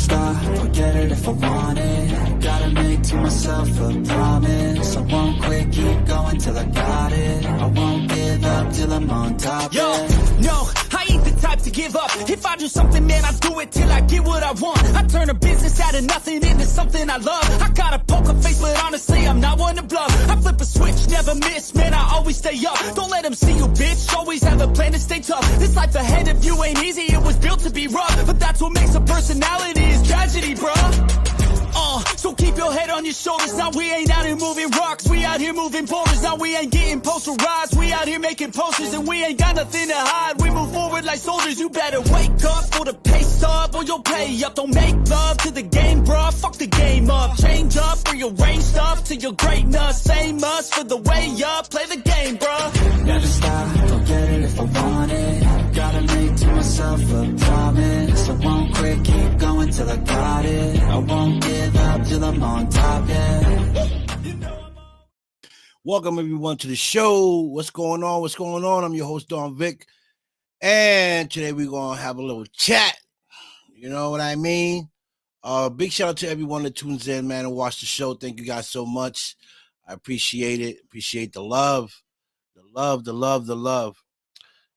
stop, I'll get it if I want it. Gotta make to myself a promise. I won't quit, keep going till I got it. I won't give up till I'm on top. Yo, no, I ain't the type to give up. If I do something, man, I do it till I get what I want. I turn a business out of nothing into something I love. I got a poker face, but honestly, I'm not one to bluff. I flip a switch, never miss, man, I always stay up. Don't let them see you, bitch, always have a plan to stay tough. This life ahead of you ain't easy, it was built to be rough. But that's what makes a personality, is tragedy, bruh. So keep your head on your shoulders. Now we ain't out here moving rocks, we out here moving boulders. Now we ain't getting posterized, we out here making posters. And we ain't got nothing to hide, we move forward like soldiers. You better wake up for the pay stub, or you'll pay up. Don't make love to the game, bruh, fuck the game up. Change up, rearrange stuff to your greatness. Same us for the way up, play the game, bruh. Never stop, I'll get it if I want it. Gotta make to myself a promise. I won't quit, keep going till I got it. I won't give up till I'm on top, yeah. Welcome everyone to the show. What's going on? What's going on? I'm your host, Don Vic. And today we're going to have a little chat. You know what I mean? Big shout out to everyone that tunes in, man, and watch the show. Thank you guys so much. I appreciate it. Appreciate the love. The love.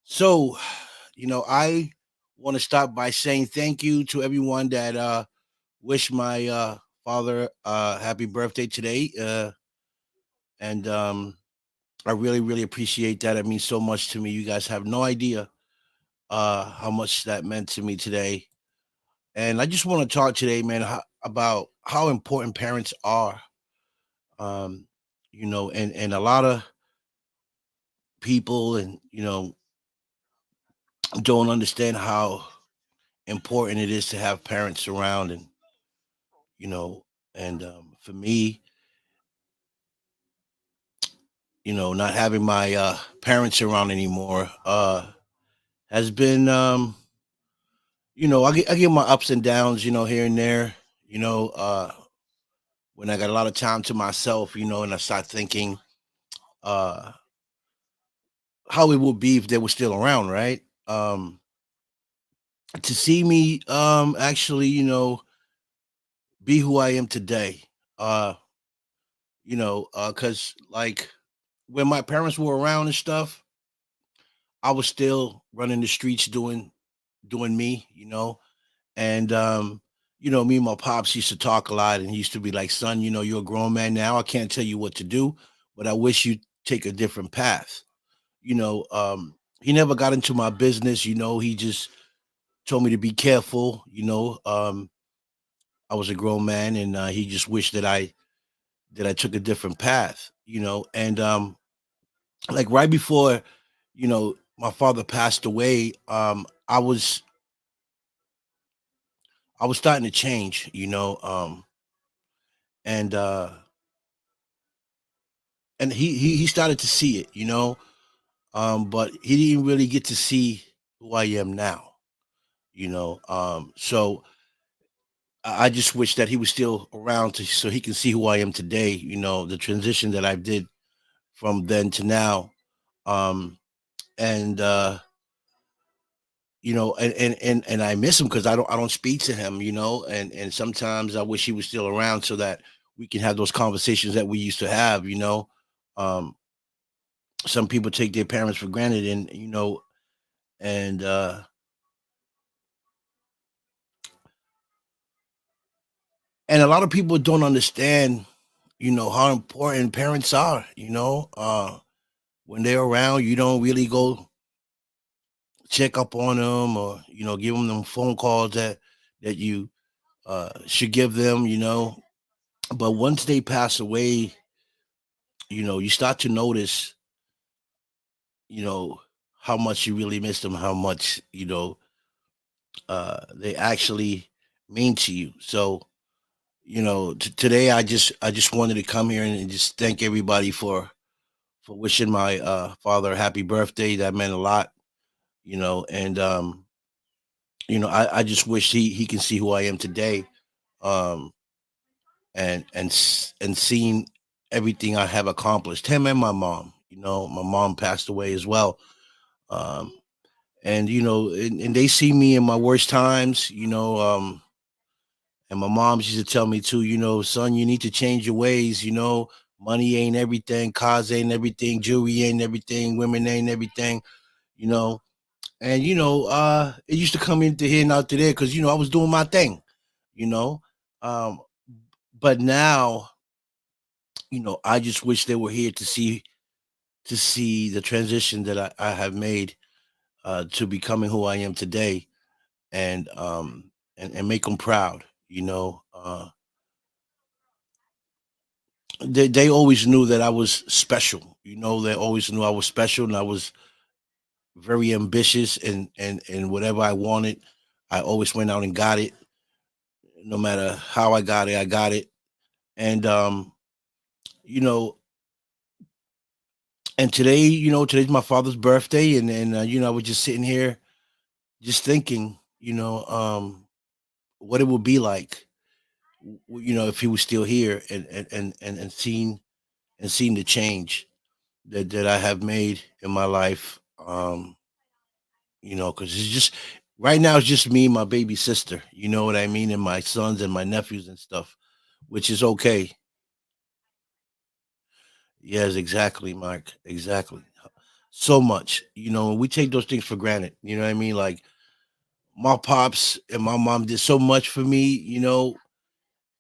So, you know, I want to start by saying thank you to everyone that wished my father happy birthday today. And I really appreciate that. It means so much to me. You guys have no idea how much that meant to me today. And I just want to talk today, man, about how important parents are. You know, and a lot of people, and you know, don't understand how important it is to have parents around. And you know, and for me, you know, not having my parents around anymore has been you know, I get my ups and downs, you know, here and there, you know, when I got a lot of time to myself, you know, and I start thinking uh how it would be if they were still around, right? To see me actually, you know, be who I am today. Uh, you know, cuz like when my parents were around and stuff, I was still running the streets doing me, you know. And you know, me and my pops used to talk a lot, and he used to be like, "Son, you know, you're a grown man now. I can't tell you what to do, but I wish you take a different path." You know, he never got into my business, you know, he just told me to be careful, you know. I was a grown man, and he just wished that I took a different path, you know. And like right before, you know, my father passed away, I was starting to change, you know, and he started to see it, you know, but he didn't really get to see who I am now, you know. So I just wish that he was still around so he can see who I am today, you know, the transition that I did from then to now. Um, and you know, and I miss him because I don't speak to him, you know, and sometimes I wish he was still around so that we can have those conversations that we used to have, you know. Um, some people take their parents for granted, and you know, and and a lot of people don't understand, you know, how important parents are, you know. When they're around, you don't really go check up on them, or you know, give them phone calls that you should give them, you know. But once they pass away, you know, you start to notice, you know, how much you really miss them, how much, you know, they actually mean to you. So, you know, today I just wanted to come here and just thank everybody for wishing my father a happy birthday. That meant a lot, you know. And you know, I just wish he can see who I am today. Um, and seeing everything I have accomplished. Him and my mom. You know, my mom passed away as well. Um, and you know, and they see me in my worst times. You know, And my mom used to tell me too, son, you need to change your ways. Money ain't everything, cars ain't everything, jewelry ain't everything, women ain't everything. You know, and it used to come into here and out to there because I was doing my thing. You know, um, but now I just wish they were here to see the transition that I have made to becoming who I am today, and make them proud. They always knew that I was special. They always knew I was special, and I was very ambitious, and whatever I wanted, I always went out and got it. No matter how I got it, I got it. And you know, and today, today's my father's birthday, and I was just sitting here, just thinking, what it would be like, if he was still here, and seeing the change that I have made in my life. Because it's just right now it's just me and my baby sister. You know what I mean, and my sons and my nephews and stuff, which is okay. Yes, exactly, Mike. Exactly. So much. We take those things for granted. You know what I mean? Like my pops and my mom did so much for me,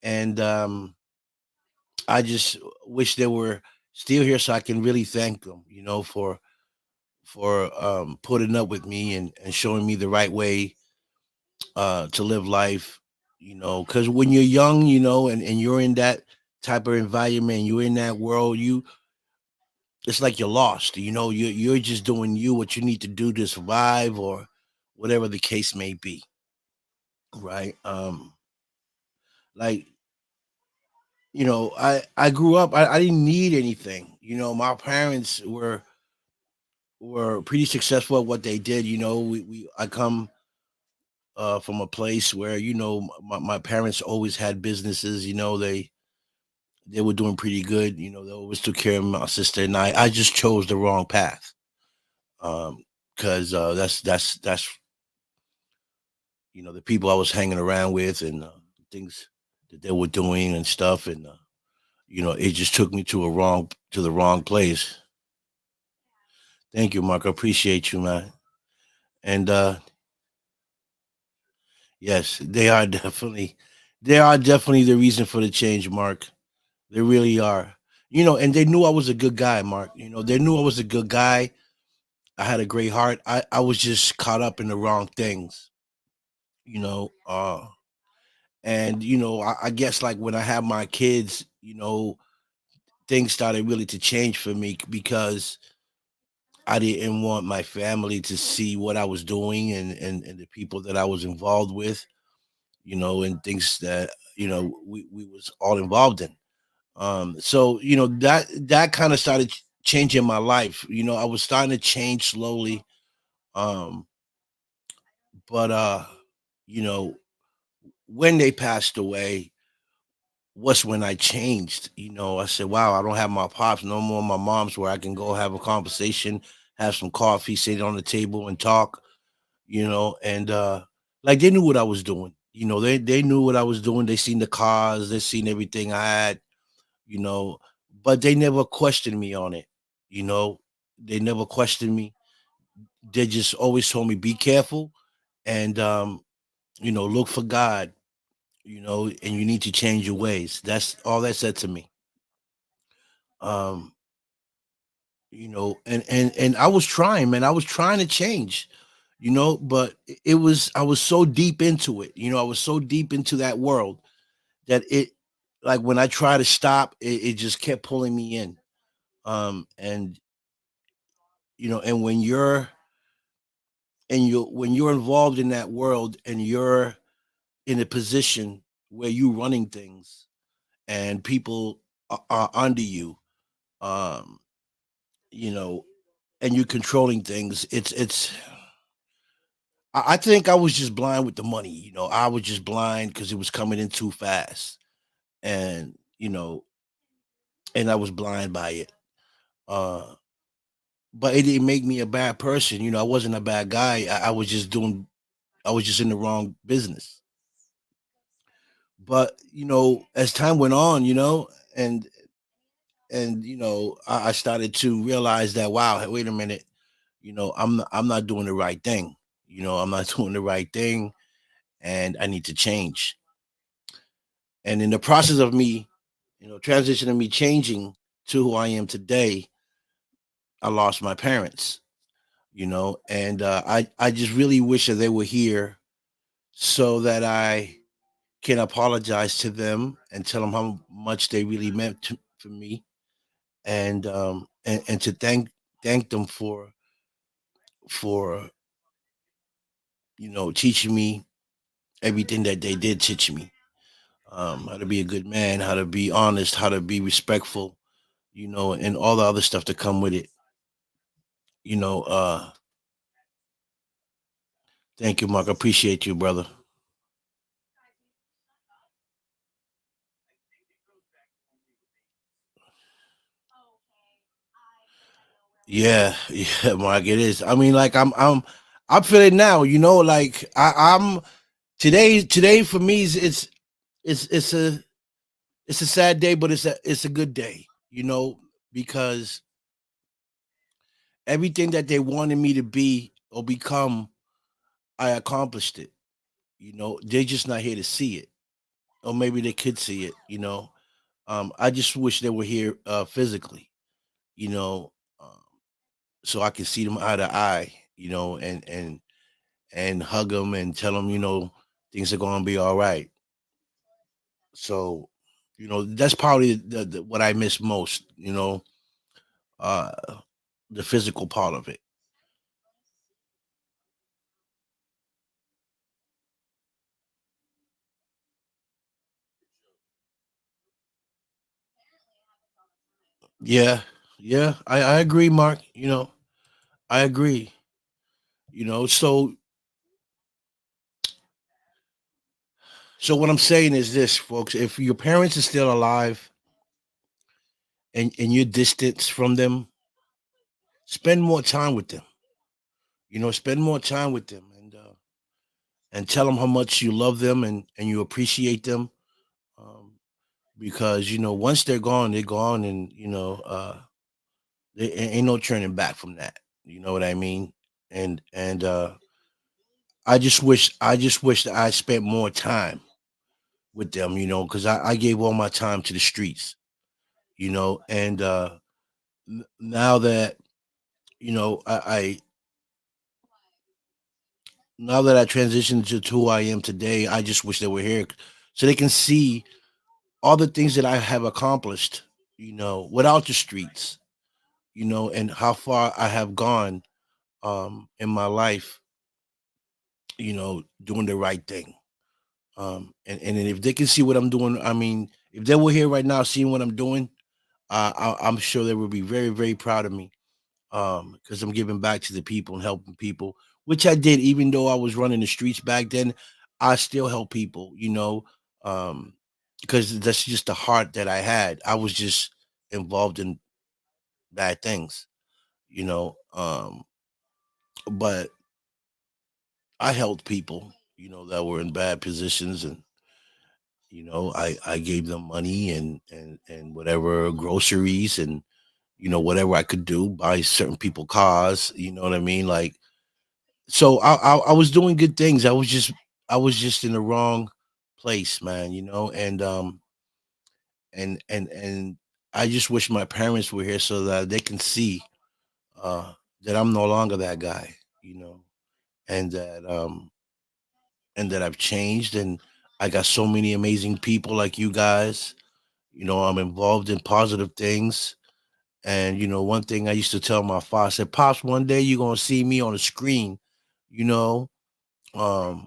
and I just wish they were still here so I can really thank them, for putting up with me and showing me the right way to live life, because when you're young, and you're in that type of environment, you're in that world, it's like you're lost. You're just doing what you need to do to survive, or whatever the case may be, right? Like, I grew up, I didn't need anything. My parents were pretty successful at what they did. I come from a place where my parents always had businesses. They were doing pretty good. They always took care of my sister and I. I just chose the wrong path. Because that's the people I was hanging around with, and things that they were doing and stuff, and it just took me to the wrong place. Thank you, Mark. I appreciate you, man. And yes, they are definitely the reason for the change, Mark. They really are. And they knew I was a good guy, Mark. They knew I was a good guy. I had a great heart. I was just caught up in the wrong things, you know. And I guess like when I had my kids, things started really to change for me because I didn't want my family to see what I was doing, and the people that I was involved with, and things that we was all involved in. So that kind of started changing my life. I was starting to change slowly. Um, but you know, when they passed away was when I changed. I said, wow, I don't have my pops no more. My mom's where I can go have a conversation, have some coffee, sit on the table and talk, and like they knew what I was doing. They knew what I was doing. They seen the cars, they seen everything I had, you know, but they never questioned me on it. You know, they never questioned me. They just always told me, be careful, and look for God, and you need to change your ways. That's all that said to me. Um, and I was trying, man. I was trying to change, but I was so deep into it. I was so deep into that world that like when I tried to stop, it just kept pulling me in. And and when you're involved in that world, and you're in a position where you running things, and people are under you, um you know and you're controlling things, I think I was just blind with the money. I was just blind because it was coming in too fast, and I was blind by it. uh but it didn't make me a bad person. I wasn't a bad guy. I was just in the wrong business. But as time went on, and I started to realize that, wow, hey, wait a minute, I'm not doing the right thing. I'm not doing the right thing, and I need to change. And in the process of me, transitioning, me changing to who I am today, I lost my parents. And I just really wish that they were here so that I can apologize to them and tell them how much they really meant for me, and to thank them for teaching me everything that they did teach me, how to be a good man, how to be honest, how to be respectful, and all the other stuff that come with it. you know uh Thank you, Mark. I appreciate you, brother. Yeah, yeah, Mark, it is. I mean, like, I'm feeling now, like, I'm today for me is it's it's a sad day, but it's a good day, because everything that they wanted me to be or become, I accomplished it. They're just not here to see it, or maybe they could see it. I just wish they were here physically, you know, um, so I can see them eye to eye, and hug them and tell them, things are going to be all right. So, that's probably what I miss most, uh, the physical part of it. Yeah, yeah, I agree, Mark. I agree. So what I'm saying is this, folks: if your parents are still alive and you're distant from them, spend more time with them. Spend more time with them, and tell them how much you love them and you appreciate them. Um, because once they're gone, they're gone, and there ain't no turning back from that. You know what I mean? And I just wish that I spent more time with them. Because I gave all my time to the streets. And now that you know I now that I transitioned to who I am today, I just wish they were here so they can see all the things that I have accomplished, without the streets, and how far I have gone in my life, doing the right thing. And then if they can see what I'm doing, I mean, if they were here right now seeing what I'm doing, I'm sure they would be very, very proud of me, because I'm giving back to the people and helping people, which I did. Even though I was running the streets back then, I still help people, um, because that's just the heart that I had. I was just involved in bad things, but I helped people, that were in bad positions, and I gave them money and whatever, groceries, and whatever I could do, buy certain people cars. You know what I mean? Like, so I was doing good things. I was just in the wrong place, man. And I just wish my parents were here so that they can see uh, that I'm no longer that guy, and that I've changed, and I got so many amazing people like you guys. I'm involved in positive things. And one thing I used to tell my father, I said, "Pops, one day you're gonna see me on the screen, you know, um,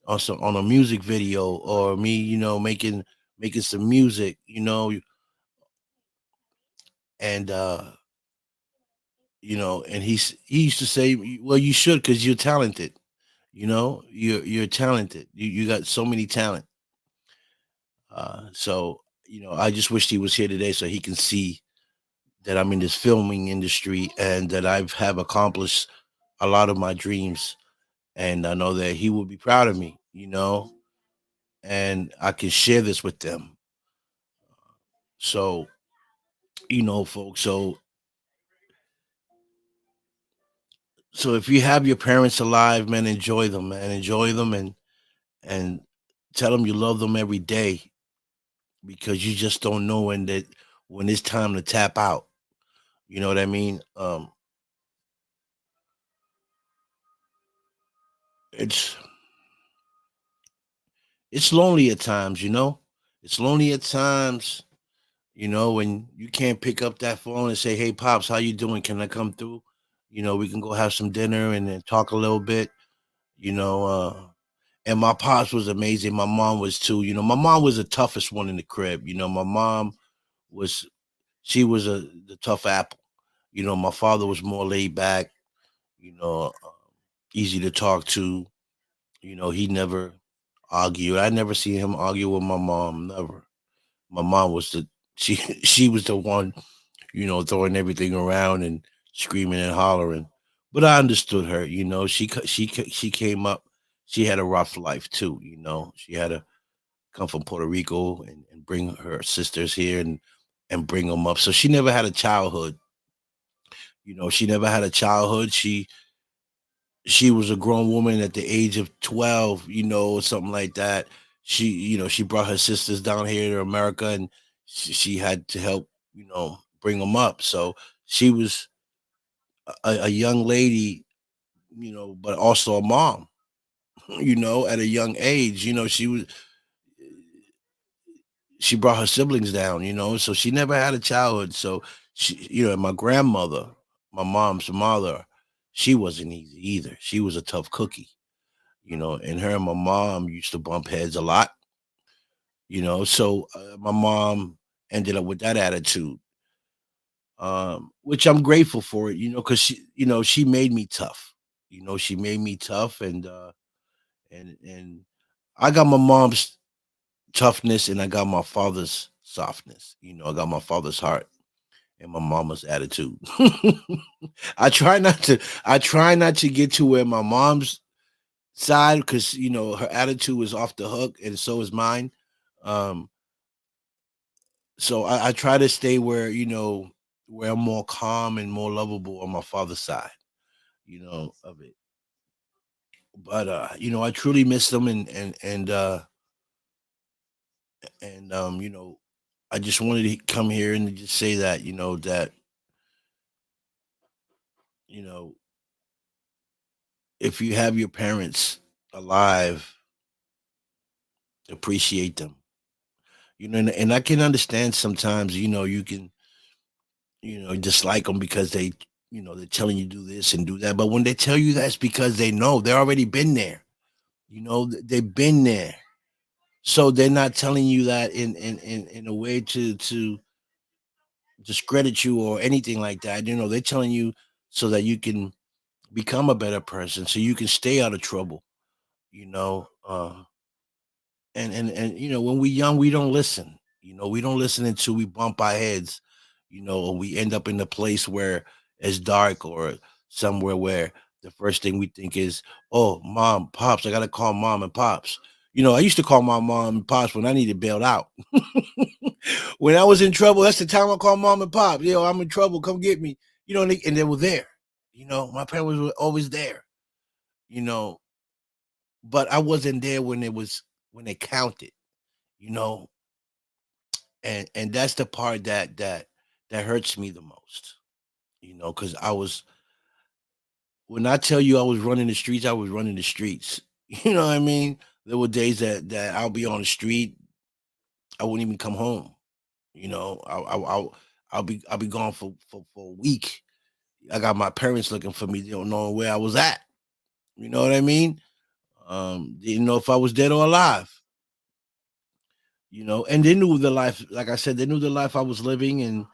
on a music video, or me, making some music, and and he used to say, well, you should, because you're talented, you're talented. You got so many talent. So I just wished he was here today so he can see that I'm in this filming industry and that have accomplished a lot of my dreams. And I know that he would be proud of me. and I can share this with them. So, folks. So if you have your parents alive, man, enjoy them, man. Enjoy them, and tell them you love them every day, because you just don't know when it's time to tap out. You know what I mean? It's it's lonely at times, It's lonely at times, when you can't pick up that phone and say, "Hey, pops, how you doing? Can I come through? We can go have some dinner and then talk a little bit." You know, and my pops was amazing. My mom was too. My mom was the toughest one in the crib. My mom was she was the tough apple. My father was more laid back. You know, uh, easy to talk to. He never argued. I never seen him argue with my mom. Never. My mom was the she she was the one, throwing everything around and screaming and hollering. But I understood her. She came up. She had a rough life too. She had to come from Puerto Rico and bring her sisters here and bring them up. So she never had a childhood. She never had a childhood. She was a grown woman at the age of 12, or something like that. She brought her sisters down here to America, and she had to help, bring them up. So she was a young lady, but also a mom, at a young age. She brought her siblings down, so she never had a childhood. So and my grandmother, my mom's mother, she wasn't easy either. She was a tough cookie. And her and my mom used to bump heads a lot. So my mom ended up with that attitude, which I'm grateful for it, because she made me tough. She made me tough, and I got my mom's toughness, and I got my father's softness. I got my father's heart and my mama's attitude. I try not to get to where my mom's side, because her attitude is off the hook, and so is mine. Um, so I try to stay where I'm more calm and more lovable on my father's side, of it. But I truly miss them, and I just wanted to come here and just say that, you know if you have your parents alive, appreciate them. And I can understand sometimes, you can, dislike them because they're telling you do this and do that. But when they tell you that's because they know they already been there. They've been there. So they're not telling you that in a way to discredit you or anything like that. They're telling you so that you can become a better person, so you can stay out of trouble. You know, and when we young, we don't listen. We don't listen until we bump our heads. Or we end up in a place where it's dark, or somewhere where the first thing we think is, "Oh, mom, pops, I gotta call mom and pops." I used to call my mom and pops when I needed bailed out. When I was in trouble, that's the time I call mom and pop. I'm in trouble, come get me. And they were there. My parents were always there. You know, but I wasn't there when it counted. You know, and that's the part that hurts me the most. Because when I tell you I was running the streets, I was running the streets. You know what I mean? There were days that I'll be on the street, I wouldn't even come home. I'll be gone for a week. I got my parents looking for me. They don't know where I was at. You know what I mean? Didn't know if I was dead or alive. And they knew the life. Like I said, they knew the life I was living, and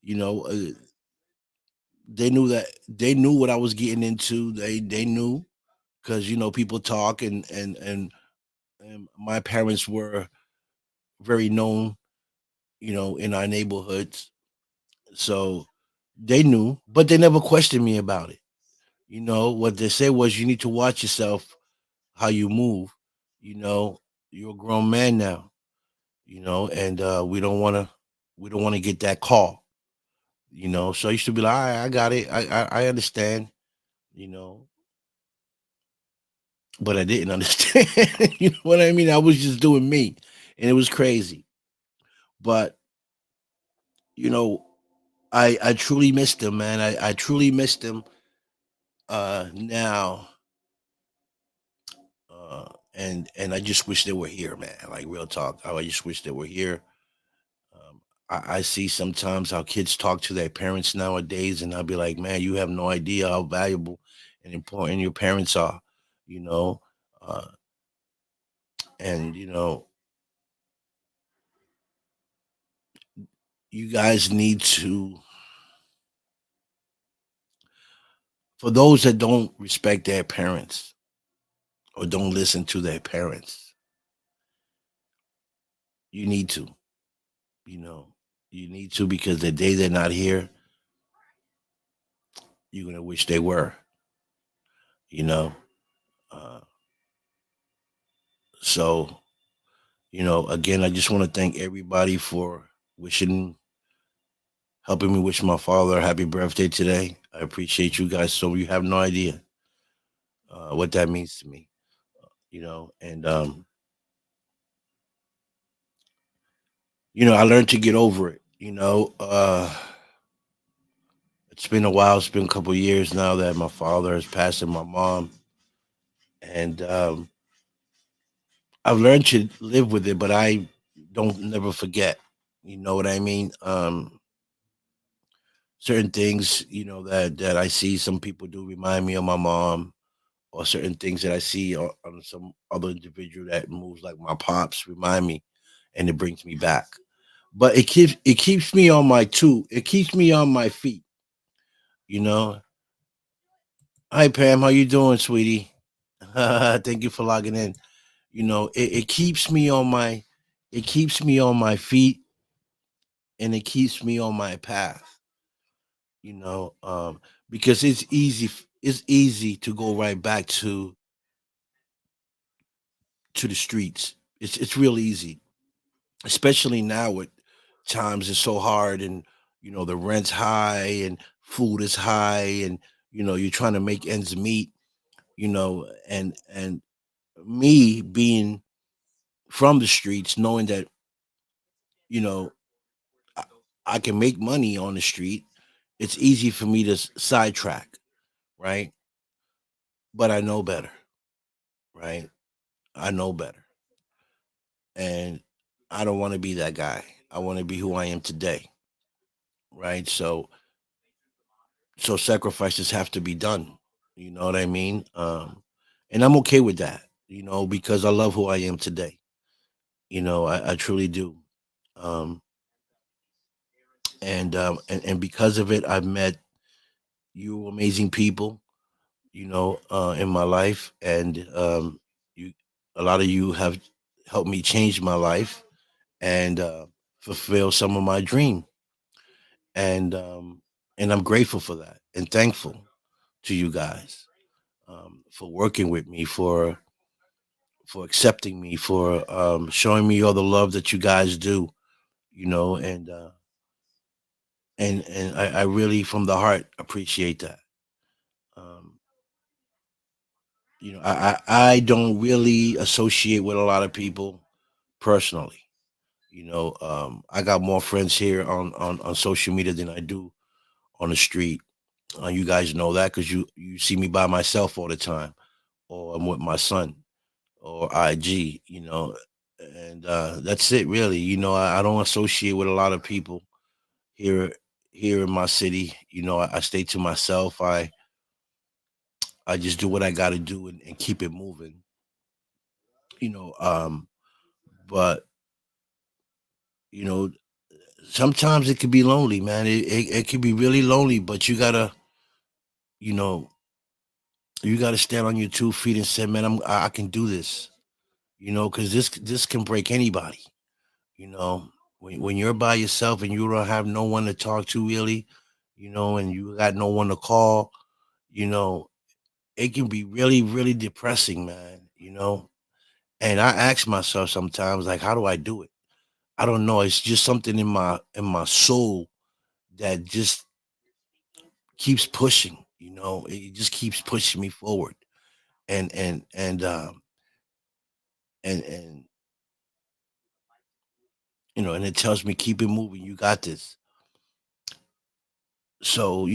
you know, uh, they knew what I was getting into. They knew, because people talk, and my parents were very known, in our neighborhoods. So they knew, but they never questioned me about it. What they said was, you need to watch yourself, how you move. You know, you're a grown man now, and we don't want to get that call, So I used to be like, all right, I got it, I understand, you know, but I didn't understand. You know what I mean? I was just doing me, and it was crazy. But you know, I truly missed them, man. I truly missed them. Now, and I just wish they were here, man. Like real talk, I just wish they were here. Um, I see sometimes how kids talk to their parents nowadays, and I'll be like, man, you have no idea how valuable and important your parents are, you know. Uh, and you guys need to, for those that don't respect their parents or don't listen to their parents, you need to, you know, you need to, because the day they're not here, you're gonna wish they were, you know. Uh, so, again, I just want to thank everybody for wishing, helping me wish my father a happy birthday today. I appreciate you guys. So you have no idea what that means to me, and I learned to get over it. It's been a while. It's been a couple of years now that my father has passed and my mom, and I've learned to live with it, but I don't never forget. You know what I mean? Certain things, that I see some people do remind me of my mom, or certain things that I see on some other individual that moves like my pops remind me, and it brings me back. But it keeps me on my two. It keeps me on my feet. You know. Hi Pam, how you doing, sweetie? Thank you for logging in. It keeps me on my, feet, and it keeps me on my path. You know, because it's easy to go right back to the streets. It's real easy, especially now with times is so hard, and the rent's high and food is high, and you're trying to make ends meet. And me being from the streets, knowing that you know I, I can make money on the street, it's easy for me to sidetrack, right? But I know better, right? I know better, and I don't want to be that guy. I want to be who I am today, right? So sacrifices have to be done. You know what I mean? And I'm okay with that. Because I love who I am today. I truly do. Um, and because of it, I've met you amazing people. In my life, and you, a lot of you have helped me change my life and fulfill some of my dream, and I'm grateful for that and thankful to you guys, for working with me, for accepting me, for showing me all the love that you guys do, and I really, from the heart, appreciate that. Um, I don't really associate with a lot of people personally. I got more friends here on social media than I do on the street. You guys know that because you see me by myself all the time, or I'm with my son, or IG. And that's it, really. I don't associate with a lot of people here here in my city. I stay to myself. I just do what I got to do, and keep it moving. You know, um, but you know, sometimes it could be lonely, man. It could be really lonely, but you know, you gotta stand on your 2 feet and say, man, I can do this. Because this can break anybody. When you're by yourself and you don't have no one to talk to really, and you got no one to call, you know, it can be really, really depressing, man. And I ask myself sometimes, like, how do I do it? I don't know. It's just something in my soul that just keeps pushing. It just keeps pushing me forward. And and and um and and and it tells me keep it moving. You got this. So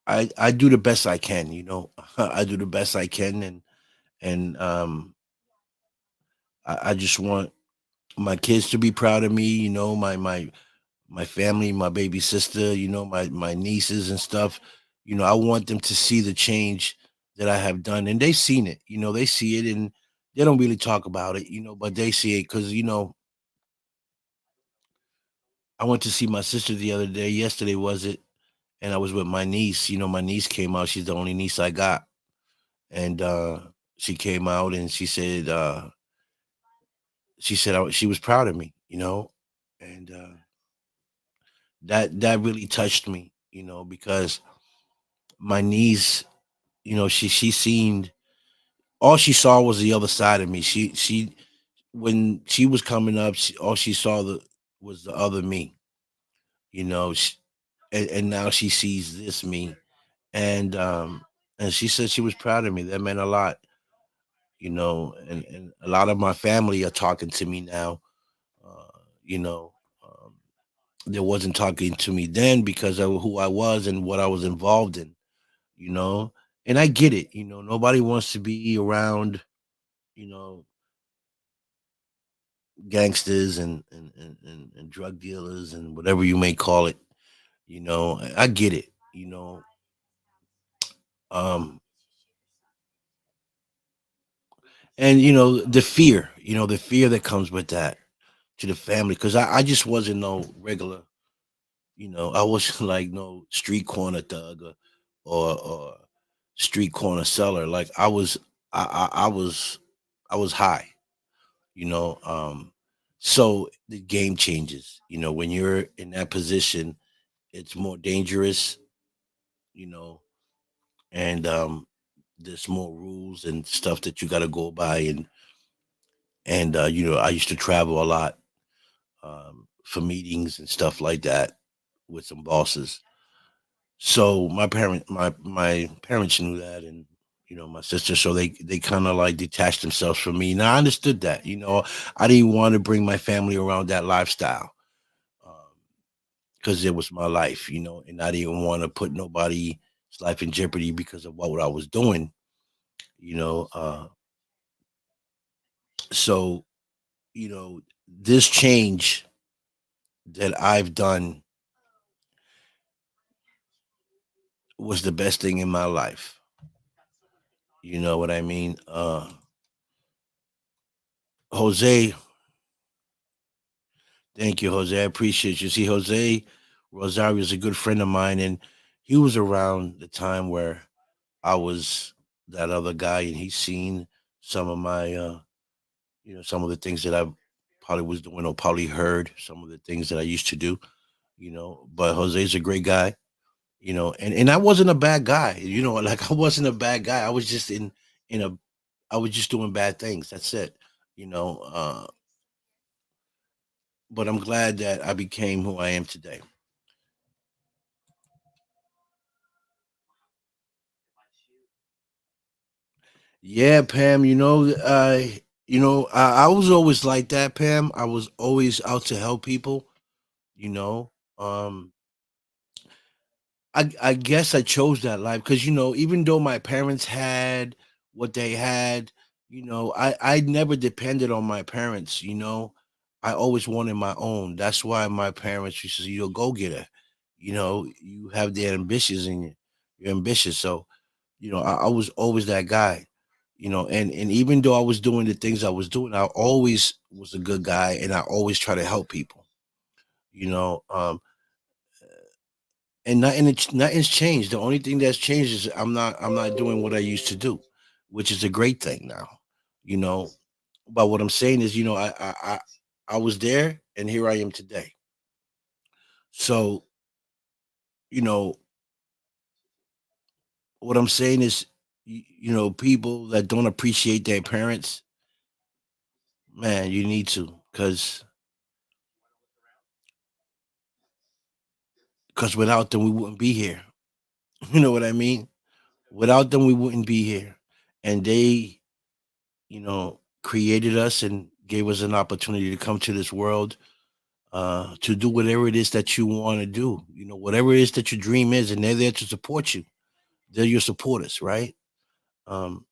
I do the best I can. I do the best I can, and I just want my kids to be proud of me. My family, my baby sister, my nieces and stuff. I want them to see the change that I have done, and they've seen it. They see it, and they don't really talk about it. But they see it because I went to see my sister the other day. Yesterday was it, and I was with my niece. My niece came out. She's the only niece I got, and she came out and she said she was proud of me. And that really touched me. Because my niece, she seen all she saw was the other side of me. She when she was coming up, all she saw was the other me. You know, sh and now she sees this me, and she said she was proud of me. That meant a lot. And a lot of my family are talking to me now. Uh, you know, um, they wasn't talking to me then because of who I was and what I was involved in. You know, and I get it. Nobody wants to be around. You know, gangsters and drug dealers and whatever you may call it. I get it. Um, and the fear that comes with that to the family, because I just wasn't no regular. I wasn't like no street corner thug or street corner seller. Like I was high. You know, so the game changes. When you're in that position, it's more dangerous. You know, and there's more rules and stuff that you got to go by, and I used to travel a lot for meetings and stuff like that with some bosses. So my parents knew that, and my sister, so they kind of like detached themselves from me. Now I understood that. I didn't want to bring my family around that lifestyle because it was my life. And I didn't want to put nobody's life in jeopardy because of what I was doing. You know, uh, so this change that I've done was the best thing in my life. You know what I mean? Jose, thank you, Jose. I appreciate you. See, Jose Rosario is a good friend of mine, and he was around the time where I was that other guy, and he's seen some of some of the things that I probably was doing, or probably heard some of the things that I used to do. But Jose's a great guy. And I wasn't a bad guy. Like I wasn't a bad guy. I was just in a I was just doing bad things. That's it. You know, uh, but I'm glad that I became who I am today. Yeah, Pam. I was always like that, Pam. I was always out to help people. You know, um, I guess I chose that life because even though my parents had what they had, I never depended on my parents. I always wanted my own. That's why my parents used to say, go get her. You have the ambitions and you're ambitious. So I was always that guy. And even though I was doing the things I was doing, I always was a good guy, and I always try to help people. You know, and nothing's changed. The only thing that's changed is I'm not doing what I used to do, which is a great thing now. You know, but what I'm saying is, I was there, and here I am today. So you know what I'm saying is. people that don't appreciate their parents, man, you need to, because without them we wouldn't be here. You know what I mean? Without them we wouldn't be here, and they, created us and gave us an opportunity to come to this world, to do whatever it is that you want to do. Whatever it is that your dream is, and they're there to support you. They're your supporters, right? Um,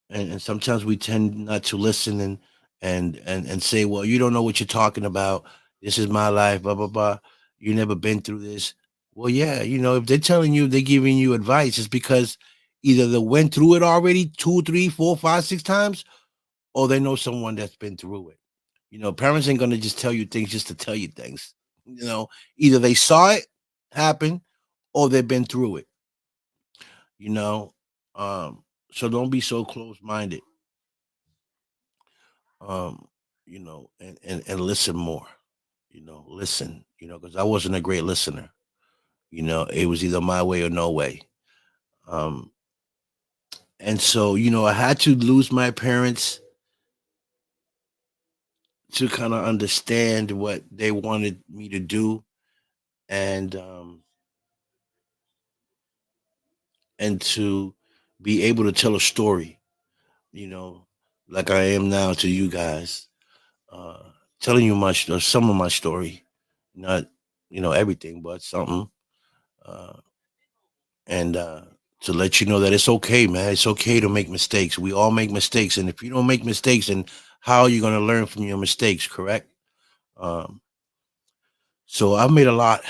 and sometimes we tend not to listen and say, well, you don't know what you're talking about. This is my life, blah blah blah. You never been through this. Well, yeah, if they're telling you, they're giving you advice, it's because either they went through it already two, three, four, five, six times, or they know someone that's been through it. Parents ain't gonna just tell you things just to tell you things. Either they saw it happen or they've been through it. you know um so don't be so close-minded. um and listen more. Listen, because I wasn't a great listener. It was either my way or no way. um and so, I had to lose my parents to kind of understand what they wanted me to do, and to be able to tell a story, you know like I am now to you guys, uh telling you some of my story, not everything, but something. uh and To let you know that it's okay, man. It's okay to make mistakes. We all make mistakes, and if you don't make mistakes, then how are you going to learn from your mistakes? Correct. um so I've made a lot,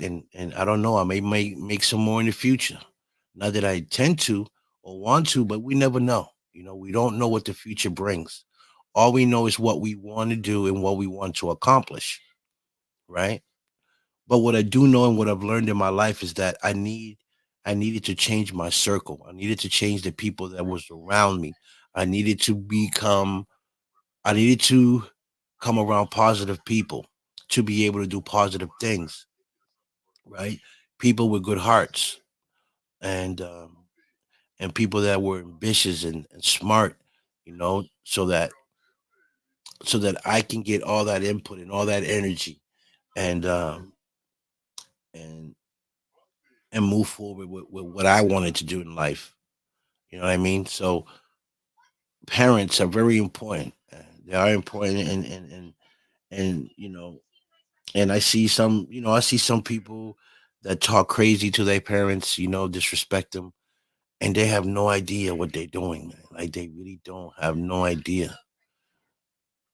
and I don't know, I may make some more in the future. Not that I tend to or want to, but we never know. We don't know what the future brings. All we know is what we want to do and what we want to accomplish, right? But what I do know and what I've learned in my life is that I needed to change my circle. I needed to change the people that was around me. I needed to become I needed to come around positive people to be able to do positive things, right? People with good hearts, and people that were ambitious and smart, so that I can get all that input and all that energy, and and move forward with what I wanted to do in life. You know what I mean? So parents are very important. They are important, and and I see some people that talk crazy to their parents, disrespect them, and they have no idea what they're doing, man. Like, they really don't have no idea.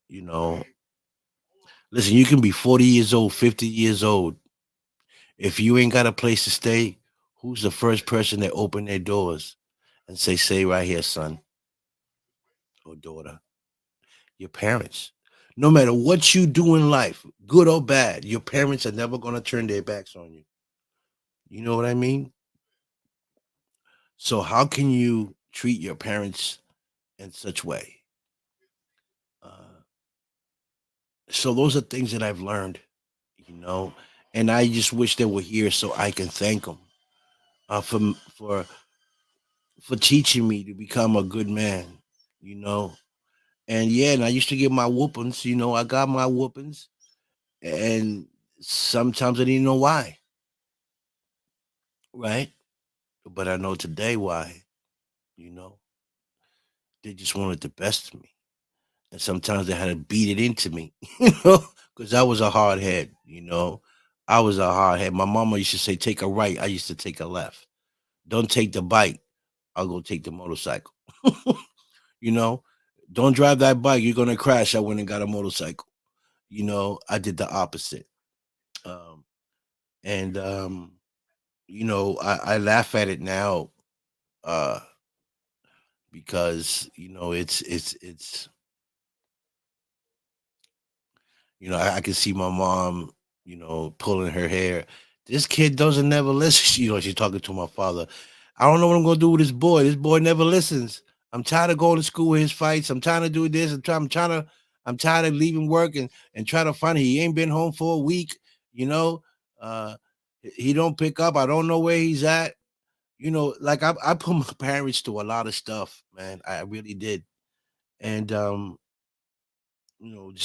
You know, Listen, you can be 40 years old, 50 years old. If you ain't got a place to stay, who's the first person that open their doors and say right here, son or daughter? Your parents. No matter what you do in life, good or bad, your parents are never going to turn their backs on you. You know what I mean? So how can you treat your parents in such way? Uh, so those are things that I've learned, you know, and I just wish they were here so I can thank them, uh, for for for teaching me to become a good man. You know, and yeah, and I used to get my whoopings. I got my whoopings, and sometimes I didn't know why, right? But I know today why. You know, they just wanted the best of me, and sometimes they had to beat it into me, because I was a hard head. I was a hard head. My mama used to say, "Take a right." I used to take a left. Don't take the bike. I'll go take the motorcycle. you know, don't drive that bike. You're gonna crash. I went and got a motorcycle. I did the opposite. Um, and I laugh at it now, uh, because I can see my mom, pulling her hair. This kid doesn't never listen. She's talking to my father. I don't know what I'm gonna do with this boy. This boy never listens. I'm tired of going to school with his fights. I'm trying to do this. I'm tired of leaving work and trying to find him. He ain't been home for a week. You know, uh, he don't pick up. I don't know where he's at. like I put my parents through a lot of stuff, man. I really did. And this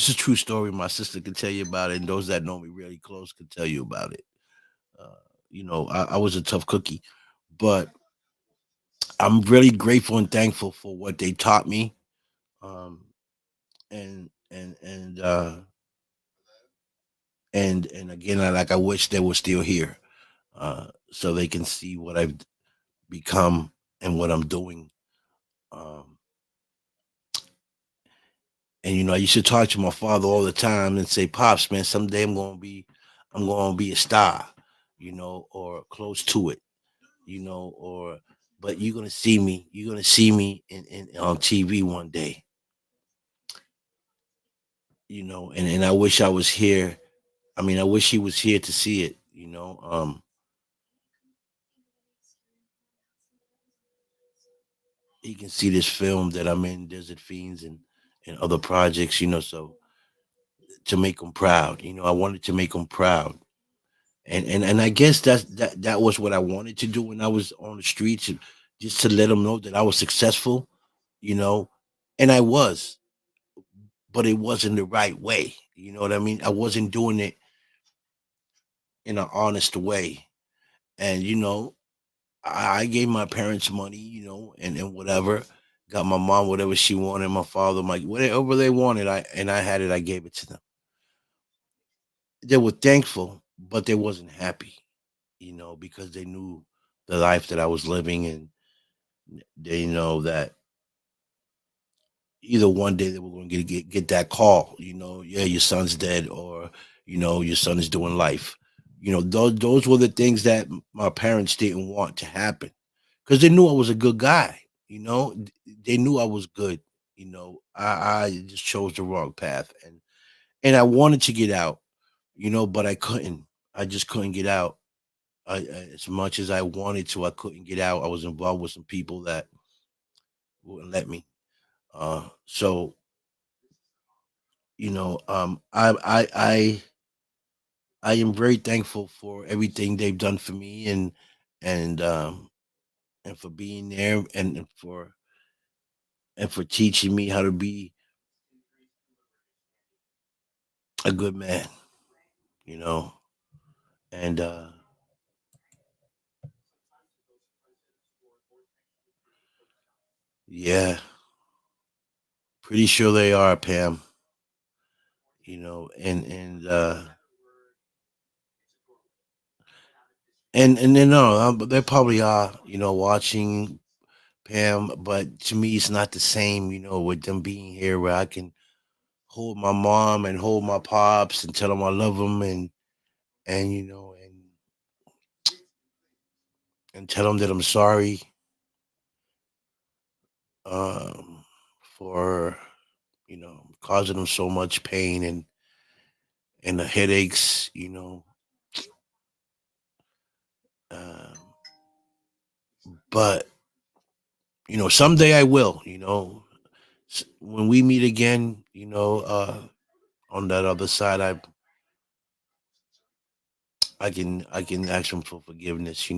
is a true story. My sister can tell you about it, and those that know me really close can tell you about it. Uh, I was a tough cookie, but I'm really grateful and thankful for what they taught me. Um, and again, I wish they were still here, so they can see what I've become and what I'm doing. Um, and I used to talk to my father all the time and say, "Pops, man, someday I'm gonna be a star, or close to it, or but you're gonna see me in on TV one day, and I wish I was here. I mean, I wish he was here to see it, he can see this film that I'm in, Desert Fiends, and other projects, so to make him proud, I wanted to make him proud. And I guess that was what I wanted to do when I was on the streets, just to let him know that I was successful, you know, and I was, but it wasn't the right way. You know what I mean? I wasn't doing it in an honest way. And I gave my parents money, and whatever. Got my mom whatever she wanted, my father, my whatever they wanted. I had it. I gave it to them. They were thankful, but they wasn't happy, because they knew the life that I was living, and they know that either one day they were going to get that call, yeah, your son's dead, or your son is doing life. Those were the things that my parents didn't want to happen, because they knew I was a good guy. They knew I was good. I just chose the wrong path, and I wanted to get out, but I couldn't. I just couldn't get out. As much as I wanted to, I couldn't get out. I was involved with some people that wouldn't let me. So I am very thankful for everything they've done for me, and and for being there, and for teaching me how to be a good man. You know, and yeah, pretty sure they are, Pam. And they know, but they probably are, watching, Pam. But to me, it's not the same, with them being here, where I can hold my mom and hold my pops and tell them I love them, and and tell them that I'm sorry, um, for causing them so much pain and the headaches, um, but someday I will, when we meet again, on that other side, I can ask them for forgiveness,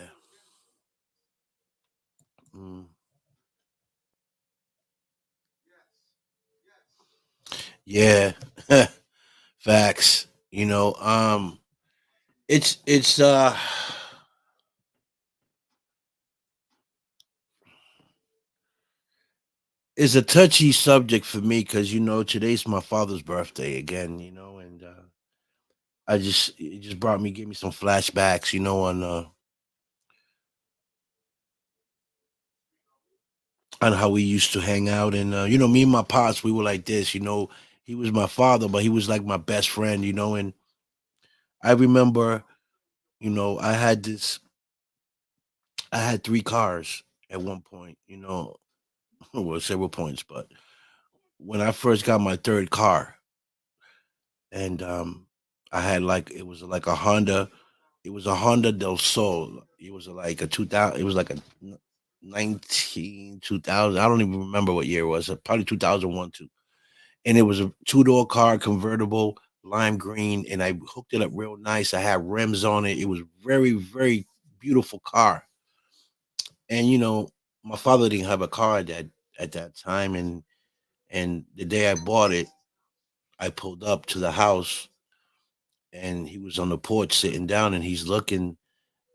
yeah. Mm. Yeah. Facts. It's a touchy subject for me, because today's my father's birthday again, and it just gave me some flashbacks, on how we used to hang out, and me and my pops, we were like this, he was my father, but he was like my best friend, and I remember, I had three cars at one point, well, several points, but when I first got my third car, and I had like it was like a Honda. It was a Honda del Sol. It was like a 2000. It was like a 2000. I don't even remember what year it was. Probably 2001 too. And it was a two-door car, convertible, lime green, and I hooked it up real nice. I had rims on it. It was very, very beautiful car. And my father didn't have a car at that time, and the day I bought it, I pulled up to the house, and he was on the porch sitting down, and he's looking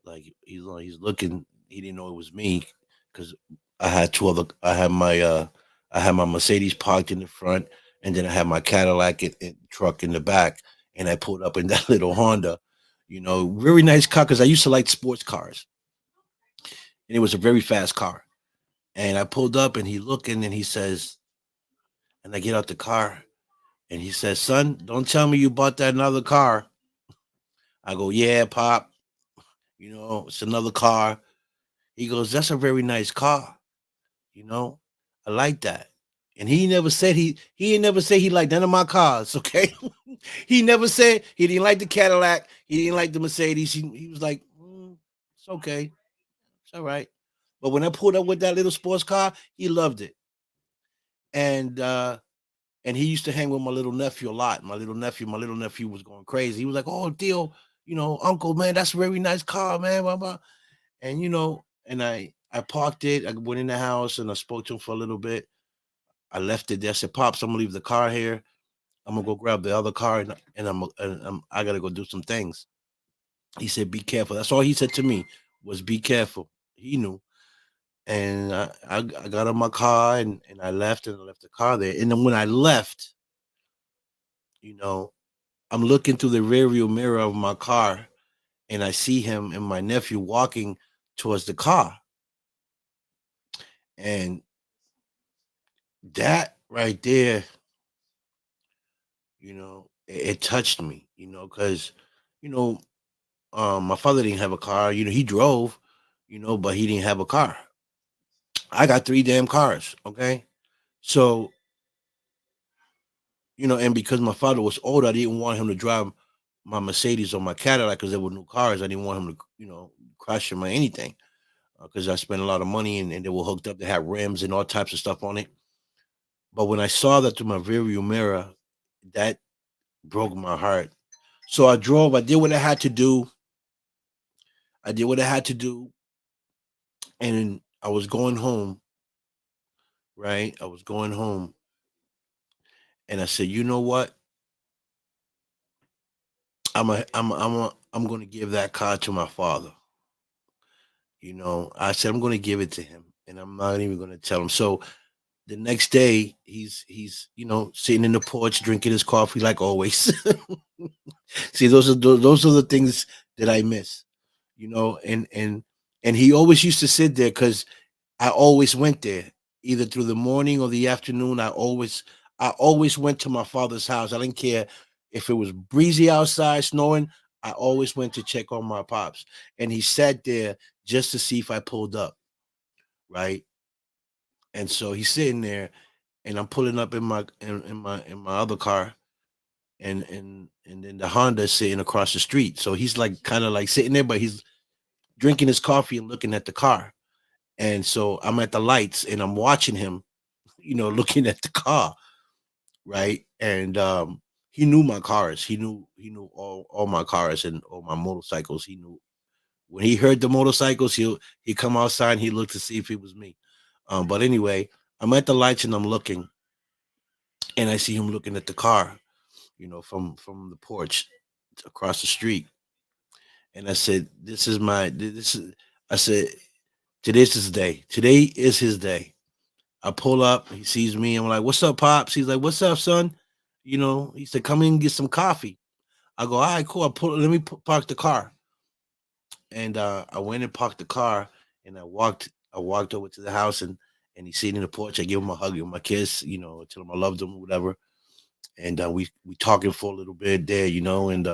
like he's looking. He didn't know it was me because I had my Mercedes parked in the front, and then I had my Cadillac truck in the back, and I pulled up in that little Honda. Very nice car because I used to like sports cars, and it was a very fast car. And I pulled up, and he looking, and he says, and I get out the car, and he says, "Son, don't tell me you bought that another car." I go, "Yeah, pop. It's another car." He goes, "That's a very nice car. You know, I like that." And he never said he liked none of my cars. Okay, he never said he didn't like the Cadillac. He didn't like the Mercedes. He was like, "It's okay, it's all right." But when I pulled up with that little sports car, he loved it. And he used to hang with my little nephew a lot. My little nephew was going crazy. He was like, "Oh, Theo, Uncle, man, that's a very nice car, man." Blah, blah. And and I parked it. I went in the house and I spoke to him for a little bit. I left it there. I said, "Pops, I'm gonna leave the car here. I'm gonna go grab the other car, I gotta go do some things." He said, "Be careful." That's all he said to me was, "Be careful." He knew. And I got in my car, and I left the car there. And then when I left, you know, I'm looking through the rearview mirror of my car, and I see him and my nephew walking towards the car. And that right there, it touched me, because, you know, my father didn't have a car. He drove, but he didn't have a car. I got three damn cars. Okay. So, and because my father was old, I didn't want him to drive my Mercedes or my Cadillac because they were new cars. I didn't want him to, crash them or anything because I spent a lot of money, and they were hooked up. They had rims and all types of stuff on it. But when I saw that through my rearview mirror, that broke my heart. So I drove. I did what I had to do. I did what I had to do, and I was going home. Right, I was going home, and I said, "You know what? I'm going to give that car to my father." I said I'm going to give it to him, and I'm not even going to tell him. So the next day, he's sitting in the porch drinking his coffee like always. See, those are the things that I miss. And he always used to sit there because I always went there, either through the morning or the afternoon. I always went to my father's house. I didn't care if it was breezy outside, snowing. I always went to check on my pops, and he sat there just to see if I pulled up, right? And so he's sitting there, and I'm pulling up in my other car, and then the Honda is sitting across the street. So he's like kind of like sitting there, but he's drinking his coffee and looking at the car. And so I'm at the lights and I'm watching him, looking at the car, right? And he knew my cars. He knew all my cars and all my motorcycles. He knew when he heard the motorcycles, he'd come outside and he looked to see if it was me. But anyway, I'm at the lights and I'm looking, and I see him looking at the car, from the porch across the street. And I said, "This is my this is." I said, "Today's his day. Today is his day." I pull up. He sees me. I'm like, "What's up, pops?" He's like, "What's up, son?" He said, "Come in and get some coffee." I go, "All right, cool." Let me park the car. And I went and parked the car, and I walked over to the house, and he's sitting in the porch. I give him a hug, give him a kiss, tell him I loved him, whatever. And we talking for a little bit there, and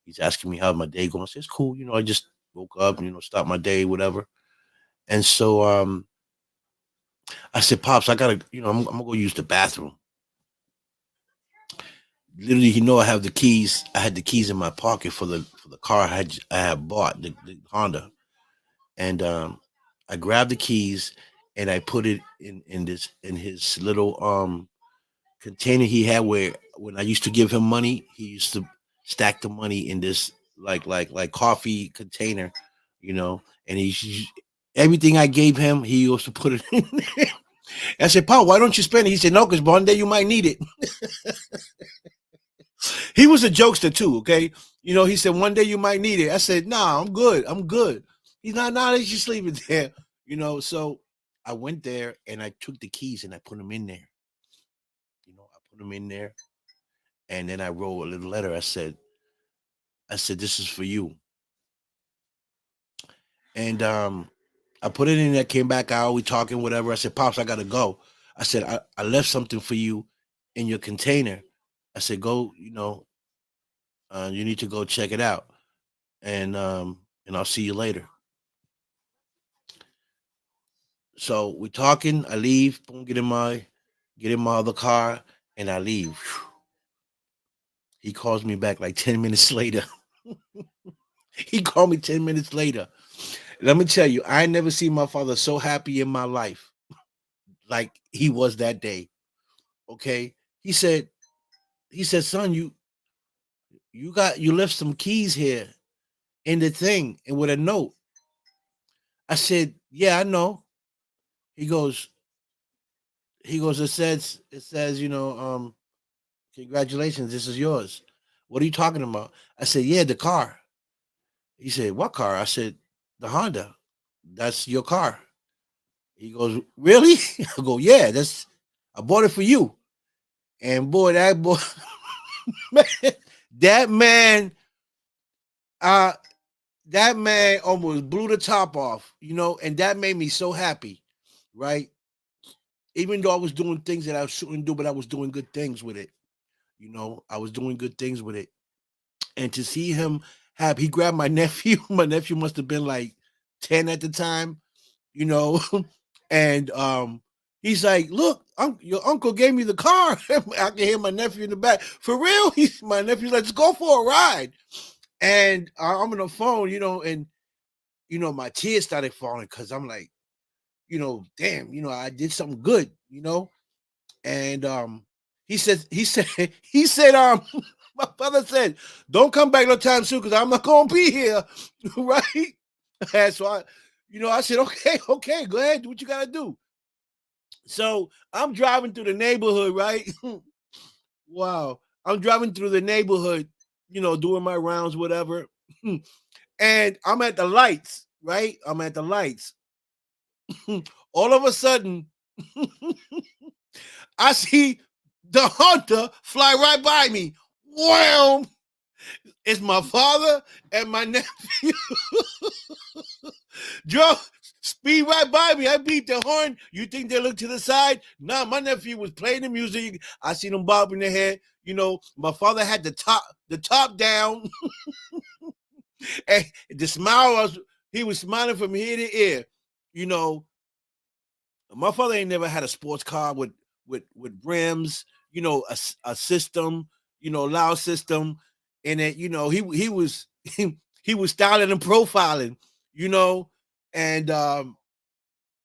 he's asking me how my day going. I said, "It's cool, I just woke up, start my day, whatever." And so I said, "Pops, I gotta, I'm gonna go use the bathroom." literally, I have the keys. I had the keys in my pocket for the car I had bought the Honda, and I grabbed the keys and I put it in his little container he had where when I used to give him money, he used to stack the money in this like coffee container, and everything I gave him, he used to put it in there. I said, Paul, why don't you spend it? He said, no, because one day you might need it. He was a jokester too, okay? He said, one day you might need it. I said, nah, I'm good. I'm good. He's not, nah, they just leave it there. So I went there and I took the keys and I put them in there. I put them in there and then I wrote a little letter. I said, this is for you. And I put it in there, came back out, we talking, whatever. I said, Pops, I gotta go. I said, I left something for you in your container. I said, go, you need to go check it out. And I'll see you later. So we talking, I leave, boom, get in my other car, and I leave. He calls me back like 10 minutes later. He called me 10 minutes later. Let me tell you, I never seen my father so happy in my life like he was that day. Okay. He said, son, you left some keys here in the thing and with a note. I said, yeah, I know. He goes, it says, congratulations, this is yours. What are you talking about? I said, yeah, the car. He said, what car? I said, the Honda. That's your car. He goes, really? I go, yeah, I bought it for you. And boy, that boy, man, that man, uh, that man almost blew the top off, and that made me so happy, right? Even though I was doing things that I shouldn't do, but I was doing good things with it. I was doing good things with it. And to see him he grabbed my nephew. My nephew must have been like 10 at the time, you know, and he's like, look, your uncle gave me the car. I can hear my nephew in the back. For real? My nephew's like, let's go for a ride. And I'm on the phone, and my tears started falling because I'm like, damn, I did something good, and he said, my father said, don't come back no time soon because I'm not gonna be here, right? And so I said, okay, go ahead, do what you gotta do. So I'm driving through the neighborhood, right? Wow, I'm driving through the neighborhood, doing my rounds, whatever, and I'm at the lights, right? I'm at the lights. All of a sudden, I see the hunter fly right by me. Wham! It's my father and my nephew. Drove speed right by me. I beat the horn. You think they look to the side? Nah, my nephew was playing the music. I seen him bobbing their head. My father had the top down. And the smile he was smiling from ear to ear. My father ain't never had a sports car with rims, a system, loud system, and it, he was he was styling and profiling, and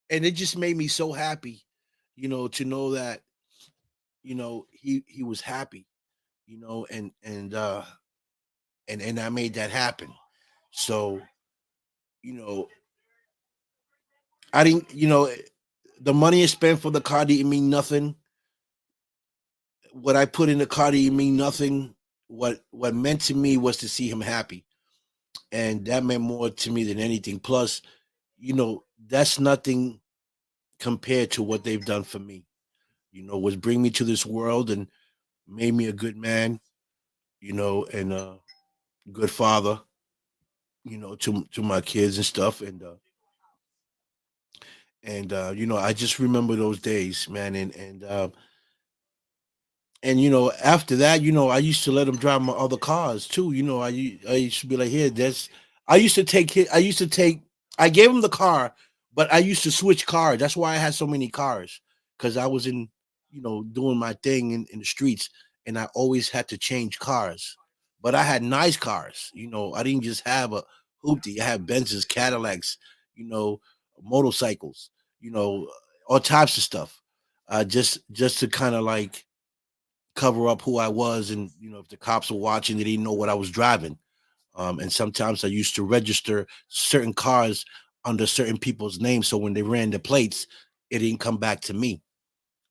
it just made me so happy, to know that, he was happy, and I made that happen. So, you know, I didn't, the money I spent for the car didn't mean nothing. What I put in the car didn't mean nothing. What meant to me was to see him happy, and that meant more to me than anything. Plus, that's nothing compared to what they've done for me. Was bring me to this world and made me a good man, and a good father, to my kids and stuff, and I just remember those days, man, and after that, I used to let him drive my other cars too. I used to be like, here, that's. I used to take it. I gave him the car, but I used to switch cars. That's why I had so many cars, because I was in, doing my thing in the streets, and I always had to change cars. But I had nice cars. I didn't just have a hoopty. I had Benzes, Cadillacs, you know, motorcycles, you know, all types of stuff. Just to kind of like cover up who I was, and if the cops were watching, they didn't know what I was driving. And sometimes I used to register certain cars under certain people's names, so when they ran the plates, it didn't come back to me.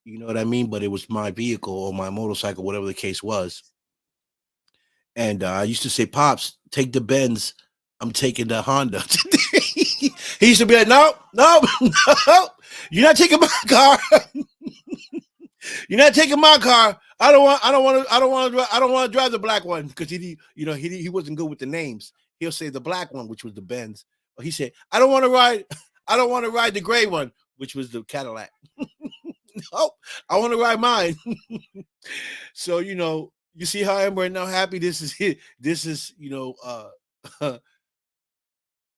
You know what I mean? But it was my vehicle or my motorcycle, whatever the case was. And I used to say, "Pops, take the Benz. I'm taking the Honda." He used to be like, "No, no, no, you're not taking my car. You're not taking my car. I don't want to drive the black one," because he wasn't good with the names. He'll say the black one, which was the Benz. Or he said, "I don't want to ride. I don't want to ride the gray one, which was the Cadillac. No, I want to ride mine." So you see how I am right now. Happy. This is it. This is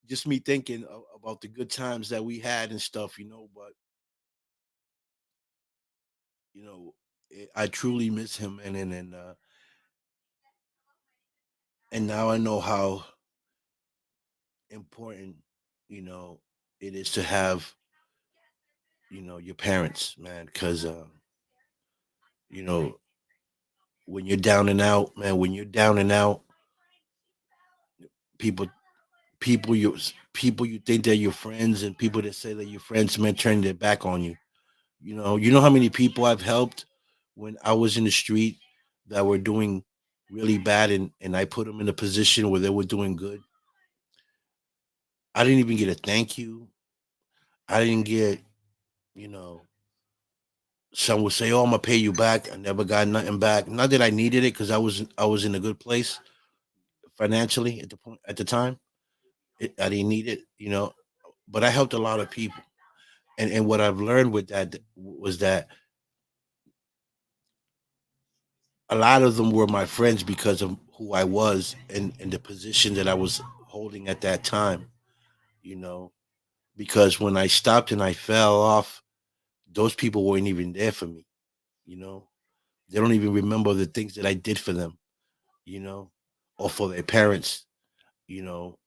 just me thinking about the good times that we had and stuff. But you know, I truly miss him, and now I know how important you know it is to have your parents, man, because you know when you're down and out, man, when you're down and out, people people you think they're your friends, and people that say that your friends, man, turn their back on you. You know how many people I've helped when I was in the street that were doing really bad, and I put them in a position where they were doing good. I didn't even get a thank you. I didn't get, you know, some would say, "Oh, I'm gonna pay you back." I never got nothing back. Not that I needed it, because I was in a good place financially at the time. I didn't need it, but I helped a lot of people. And what I've learned with that was that a lot of them were my friends because of who I was, and the position that I was holding at that time, you know. Because when I stopped and I fell off, those people weren't even there for me, you know. They don't even remember the things that I did for them, you know, or for their parents.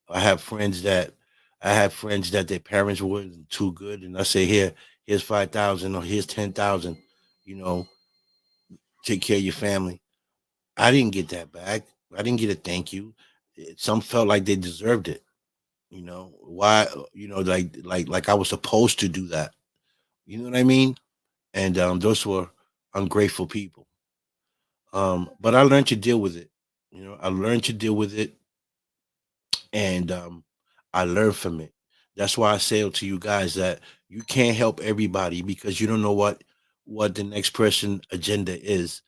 I have friends that their parents weren't too good, and I say, here's 5,000, or here's 10,000, you know, take care of your family. I didn't get that back. I didn't get a thank you. Some felt like they deserved it. Why? Like I was supposed to do that. You know what I mean? And those were ungrateful people. But I learned to deal with it. I learned to deal with it, and I learned from it. That's why I say to you guys that you can't help everybody, because you don't know what the next person agenda is.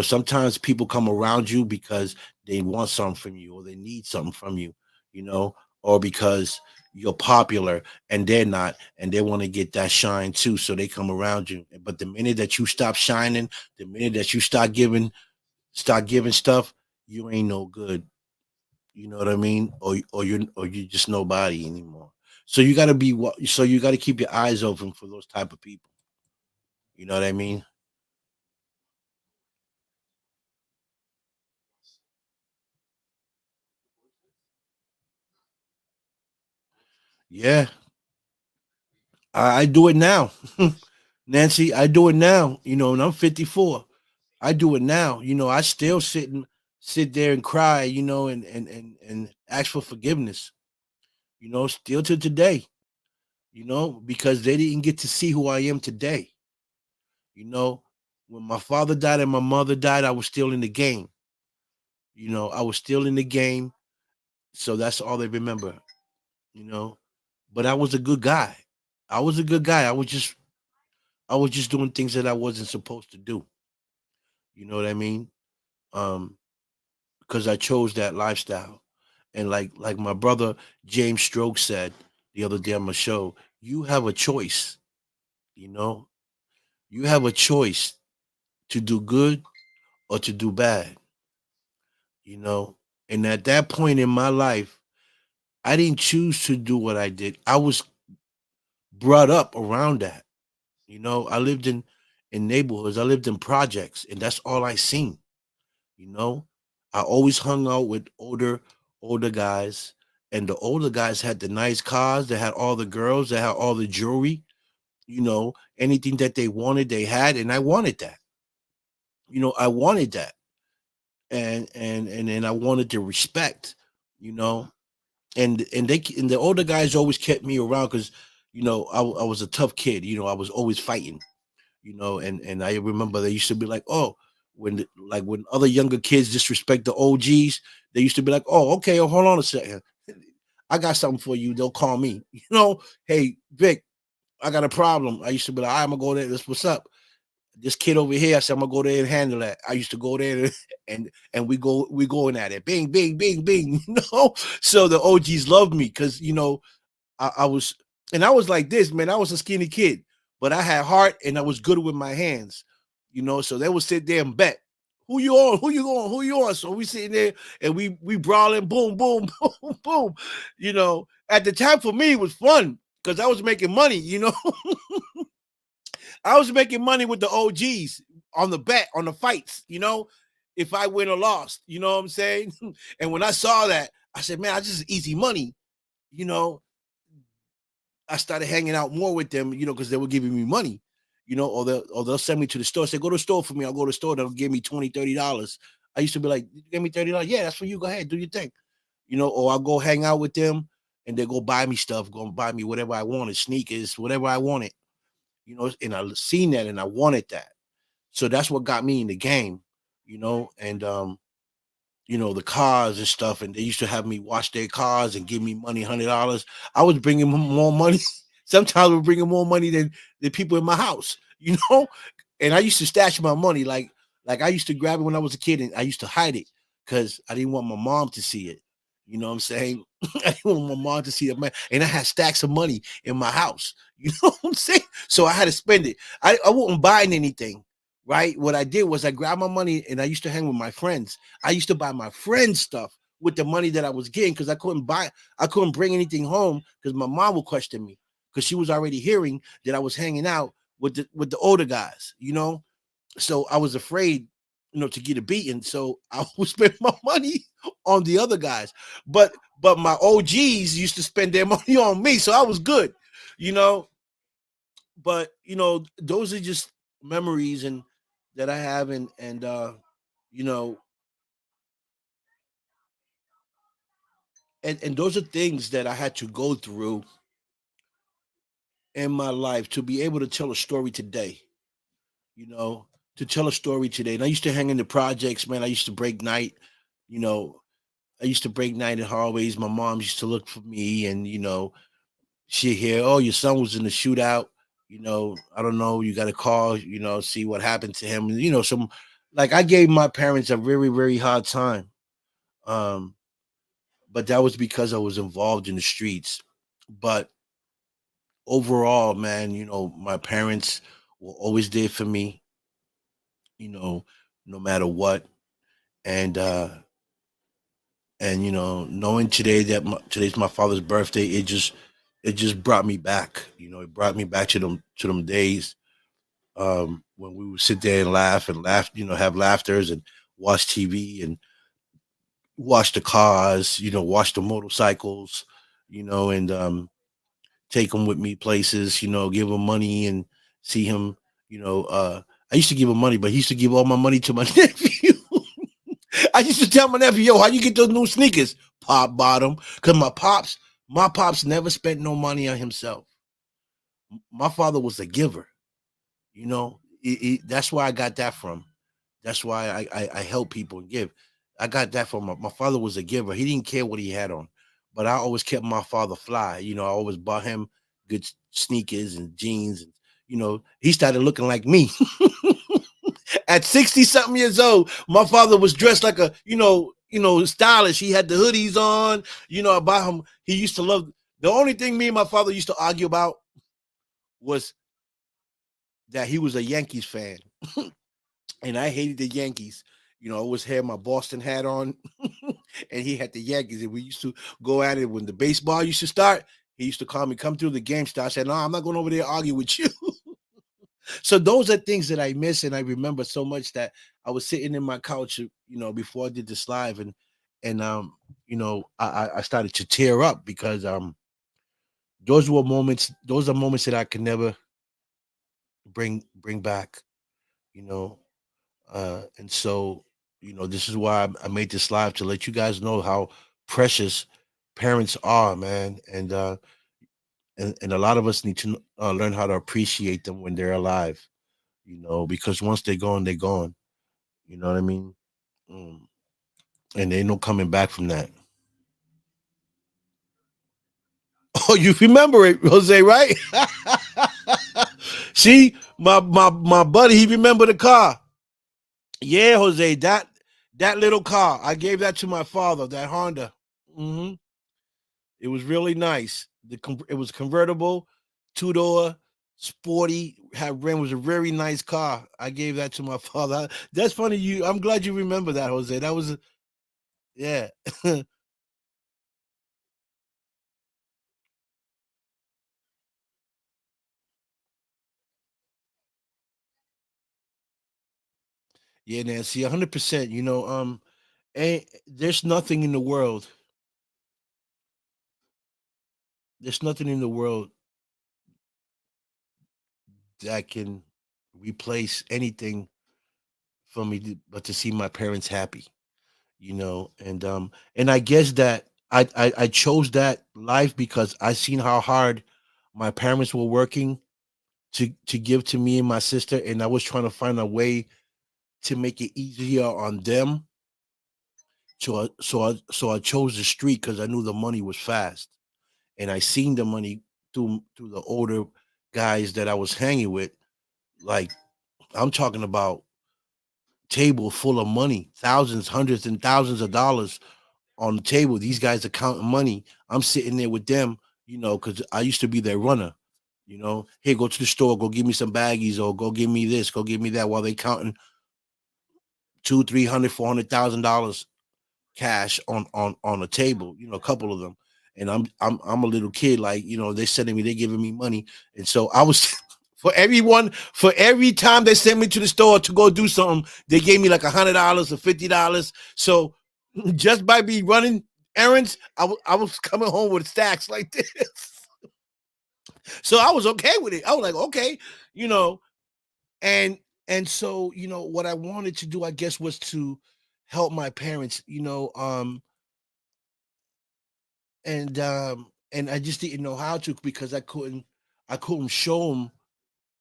Sometimes people come around you because they want something from you, or they need something from you, you know, or because you're popular and they're not, and they want to get that shine too, so they come around you. But the minute that you stop shining, the minute that you start giving stuff, you ain't no good. You know what I mean? Or you're just nobody anymore. So you got to be what? So you got to keep your eyes open for those type of people. You know what I mean? Yeah, I do it now, Nancy. I do it now. And I'm 54. I do it now. I still sit there and cry. And ask for forgiveness. Still to today. Because they didn't get to see who I am today. You know, when my father died and my mother died, I was still in the game. I was still in the game, so that's all they remember. You know, but I was a good guy. I was a good guy. I was just doing things that I wasn't supposed to do. You know what I mean? Um, because I chose that lifestyle. And like my brother James Stroke said the other day on my show, you have a choice. You know, you have a choice to do good or to do bad. You know, and at that point in my life, I didn't choose to do what I did. I was brought up around that. I lived in neighborhoods. I lived in projects, and that's all I seen. You know, I always hung out with older guys, and the older guys had the nice cars. They had all the girls. They had all the jewelry. You know, anything that they wanted, they had, and I wanted that. You know, I wanted that, and then I wanted the respect. You know, and the older guys always kept me around because, I was a tough kid. You know, I was always fighting. And I remember they used to be like, oh, when other younger kids disrespect the OGs, they used to be like, oh, okay, hold on a second, I got something for you. They'll call me, hey Vic, I got a problem. I used to be like, I'm gonna go there. This what's up. This kid over here, I said I'm gonna go there and handle that. I used to go there and we going at it, bing, bing, bing, bing. So the OGs loved me because I was, and I was like this, man. I was a skinny kid, but I had heart and I was good with my hands, So they would sit there and bet. Who you on? Who you going? Who you on? So we sitting there and we brawling, boom, boom, boom, boom. At the time for me it was fun because I was making money. I was making money with the OGs on the bet, on the fights. If I win or lost, you know what I'm saying? And when I saw that, I said, man, I just easy money. You know, I started hanging out more with them, because they were giving me money, or they'll send me to the store. Say, go to the store for me. I'll go to the store. They'll give me $20, $30. I used to be like, you give me $30. Yeah, that's for you. Go ahead, do your thing. Or I'll go hang out with them and they go buy me stuff, go buy me whatever I wanted, sneakers, whatever I wanted, and I seen that and I wanted that. So that's what got me in the game, and the cars and stuff, and they used to have me wash their cars and give me money, $100. I was bringing them more money. Sometimes we're bringing more money than the people in my house, And I used to stash my money, like I used to grab it when I was a kid, and I used to hide it because I didn't want my mom to see it. You know what I'm saying? I didn't want my mom to see it, man. And I had stacks of money in my house. You know what I'm saying? So I had to spend it. I wasn't buying anything, right? What I did was I grabbed my money and I used to hang with my friends. I used to buy my friends stuff with the money that I was getting because I couldn't bring anything home because my mom would question me because she was already hearing that I was hanging out with the older guys, So I was afraid, to get a beating. So I would spend my money on the other guys. But my OGs used to spend their money on me. So I was good, you know. But those are just memories and that I have and you know and those are things that I had to go through in my life to be able to tell a story today, you know, to tell a story today. And I used to hang in the projects, man. I used to break night, you know, I used to break night in hallways. My mom used to look for me and, she'd hear, oh, your son was in the shootout. I don't know. You got to call, see what happened to him. Some like I gave my parents a very, very hard time. Um, but that was because I was involved in the streets. But overall, man, my parents were always there for me, you know, no matter what. And knowing today that today's my father's birthday, it just brought me back. It brought me back to them days when we would sit there and laugh, have laughters and watch TV and watch the cars, watch the motorcycles, and take him with me places, give him money and see him, I used to give him money, but he used to give all my money to my nephew. I used to tell my nephew, yo, how you get those new sneakers? Pop bought them. Because my pops never spent no money on himself. My father was a giver, that's where I got that from. That's why I help people and give. I got that from my father was a giver. He didn't care what he had on, but I always kept my father fly. I always bought him good sneakers and jeans. And, he started looking like me. At 60 something years old, my father was dressed like stylish. He had the hoodies on. I bought him. He used to love. The only thing me and my father used to argue about was that he was a Yankees fan. And I hated the Yankees. I always had my Boston hat on, and he had the Yankees. And we used to go at it when the baseball used to start. He used to call me, come through the game start. I said, no, I'm not going over there to argue with you. So those are things that I miss and I remember so much that I was sitting in my couch, before I did this live, and I started to tear up because those are moments that I can never bring back, you know. And so, this is why I made this live to let you guys know how precious parents are, man. And a lot of us need to learn how to appreciate them when they're alive, because once they're gone, they're gone. You know what I mean? Mm. And ain't no coming back from that. Oh, you remember it, Jose, right? See, my buddy, he remembered the car. Yeah, Jose, that little car. I gave that to my father, that Honda. Hmm. It was really nice. It was convertible, two-door, sporty. Had rim was a very nice car. I gave that to my father. That's funny. I'm glad you remember that, Jose. That was yeah. Yeah, Nancy, 100%. And there's nothing in the world. There's nothing in the world that can replace anything for me but to see my parents happy. And I guess that I chose that life because I seen how hard my parents were working to give to me and my sister, and I was trying to find a way to make it easier on them. So I chose the street because I knew the money was fast, and I seen the money through the older guys that I was hanging with. Like, I'm talking about table full of money, thousands, hundreds, and thousands of dollars on the table. These guys are counting money. I'm sitting there with them, because I used to be their runner. Hey, go to the store, go give me some baggies, or go give me this, go give me that, while they counting two, 300, $400,000 cash on a table. A couple of them, and I'm a little kid, like, they sending me, they giving me money, and so I was. For every time they sent me to the store to go do something, they gave me like $100 or $50. So just by me running errands, I was coming home with stacks like this. So I was okay with it. I was like, okay, you know, and so what I wanted to do, I guess, was to help my parents, and I just didn't know how to because I couldn't show them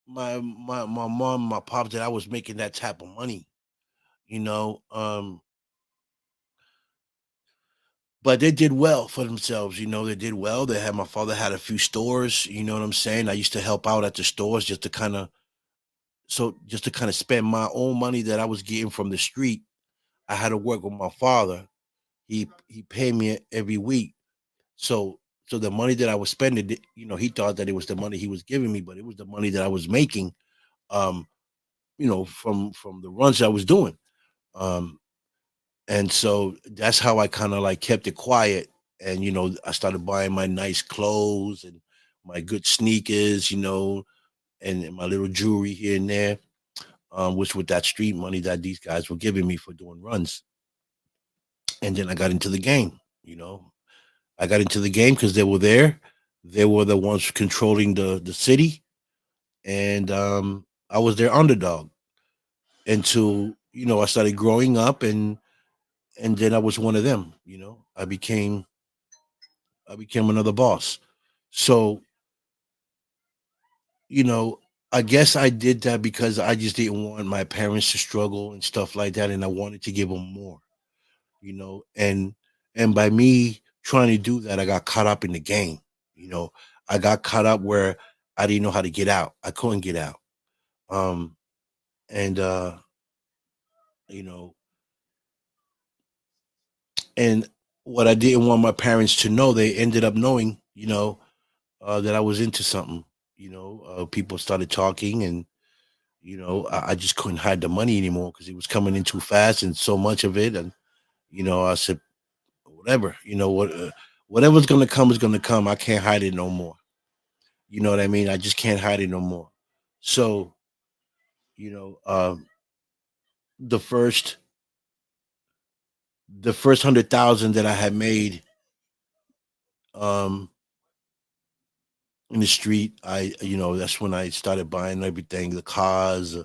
my mom, my pops that I was making that type of money, you know. But they did well for themselves, they did well. My father had a few stores, you know what I'm saying? I used to help out at the stores just to kind of spend my own money that I was getting from the street. I had to work with my father. He paid me every week. So the money that I was spending, he thought that it was the money he was giving me, but it was the money that I was making, um, from the runs I was doing. Um, and so that's how I kind of like kept it quiet. And I started buying my nice clothes and my good sneakers, and my little jewelry here and there, which with that street money that these guys were giving me for doing runs. And then I got into the game. I got into the game because they were there. They were the ones controlling the city, and I was their underdog until I started growing up, and then I was one of them. I became another boss. So you know, I guess I did that because I just didn't want my parents to struggle and stuff like that, and I wanted to give them more. And by me trying to do that, I got caught up in the game. You know, I got caught up where I didn't know how to get out. I couldn't get out. Um, and you know, and what I didn't want my parents to know, they ended up knowing. That I was into something. People started talking, and I just couldn't hide the money anymore because it was coming in too fast and so much of it. And I said, whatever. Whatever's gonna come is gonna come. I can't hide it no more. You know what I mean? I just can't hide it no more. So You know, the first the first 100,000 that I had made um, in the street, that's when I started buying everything, the cars,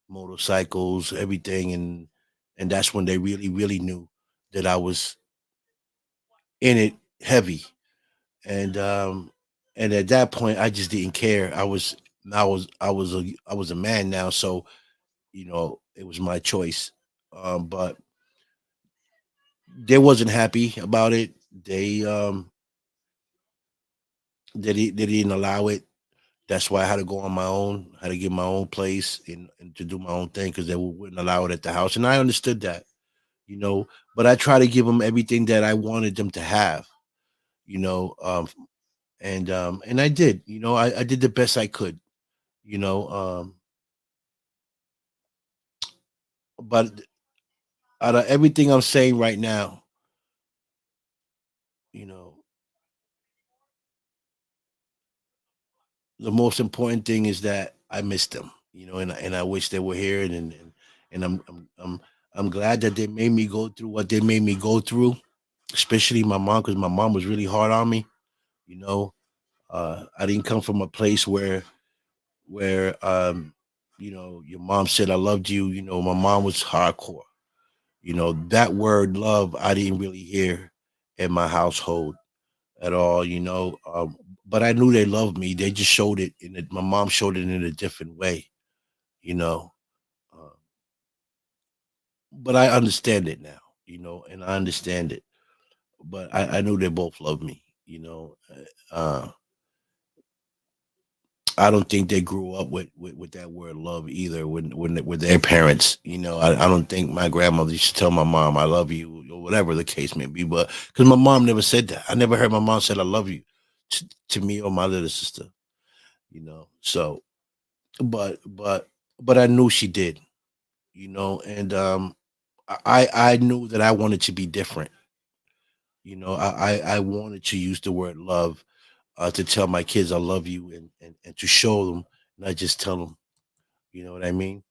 motorcycles, everything, and that's when they really, really knew that I was in it heavy, and and at that point, I just didn't care. I was a man now, so it was my choice. But they wasn't happy about it. They didn't allow it. That's why I had to go on my own. I had to get my own place and to do my own thing because they wouldn't allow it at the house, and I understood that. you know. But I try to give them everything that I wanted them to have, you know, and I did. I did the best I could, you know. But out of everything I'm saying right now, you know, the most important thing is that I miss them, and I wish they were here, and I'm glad that they made me go through what they made me go through, especially my mom, because my mom was really hard on me, you know. I didn't come from a place where your mom said I loved you. My mom was hardcore. That word love I didn't really hear in my household at all. But I knew they loved me. They just showed it my mom showed it in a different way. You know, uh, but I understand it now. And I understand it. But I knew they both loved me. I don't think they grew up with that word love either with their parents. I don't think my grandmother used to tell my mom I love you or whatever the case may be. But because my mom never said that, I never heard my mom said I love you to me or my little sister. So but I knew she did. And I knew that I wanted to be different. I wanted to use the word love to tell my kids I love you and to show them, not just tell them. You know what I mean?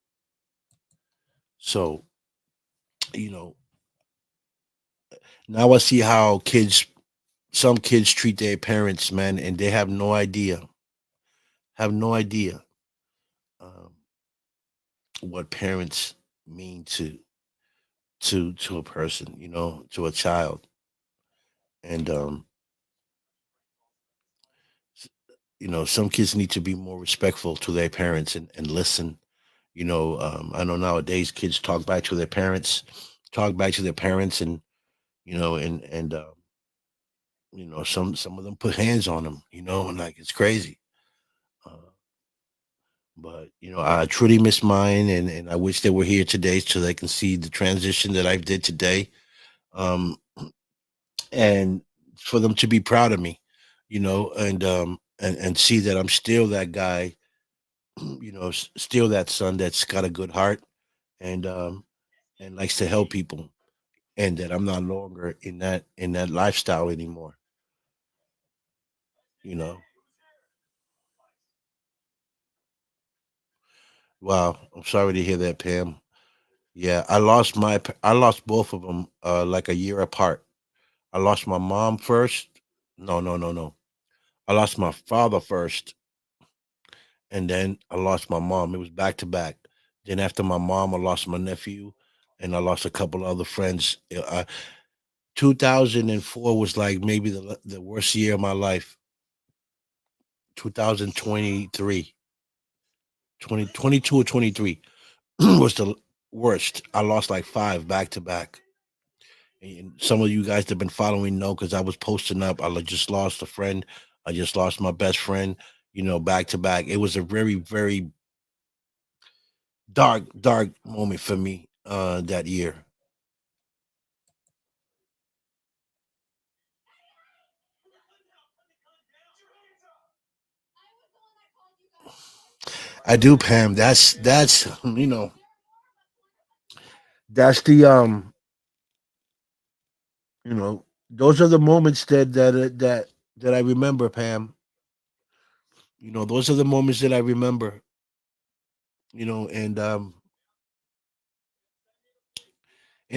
So, you know, now I see how some kids treat their parents, man, and they have no idea um, what parents mean to a person, to a child. And some kids need to be more respectful to their parents and listen. I know nowadays kids talk back to their parents, and some of them put hands on them, and like it's crazy. Uh, but I truly miss mine, and I wish they were here today so they can see the transition that I did today, um, and for them to be proud of me, and see that I'm still that guy, still that son that's got a good heart and likes to help people, and that I'm not longer in that lifestyle anymore. You know, wow, I'm sorry to hear that, Pam. Yeah, I lost both of them like a year apart. I lost my mom first. No, no, no, no. I lost my father first, and then I lost my mom. It was back to back. Then after my mom, I lost my nephew, and I lost a couple other friends. 2004 was like maybe the worst year of my life. 2023, 2022 or 23 was the worst. I lost like five back to back. And some of you guys that have been following know because I was posting up. Just lost a friend. I just lost my best friend. Back to back. It was a very, very dark, dark moment for me that year. I do, Pam. That's that's those are the moments that I remember, Pam. Those are the moments that I remember. and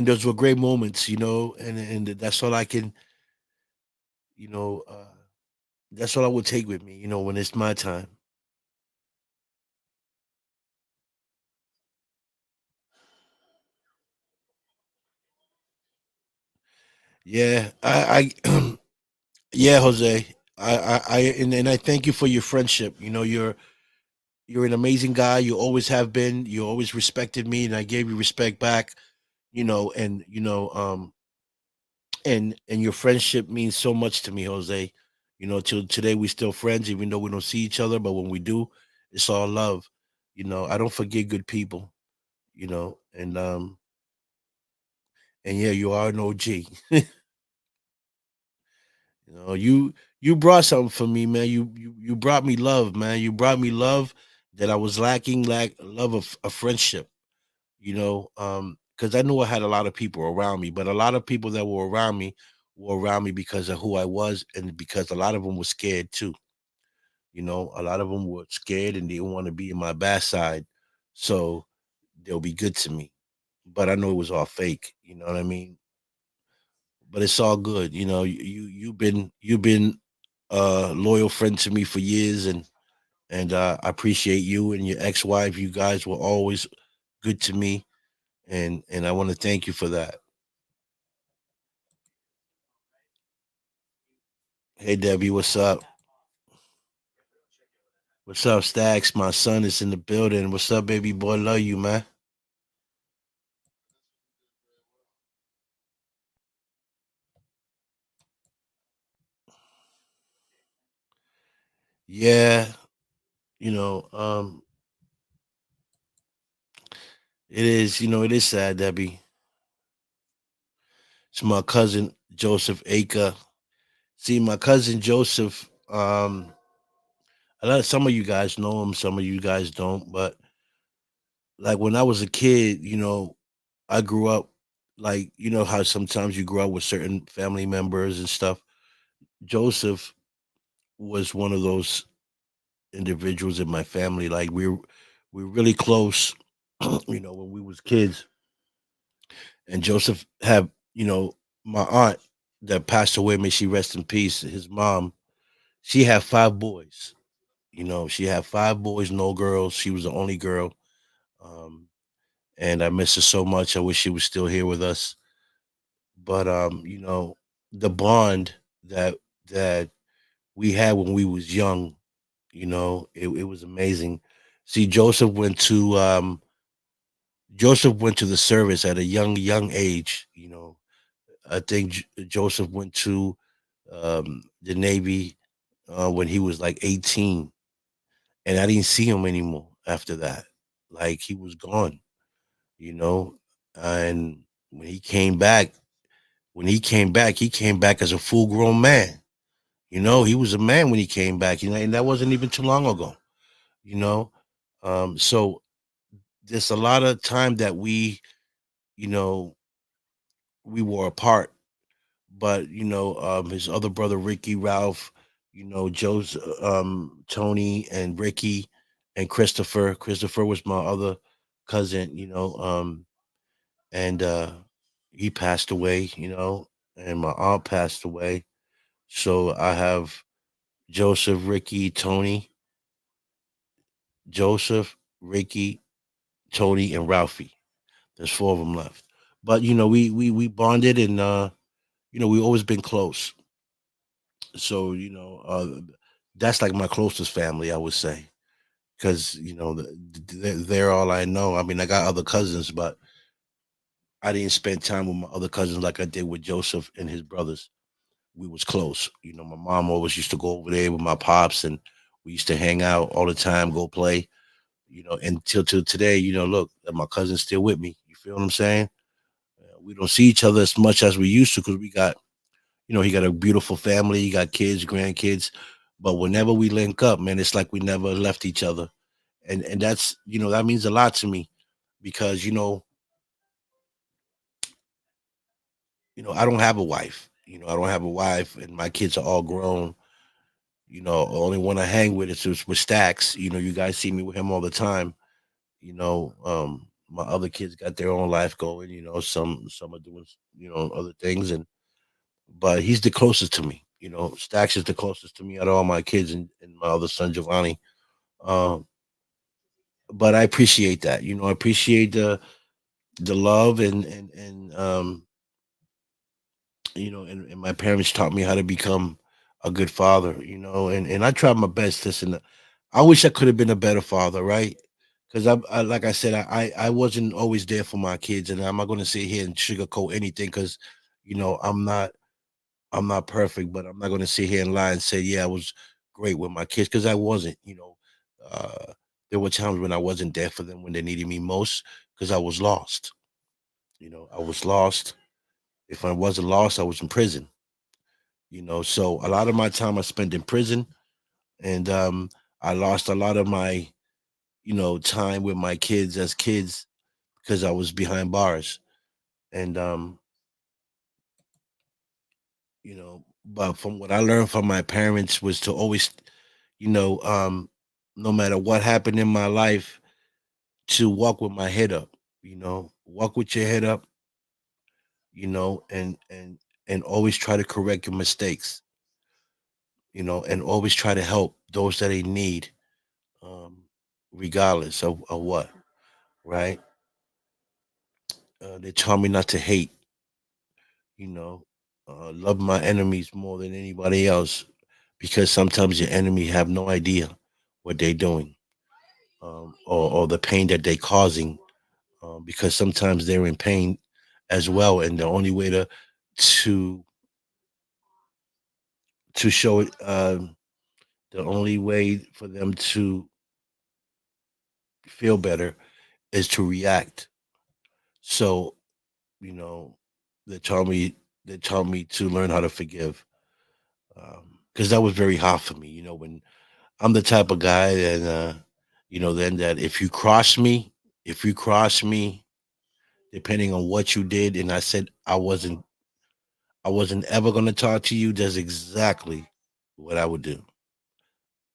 those were great moments, and that's all I can, you know, that's all I would take with me, when it's my time. Yeah, yeah, Jose. And I thank you for your friendship. You're an amazing guy. You always have been. You always respected me, and I gave you respect back. And and your friendship means so much to me, Jose. Till today we still friends, even though we don't see each other. But when we do, it's all love. I don't forget good people. And yeah, you are an OG. You brought something for me, man. You brought me love, man. You brought me love that I was lacking, love of a friendship. Because I knew I had a lot of people around me, but a lot of people that were around me because of who I was, and because a lot of them were scared too. A lot of them were scared and they didn't want to be in my bad side, so they'll be good to me. But I know it was all fake. You know what I mean? But it's all good. You've been a loyal friend to me for years, and I appreciate you and your ex-wife. You guys were always good to me, and I want to thank you for that. Hey Debbie, what's up? What's up, Stacks? My son is in the building. What's up, baby boy? Love you, man. Yeah, you know, um, it is sad, Debbie. It's my cousin Joseph Aker. See, my cousin Joseph, some of you guys know him, some of you guys don't, but like when I was a kid, I grew up like how sometimes you grow up with certain family members and stuff. Joseph was one of those individuals in my family. Like we're really close, when we was kids. And Joseph had, my aunt that passed away, may she rest in peace. His mom, she had five boys. She had five boys, no girls. She was the only girl. Um, and I miss her so much. I wish she was still here with us. But the bond that we had when we was young, it was amazing. See, Joseph went to the service at a young age. I think Joseph went to the Navy when he was like 18, and I didn't see him anymore after that. Like he was gone, you know. And when he came back, he came back as a full grown man. He was a man when he came back. And that wasn't even too long ago. You know, so there's a lot of time that you know, we were apart. But his other brother Ricky, Ralph, Joe's, Tony and Ricky and Christopher. Christopher was my other cousin. And he passed away. And my aunt passed away. So I have Joseph, Ricky, Tony, Joseph, Ricky, Tony, and Ralphie. There's four of them left. But we bonded, and we always been close. So that's like my closest family, I would say, because they're all I know. I mean, I got other cousins, but I didn't spend time with my other cousins like I did with Joseph and his brothers. We was close. My mom always used to go over there with my pops, and we used to hang out all the time, go play. Until till today, look, my cousin's still with me. You feel what I'm saying? We don't see each other as much as we used to because we got, he got a beautiful family, he got kids, grandkids. But whenever we link up, man, it's like we never left each other. And that's, that means a lot to me because, I don't have a wife. I don't have a wife and my kids are all grown. The only one I hang with is with Stacks. You guys see me with him all the time. My other kids got their own life going. Some are doing other things, and but he's the closest to me. Stacks is the closest to me out of all my kids, and my other son Giovanni. Um, but I appreciate that. I appreciate the love and my parents taught me how to become a good father. And I tried my best. Listen, I wish I could have been a better father, right? Because like I said, I wasn't always there for my kids, and I'm not going to sit here and sugarcoat anything because, I'm not perfect, but I'm not going to sit here and lie and say, yeah, I was great with my kids because I wasn't. Uh, there were times when I wasn't there for them when they needed me most because I was lost. I was lost. If I wasn't lost, I was in prison. So a lot of my time I spent in prison, and I lost a lot of my time with my kids as kids because I was behind bars. And but from what I learned from my parents was to always, you know, um, no matter what happened in my life, to walk with my head up. Walk with your head up. And always try to correct your mistakes. And always try to help those that they need, um, regardless of what. Right? They taught me not to hate. You know, love my enemies more than anybody else because sometimes your enemy have no idea what they're doing, or the pain that they're causing, because sometimes they're in pain as well, and the only way to show it, the only way for them to feel better is to react. So you know, they taught me to learn how to forgive, because that was very hard for me. When I'm the type of guy that, then that if you cross me, depending on what you did, and I said I wasn't ever gonna talk to you, that's exactly what I would do.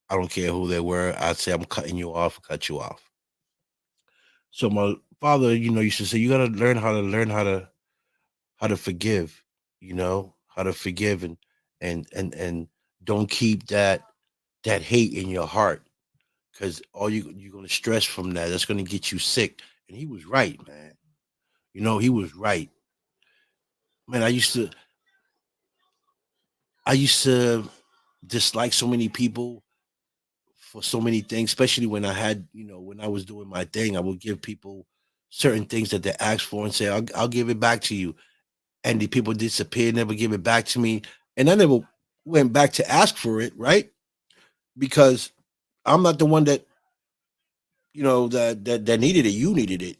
I don't care who they were. I'd say I'm cutting you off, cut you off. So my father, used to say you gotta learn how to forgive, how to forgive and don't keep that hate in your heart because all you're gonna stress from that. That's gonna get you sick. And he was right, man. He was right. Man, I used to dislike so many people for so many things, especially when I was doing my thing. I would give people certain things that they asked for and say, I'll give it back to you. And the people disappeared, never give it back to me. And I never went back to ask for it, right? Because I'm not the one that needed it. You needed it.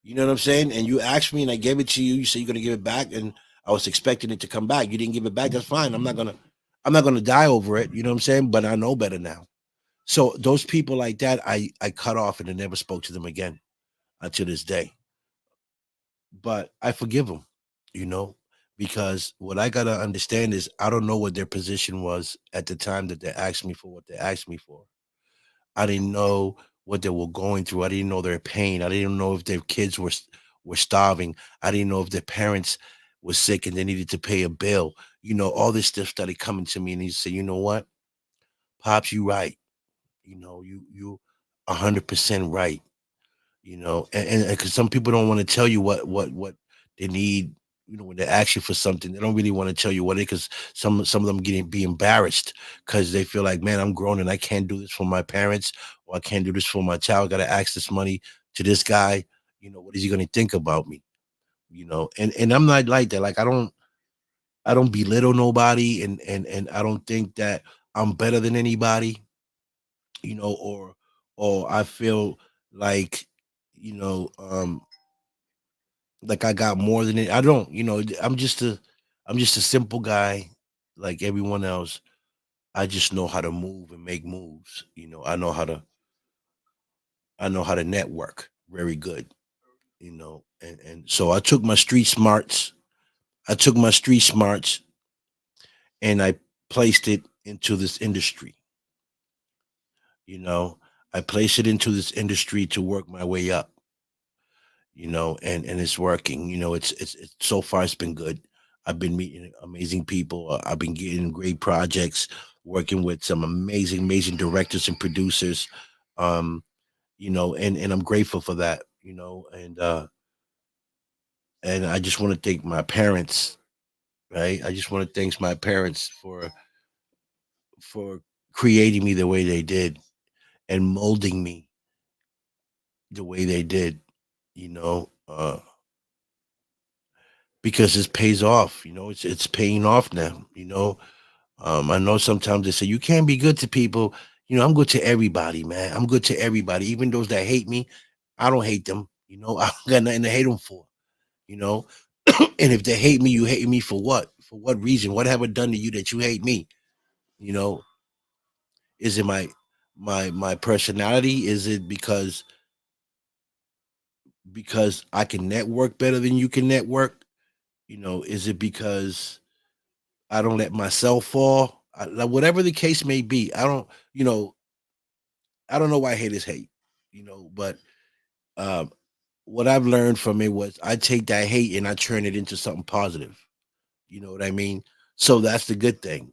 You know what I'm saying? And you asked me and I gave it to you. You said you're gonna give it back, and I was expecting it to come back. You didn't give it back. That's fine. I'm not gonna die over it. You know what I'm saying? But I know better now. So those people like that, I cut off and I never spoke to them again until this day. But I forgive them, you know, because what I gotta understand is I don't know what their position was at the time that they asked me for what they asked me for. I didn't know what they were going through. I didn't know their pain. I didn't know if their kids were starving. I didn't know if their parents were sick and they needed to pay a bill. All this stuff started coming to me, and he said, "You know what, pops, you right. You 100% right. And because some people don't want to tell you what they need. When they ask you for something, they don't really want to tell you what it because some of them be embarrassed because they feel like, man, I'm grown and I can't do this for my parents, or I can't do this for my child. I gotta ask this money to this guy. What is he gonna think about me? And I'm not like that. Like I don't belittle nobody, and I don't think that I'm better than anybody, or I feel like, you know, um, like I got more than it. I don't, I'm just a simple guy like everyone else. I just know how to move and make moves. I know how to network very good, and so I took my street smarts and I placed it into this industry. you know I place it into this industry to work my way up, and it's working. It's so far it's been good. I've been meeting amazing people. I've been getting great projects, working with some amazing directors and producers. Um, and I'm grateful for that. And I just want to thank my parents, right? I just want to thank my parents for creating me the way they did and molding me the way they did, you know, because it pays off. It's paying off now. I know sometimes they say you can't be good to people. I'm good to everybody, man. I'm good to everybody, even those that hate me. I don't hate them. I don't got nothing to hate them for. You know, and if they hate me, you hate me for what? For what reason? What have I done to you that you hate me? You know, is it my personality? Is it because I can network better than you can network? Is it because I don't let myself fall? Like, whatever the case may be, you know, I don't know why haters hate, but um, what I've learned from it was I take that hate and I turn it into something positive. You know what I mean? So that's the good thing.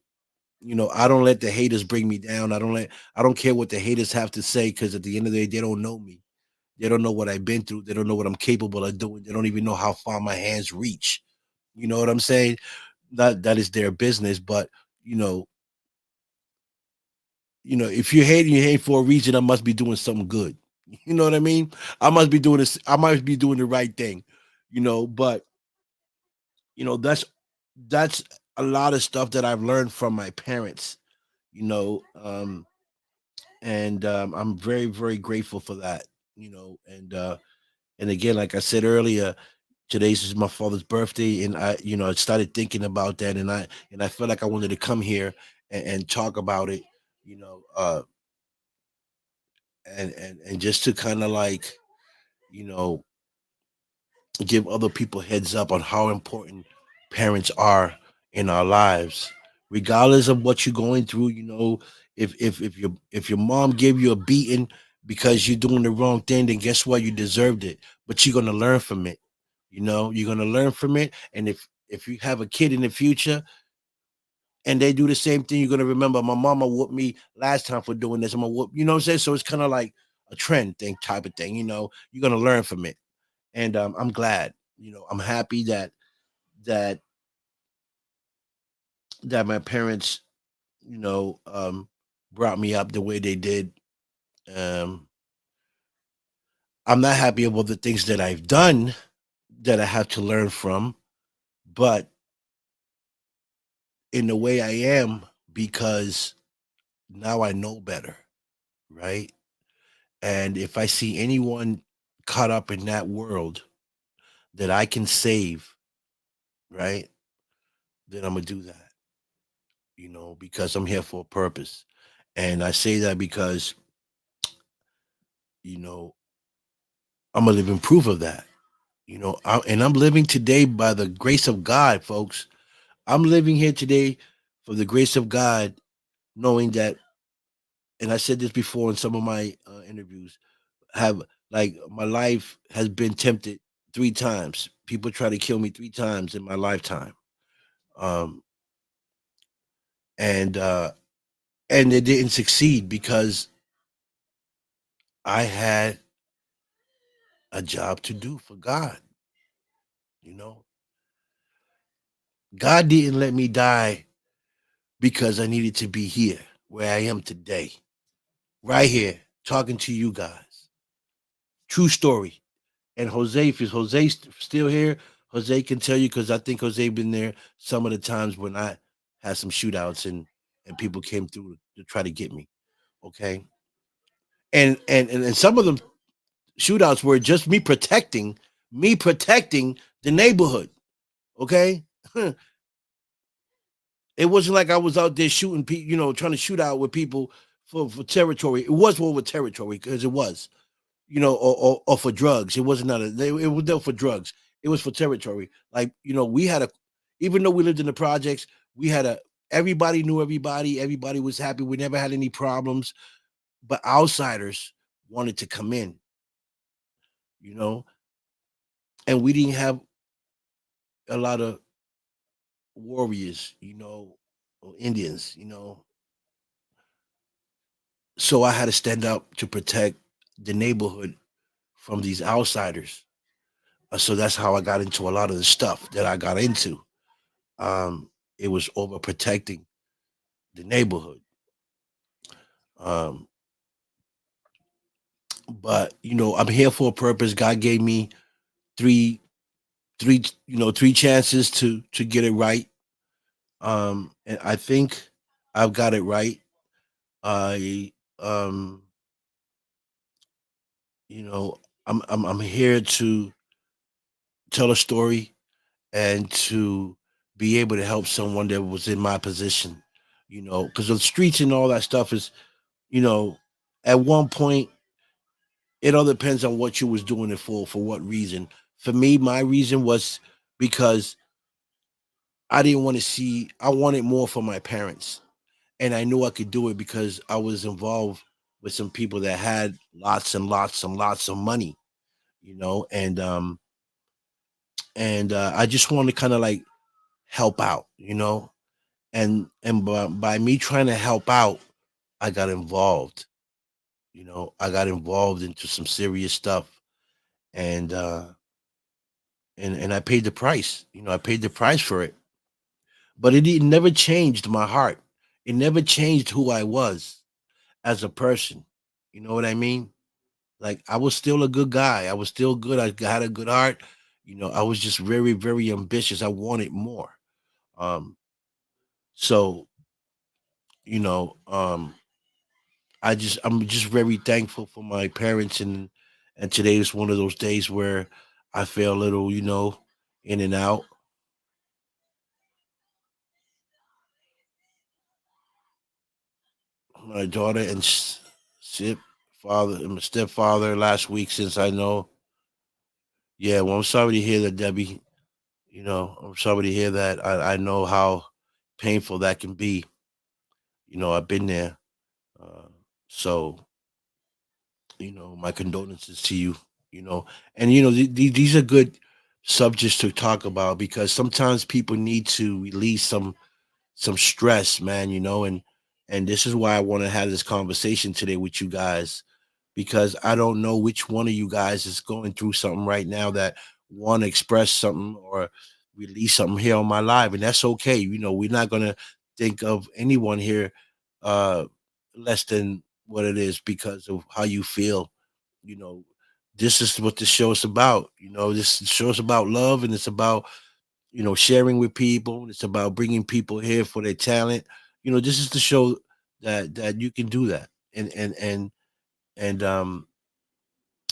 I don't let the haters bring me down. I don't care what the haters have to say, because at the end of the day, they don't know me. They don't know what I've been through. They don't know what I'm capable of doing. They don't even know how far my hands reach. You know what I'm saying? That is their business. But you know, if you're hating, you hate for a reason. I must be doing something good. You know what I mean? I must be doing this. I must be doing the right thing. But that's a lot of stuff that I've learned from my parents. You know, and I'm very very grateful for that. And again, like I said earlier, today's is my father's birthday, and I started thinking about that, and I felt like I wanted to come here and talk about it. You know, and just to kind of like, you know give other people heads up on how important parents are in our lives, regardless of what you're going through. If your mom gave you a beating because you're doing the wrong thing, then guess what? You deserved it, but you're gonna learn from it. You're gonna learn from it, and if you have a kid in the future and they do the same thing, you're gonna remember my mama whooped me last time for doing this. I'm gonna whoop. You know what I'm saying? So it's kind of like a trend thing, type of thing. You're gonna learn from it, and I'm glad. I'm happy that that my parents, you know, um, brought me up the way they did. Um, I'm not happy about the things that I've done that I have to learn from, but in the way I am, because now I know better, right? And if I see anyone caught up in that world that I can save, right, then I'm gonna do that, because I'm here for a purpose. And I say that because, you know, I'm a living proof of that. And I'm living today by the grace of God, folks. I'm living here today for the grace of God, knowing that, and I said this before in some of my interviews, have like my life has been tempted 3 times. People try to kill me 3 times in my lifetime. Um, and and they didn't succeed because I had a job to do for God. You know, God didn't let me die because I needed to be here where I am today, right here, talking to you guys. True story. And Jose, if Jose still here, Jose can tell you, because I think Jose been there some of the times when I had some shootouts and people came through to try to get me. Okay, and some of them shootouts were just me protecting the neighborhood. Okay, it wasn't like I was out there shooting people, trying to shoot out with people for territory. It was over territory, because it was, or for drugs. It wasn't it was there for drugs. It was for territory. Like, we had even though we lived in the projects, we had everybody knew everybody. Everybody was happy. We never had any problems. But outsiders wanted to come in, you know, and we didn't have a lot of warriors, or Indians, so I had to stand up to protect the neighborhood from these outsiders. So that's how I got into a lot of the stuff that I got into. It was over protecting the neighborhood. Um, but I'm here for a purpose. God gave me three, three chances to get it right. And I think I've got it right. I, um, you know, I'm here to tell a story and to be able to help someone that was in my position. Because the streets and all that stuff is, you know, at one point it all depends on what you was doing it for what reason. For me, my reason was because I didn't want to see. I wanted more for my parents, and I knew I could do it because I was involved with some people that had lots and lots and lots of money, and I just wanted to kind of like help out, and by me trying to help out, I got involved. I got involved into some serious stuff, and and I paid the price. I paid the price for it, but it never changed my heart. It never changed who I was as a person. You know what I mean? Like I was still a good guy. I was still good. I had a good heart. I was just very, very ambitious. I wanted more. Um, so you know, I'm just very thankful for my parents, and today is one of those days where I feel a little, in and out. My daughter and step father and my stepfather last week, since I know. Yeah, well, I'm sorry to hear that, Debbie. I'm sorry to hear that. I know how painful that can be. I've been there. Uh, so, my condolences to you, you know, and, these are good subjects to talk about because sometimes people need to release some stress, man, and this is why I want to have this conversation today with you guys because I don't know which one of you guys is going through something right now that want to express something or release something here on my live, and that's okay. We're not gonna think of anyone here uh less than what it is because of how you feel. You know, this is what the show is about. This show is about love and it's about sharing with people. It's about bringing people here for their talent. This is the show that you can do that, and and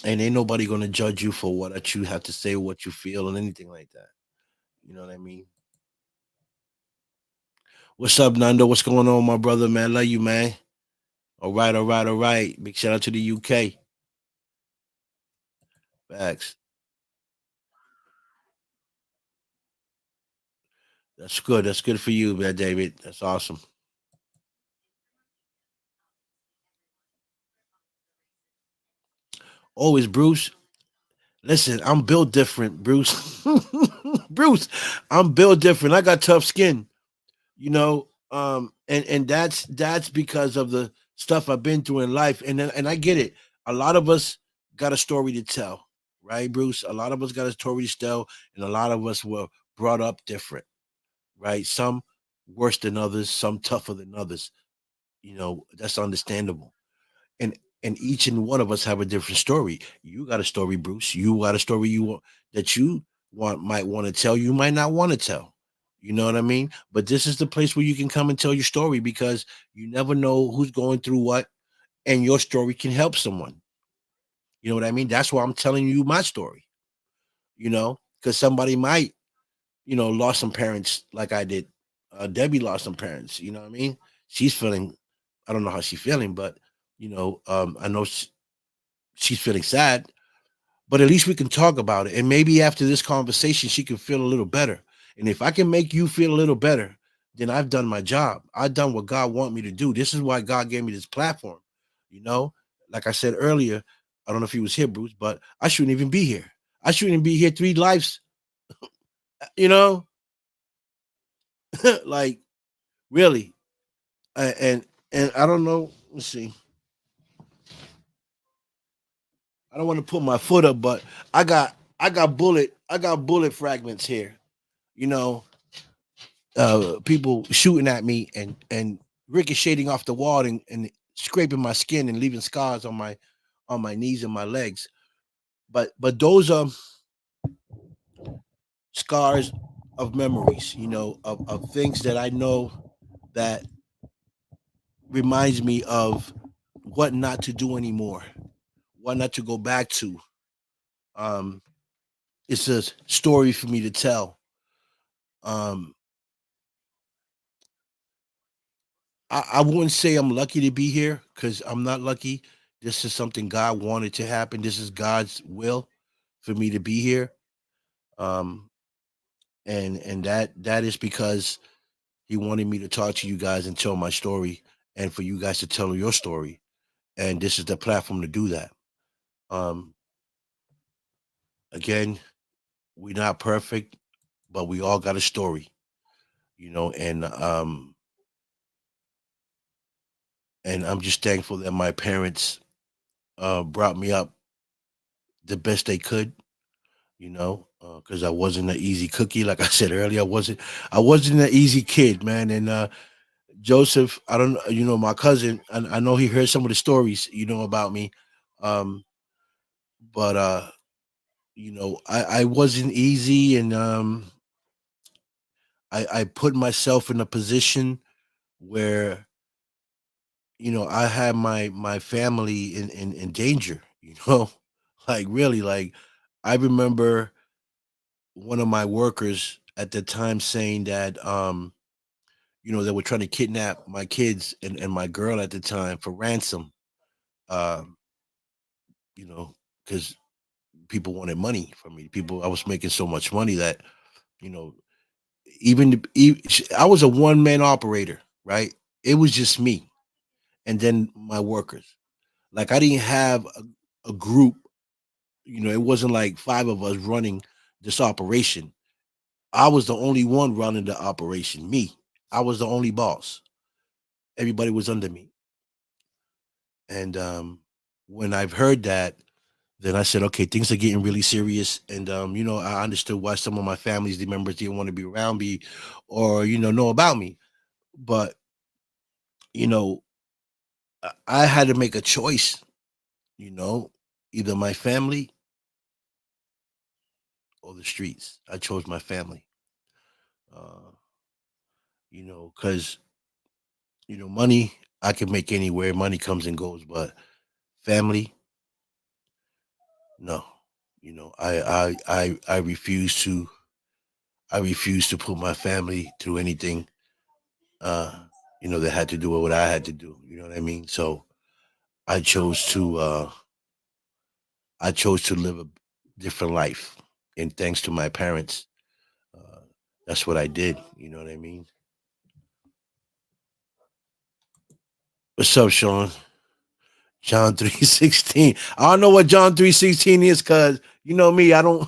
ain't nobody gonna judge you for what you have to say, what you feel, and anything like that. You know what I mean? What's up, Nando? What's going on, my brother, man? Love you, man. All right, all right, all right. Big shout out to the UK. Facts. That's good. That's good for you, man, David. That's awesome. Always, Bruce. Listen, I'm built different, Bruce. Bruce, I'm built different. I got tough skin, and that's because of the stuff I've been through in life, and I get it. A lot of us got a story to tell, right, Bruce? A lot of us got a story to tell, and a lot of us were brought up different, right? Some worse than others, some tougher than others. That's understandable. And each and one of us have a different story. You got a story, Bruce. You got a story that you might want to tell. You might not want to tell. You know what I mean? But this is the place where you can come and tell your story because you never know who's going through what, and your story can help someone. You know what I mean? That's why I'm telling you my story. Because somebody might, lost some parents like I did. Debbie lost some parents. You know what I mean? She's feeling. I don't know how she's feeling, but I know she's feeling sad, but at least we can talk about it. And maybe after this conversation, she can feel a little better. And if I can make you feel a little better, then I've done my job. I've done what God want me to do. This is why God gave me this platform. You know, like I said earlier, I don't know if he was here, Bruce, but I shouldn't even be here. I shouldn't be here 3 lives, you know, like really. And I don't know. Let's see. I don't want to put my foot up, but I got bullet fragments here. You know, people shooting at me and ricocheting off the wall and scraping my skin and leaving scars on my knees and my legs. But those are scars of memories, of things that I know that reminds me of what not to do anymore, what not to go back to. Um, it's a story for me to tell. Um, I wouldn't say I'm lucky to be here because I'm not lucky. This is something God wanted to happen. This is God's will for me to be here. Um, and that is because He wanted me to talk to you guys and tell my story, and for you guys to tell your story. And this is the platform to do that. Um, Again, we're not perfect, but we all got a story, and I'm just thankful that my parents brought me up the best they could, because I wasn't an easy cookie. Like I said earlier, I wasn't an easy kid, man. And Joseph, I don't, my cousin, I know he heard some of the stories, about me, um, but I wasn't easy, and I put myself in a position where I had my family in danger, like really, like I remember one of my workers at the time saying that they were trying to kidnap my kids and my girl at the time for ransom, um because people wanted money from me. People, I was making so much money that you know I was a one-man operator, right? It was just me and then my workers. Like I didn't have a group. It wasn't like five of us running this operation. I was the only one running the operation. Me. I was the only boss. Everybody was under me. And when I've heard that, then I said, okay, things are getting really serious. And I understood why some of my family's the members didn't want to be around me or know about me. But you know, I had to make a choice. You know, either my family or the streets. I chose my family. Uh, because money I can make anywhere. Money comes and goes, but family, no. I refuse to. I refuse to put my family through anything. Uh, that had to do with what I had to do. You know what I mean? So I chose to. I chose to live a different life, and thanks to my parents, uh, that's what I did. You know what I mean? What's up, Sean? John 3:16. I don't know what John 3:16 is, cause you know me. I don't.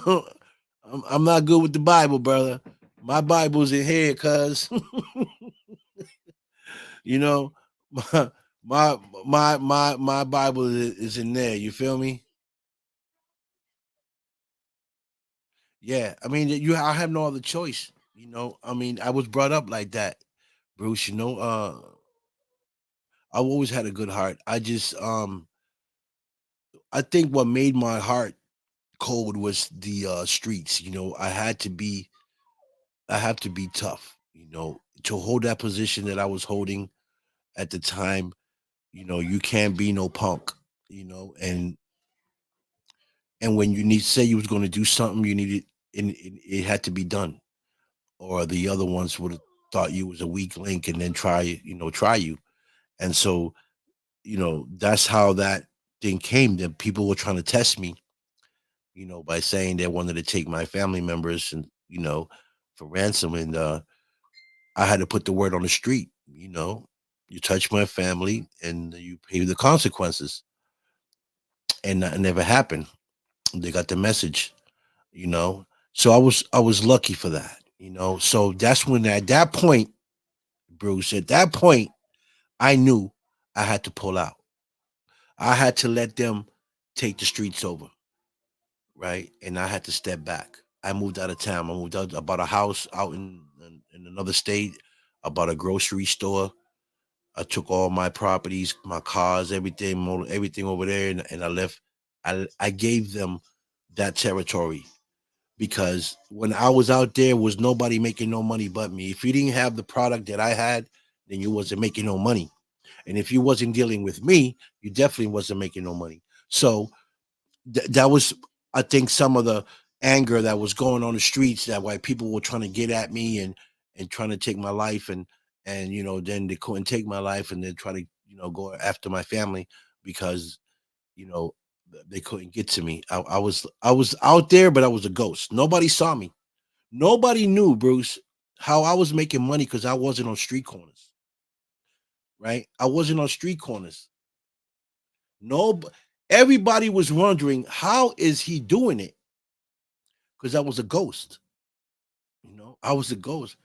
I'm not good with the Bible, brother. My Bible's in here, cause you know my my Bible is in there. You feel me? Yeah. I mean, I have no other choice. I mean, I was brought up like that, Bruce. I've always had a good heart. I think what made my heart cold was the streets. I have to be tough, to hold that position that I was holding at the time. You can't be no punk, and when you need say you was going to do something, you needed and it had to be done, or the other ones would have thought you was a weak link and then try you. And so, that's how that thing came. That people were trying to test me, by saying they wanted to take my family members and for ransom, and I had to put the word on the street. You touch my family, and you pay the consequences. and that never happened. They got the message, you know. So I was lucky for that, you know. So that's when at that point, Bruce, at that point, I knew I had to pull out. I had to let them take the streets over, right? And I had to step back. I moved out of town. I moved out. I bought a house out in another state. I bought a grocery store. I took all my properties, my cars, everything, everything over there, and I left. I gave them that territory because when I was out there, was nobody making no money but me. If you didn't have the product that I had, then you wasn't making no money. And if you wasn't dealing with me, you definitely wasn't making no money. So that was, I think, some of the anger that was going on the streets, that why people were trying to get at me and trying to take my life, and you know, then they couldn't take my life, and then try to, you know, go after my family because, you know, they couldn't get to me. I was out there, but I was a ghost. Nobody saw me. Nobody knew, Bruce, how I was making money because I wasn't on street corners, right? I wasn't on street corners. No, everybody was wondering how is he doing it, because I was a ghost. You know, I was a ghost.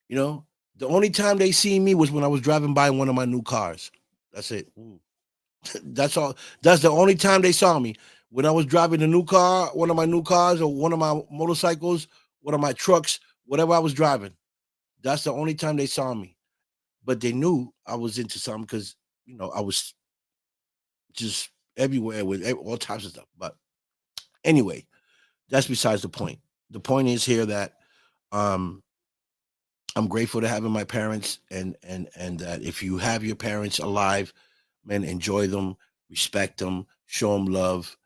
You know, the only time they seen me was when I was driving by one of my new cars. That's it. That's all. That's the only time they saw me. When I was driving a new car, one of my new cars, or one of my motorcycles, one of my trucks, whatever I was driving. That's the only time they saw me. But they knew I was into something because, you know, I was just everywhere with all types of stuff. But anyway, that's besides the point. The point is here that um I'm grateful to having my parents, and that if you have your parents alive, man, enjoy them, respect them, show them love,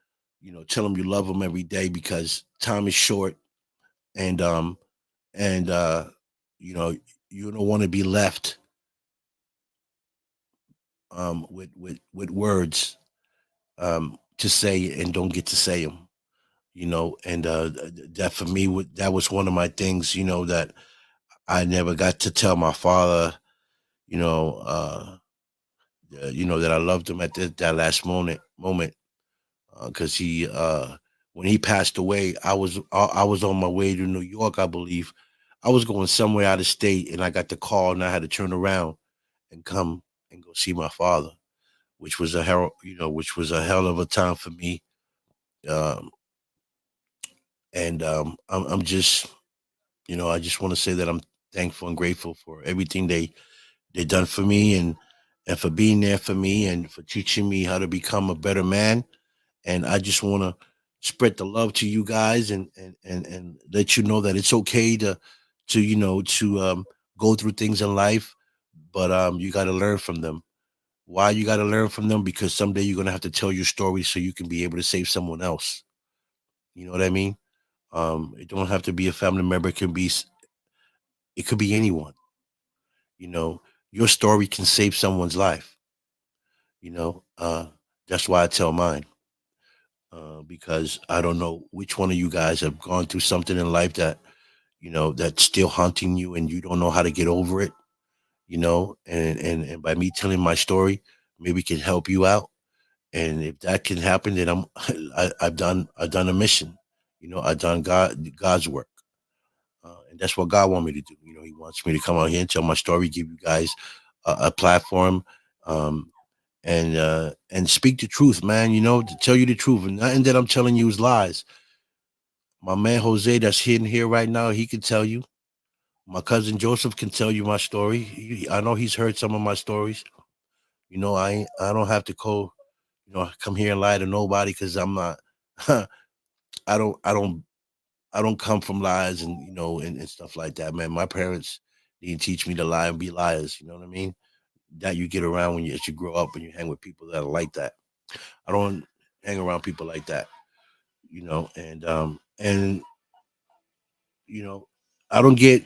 you know, tell them you love them every day because time is short, and and you know, you don't want to be left with words to say and don't get to say them, you know. And that for me that was one of my things, you know, that I never got to tell my father, you know, you know, that I loved him at that last moment, because he when he passed away, I was on my way to New York, I believe. I was going somewhere out of state, and I got the call, and I had to turn around and come and go see my father, which was which was a hell of a time for me. Um, and I'm just, you know, I just want to say that I'm thankful and grateful for everything they done for me, and for being there for me, and for teaching me how to become a better man. And I just want to spread the love to you guys, and let you know that it's okay to you know, to go through things in life, but you got to learn from them. Why you got to learn from them? Because someday you're gonna have to tell your story so you can be able to save someone else. You know what I mean? It don't have to be a family member. It could be anyone. You know, your story can save someone's life. You know, that's why I tell mine. Because I don't know which one of you guys have gone through something in life that, you know, that's still haunting you, and you don't know how to get over it. You know, and by me telling my story, maybe it can help you out. And if that can happen, then I've done a mission. You know, I've done God's work. And that's what God wants me to do. You know, He wants me to come out here and tell my story, give you guys a platform, um, and speak the truth, man. You know, to tell you the truth, and nothing that I'm telling you is lies. My man Jose, that's hidden here right now, he can tell you. My cousin Joseph can tell you my story. I know he's heard some of my stories. You know, I don't have to you know, come here and lie to nobody because I'm not. I don't I don't I don't come from lies, and you know, and stuff like that, man. My parents didn't teach me to lie and be liars. You know what I mean? That you get around when as you grow up and you hang with people that are like that. I don't hang around people like that. You know, and you know, I don't get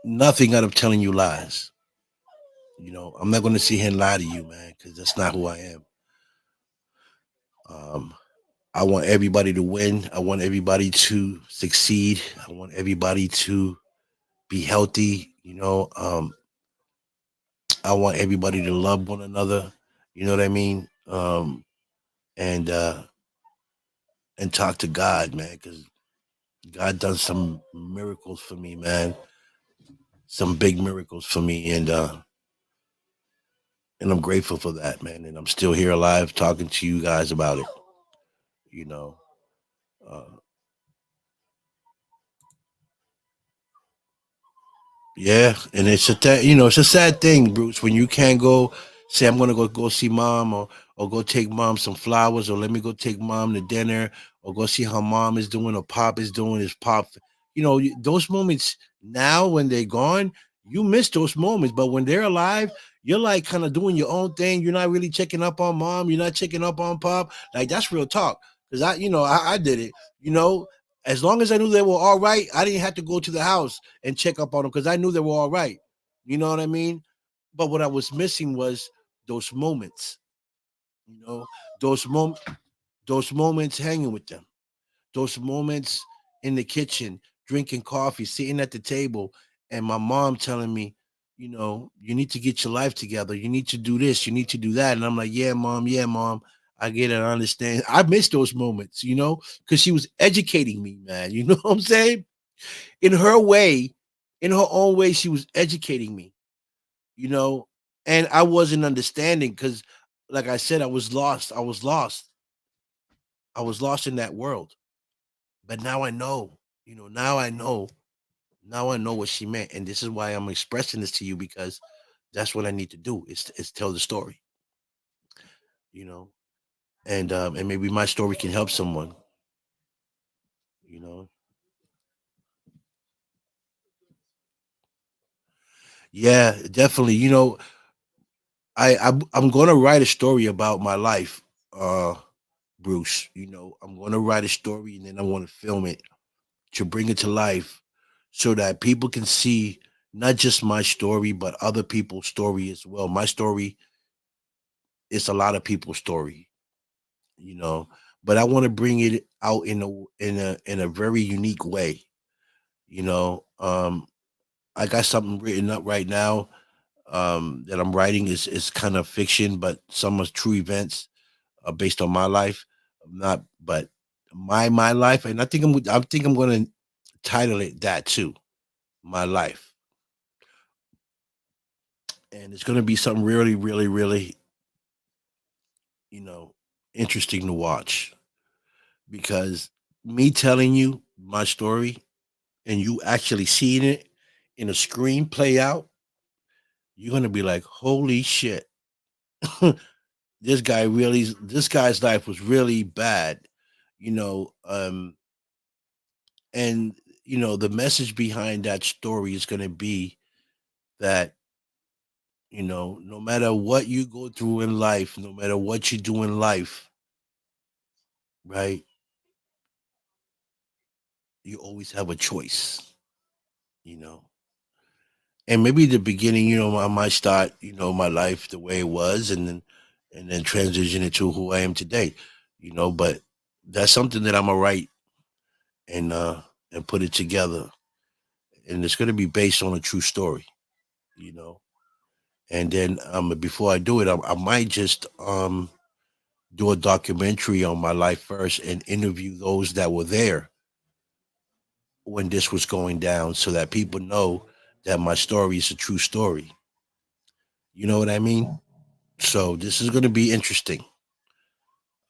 nothing out of telling you lies. You know, I'm not going to sit here and lie to you, man, because that's not who I am. Um, I want everybody to win. I want everybody to succeed. I want everybody to be healthy. You know, I want everybody to love one another. You know what I mean? and talk to God, man, because God done some miracles for me, man. Some big miracles for me, and I'm grateful for that, man. And I'm still here alive talking to you guys about it. You know, uh, yeah, and it's a sad thing, Bruce, when you can't go say I'm gonna go see mom, or go take mom some flowers, or let me go take mom to dinner, or go see how mom is doing or pop is doing his pop. Those moments now when they're gone, you miss those moments. But when they're alive, you're like kind of doing your own thing. You're not really checking up on mom. You're not checking up on pop. Like that's real talk. Because I did it. You know, as long as I knew they were all right, I didn't have to go to the house and check up on them because I knew they were all right. You know what I mean? But what I was missing was those moments. You know, those mom those moments hanging with them, those moments in the kitchen, drinking coffee, sitting at the table, and my mom telling me, you need to get your life together. You need to do this. You need to do that. And I'm like, yeah, mom. Yeah, mom. I get it. I understand. I miss those moments, because she was educating me, man. You know what I'm saying? In her way, in her own way, she was educating me, you know, and I wasn't understanding because, like I said, I was lost. I was lost. I was lost in that world. But now I know, now I know. Now I know what she meant. And this is why I'm expressing this to you because that's what I need to do is tell the story, you know, and maybe my story can help someone, you know. Yeah, definitely. I'm going to write a story about my life, Bruce. I'm going to write a story and then I want to film it to bring it to life so that people can see not just my story but other people's story as well. My story is a lot of people's story, you know, but I want to bring it out in a very unique way, you know. I got something written up right now that I'm writing is kind of fiction, but some are true events based on my life. Not, but my life, and I think I'm going to title it that too, my life, and it's going to be something really, really, really, you know, interesting to watch because me telling you my story and you actually seeing it in a screen play out, you're going to be like, holy shit. This guy's life was really bad, you know. And the message behind that story is going to be that, no matter what you go through in life, no matter what you do in life, right, you always have a choice, you know. And maybe the beginning, I might start, my life the way it was, and then transition into who I am today, but that's something that I'm gonna write and put it together, and it's going to be based on a true story, you know. And then before I do it, I might just do a documentary on my life first and interview those that were there when this was going down, so that people know that my story is a true story. You know what I mean? So this is going to be interesting.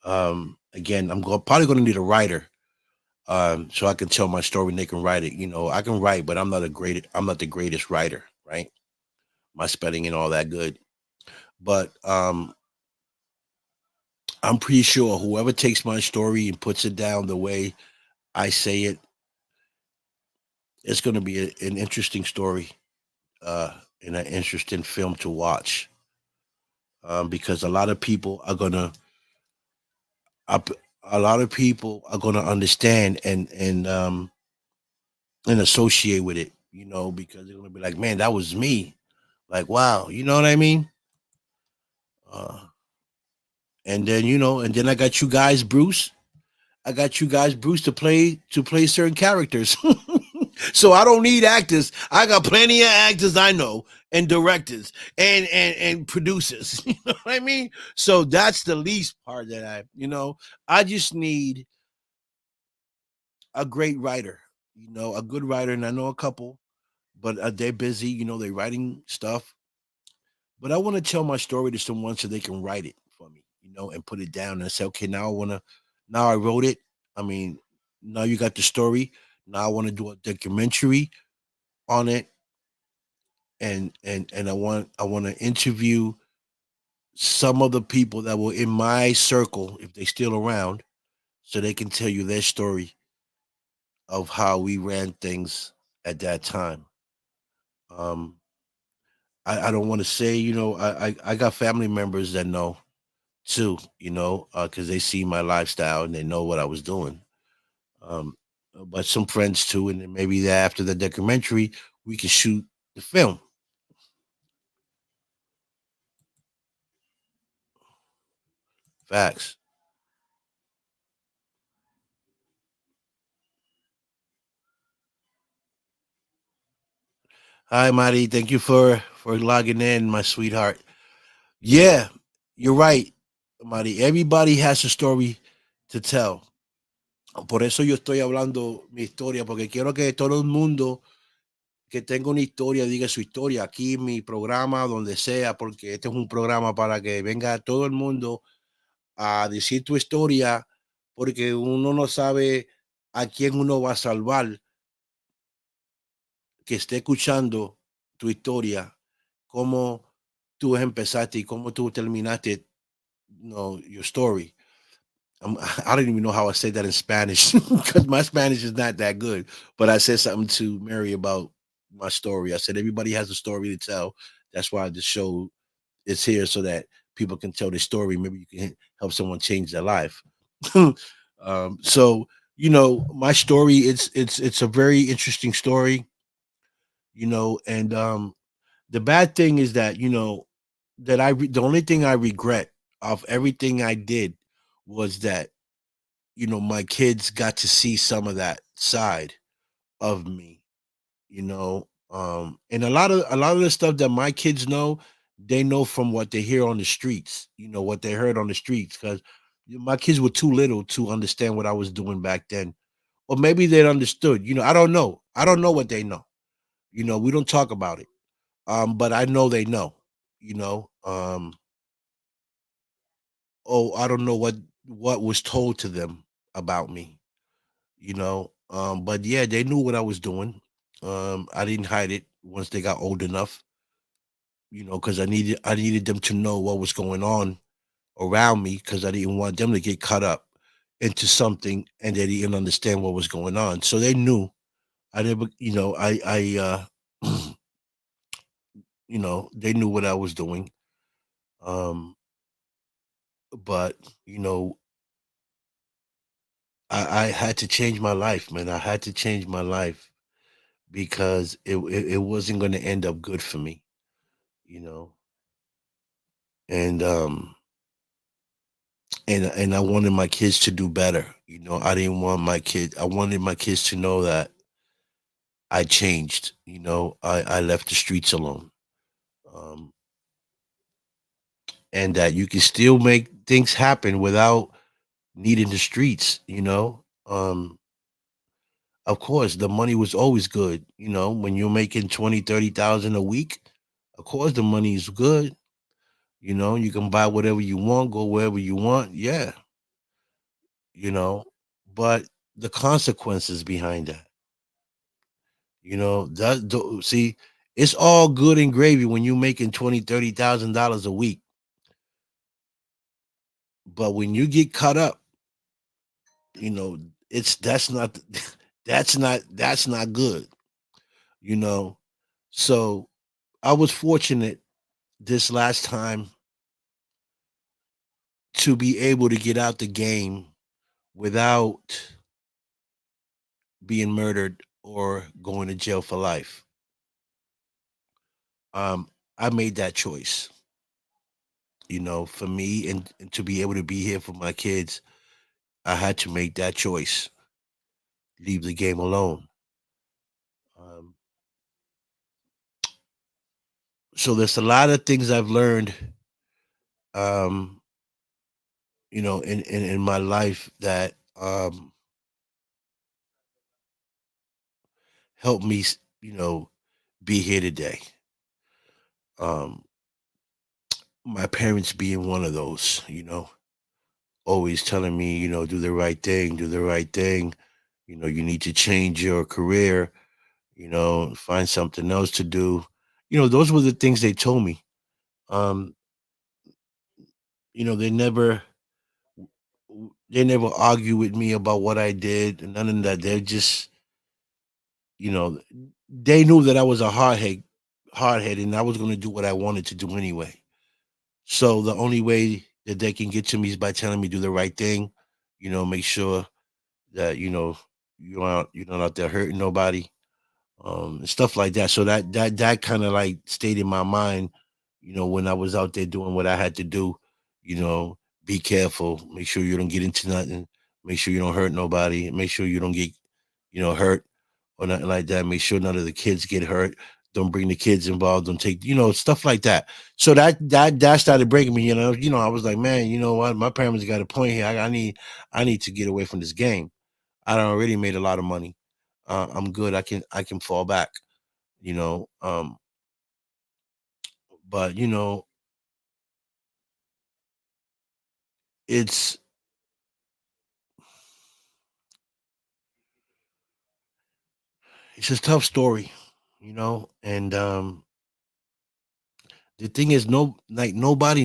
Again, probably going to need a writer, so I can tell my story and they can write it. I can write, but I'm not the greatest writer, right? My spelling and all that good. But I'm pretty sure whoever takes my story and puts it down the way I say it, it's going to be an interesting story, and an interesting film to watch. Because up- a lot of people are gonna understand and associate with it. Because they're gonna be like, man, that was me. Like, wow, you know what I mean? Uh, and then I got you guys, Bruce. I got you guys, Bruce, to play certain characters. So I don't need actors. I got plenty of actors I know, and directors, and producers. You know what I mean? So that's the least part that I just need a great writer. A good writer, and I know a couple, but they're busy. They're writing stuff. But I want to tell my story to someone so they can write it for me, and put it down and say, okay, now I wrote it. I mean, now you got the story. Now I want to do a documentary on it, and I want to interview some of the people that were in my circle, if they still around, so they can tell you their story of how we ran things at that time. Um, I don't want to say, I got family members that know too, because they see my lifestyle and they know what I was doing. Um, but some friends too, and then maybe after the documentary, we can shoot the film. Facts. Hi, Marty. Thank you for logging in, my sweetheart. Yeah, you're right, Marty. Everybody has a story to tell. Por eso yo estoy hablando mi historia, porque quiero que todo el mundo que tenga una historia diga su historia aquí en mi programa, donde sea, porque este es un programa para que venga todo el mundo a decir tu historia, porque uno no sabe a quién uno va a salvar que esté escuchando tu historia, cómo tú empezaste y cómo tú terminaste, your story. I don't even know how I say that in Spanish because my Spanish is not that good. But I said something to Mary about my story. I said everybody has a story to tell. That's why the show is here so that people can tell their story. Maybe you can help someone change their life. So my story, it's a very interesting story. And the bad thing is that the only thing I regret of everything I did was that my kids got to see some of that side of me, and a lot of the stuff that my kids know, they know from what they hear on the streets, what they heard on the streets, because my kids were too little to understand what I was doing back then, or maybe they understood. I don't know what they know. We don't talk about it, but I know they know. you know um oh, I don't know what was told to them about me, but yeah, they knew what I was doing. I didn't hide it once they got old enough, because I needed them to know what was going on around me, because I didn't want them to get caught up into something and they didn't understand what was going on. So they knew. I never, they knew what I was doing. Um, but I had to change my life, man. I had to change my life because it wasn't going to end up good for me, you know. And I wanted my kids to do better. I didn't want my kid. I wanted my kids to know that I changed. I left the streets alone, um, and that you can still make things happen without needing the streets. Of course, the money was always good. When you're making 20, 30,000 a week, of course the money is good. You can buy whatever you want, go wherever you want. Yeah, you know, but the consequences behind that, see, it's all good and gravy when you're making 20, 30,000 dollars a week. But when you get caught up, you know, it's that's not that's not good, you know. So I was fortunate this last time to be able to get out the game without being murdered or going to jail for life. I made that choice, for me, and to be able to be here for my kids. I had to make that choice, leave the game alone. Um, so there's a lot of things I've learned, um, in my life that helped me, be here today. Um, my parents being one of those, always telling me, do the right thing, do the right thing. You need to change your career, find something else to do. Those were the things they told me. Um, they never argue with me about what I did and none of that. They're just, you know, they knew that I was a hardhead, and I was going to do what I wanted to do anyway. So the only way that they can get to me is by telling me do the right thing. Make sure that you're not out there hurting nobody, and stuff like that. So that kind of like stayed in my mind, when I was out there doing what I had to do. You know, be careful, make sure you don't get into nothing, make sure you don't hurt nobody, make sure you don't get hurt or nothing like that. Make sure none of the kids get hurt. Don't bring the kids involved. Don't take stuff like that. So that started breaking me. I was like, man, you know what? My parents got a point here. I need to get away from this game. I done already made a lot of money. I'm good. I can fall back. You know, um, but it's it's a tough story. And the thing is, nobody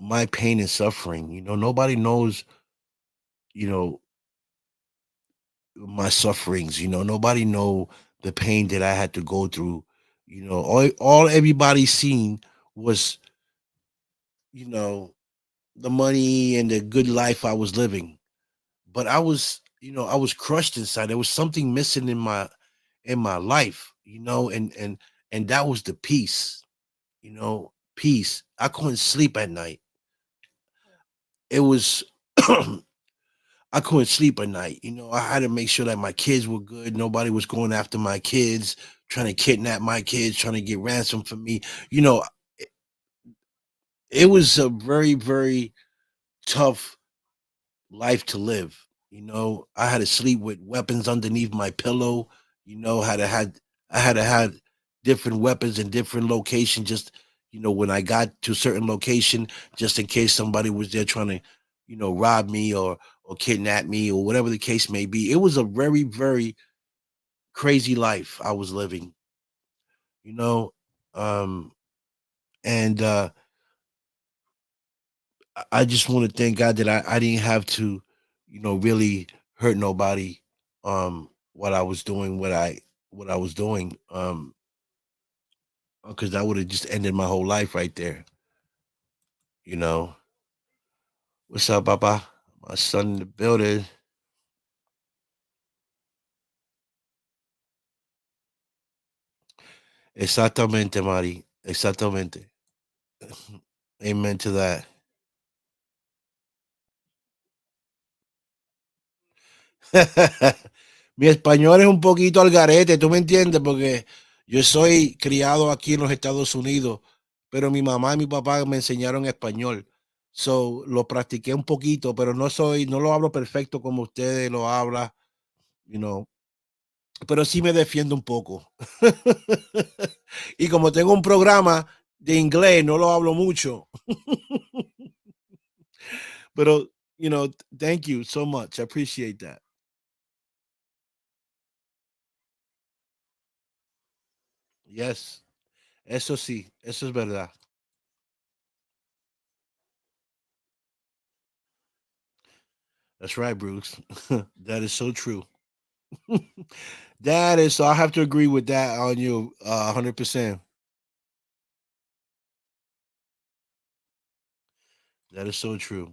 my pain and suffering. Nobody knows you know my sufferings. Nobody know the pain that I had to go through. All everybody seen was you know the money and the good life I was living, but I was crushed inside. There was something missing in my life, and that was the peace. Peace. I couldn't sleep at night. It was I couldn't sleep at night. I had to make sure that my kids were good. Nobody was going after my kids, trying to kidnap my kids, trying to get ransom for me. You know, it, it was a very, very tough life to live. I had to sleep with weapons underneath my pillow. I had to had different weapons in different locations. Just when I got to a certain location, just in case somebody was there trying to, rob me or kidnap me or whatever the case may be. It was a very, very crazy life I was living. You know, um, and I just want to thank God that I didn't have to, really hurt nobody. What I was doing, what I was doing, because that would have just ended my whole life right there. You know, what's up, Papa? My son in the building. Exactamente, Mari. Exactamente. Amen to that. Mi español es un poquito al garete, ¿tú me entiendes? Porque yo soy criado aquí en los Estados Unidos, pero mi mamá y mi papá me enseñaron español. So, lo practiqué un poquito, pero no lo hablo perfecto como ustedes lo hablan, you know, pero sí me defiendo un poco. Y como tengo un programa de inglés, no lo hablo mucho, pero, thank you so much. I appreciate that. Yes, eso sí, eso es verdad. That's right, Bruce. That is so true. That is so. I have to agree with that on you, 100%. That is so true.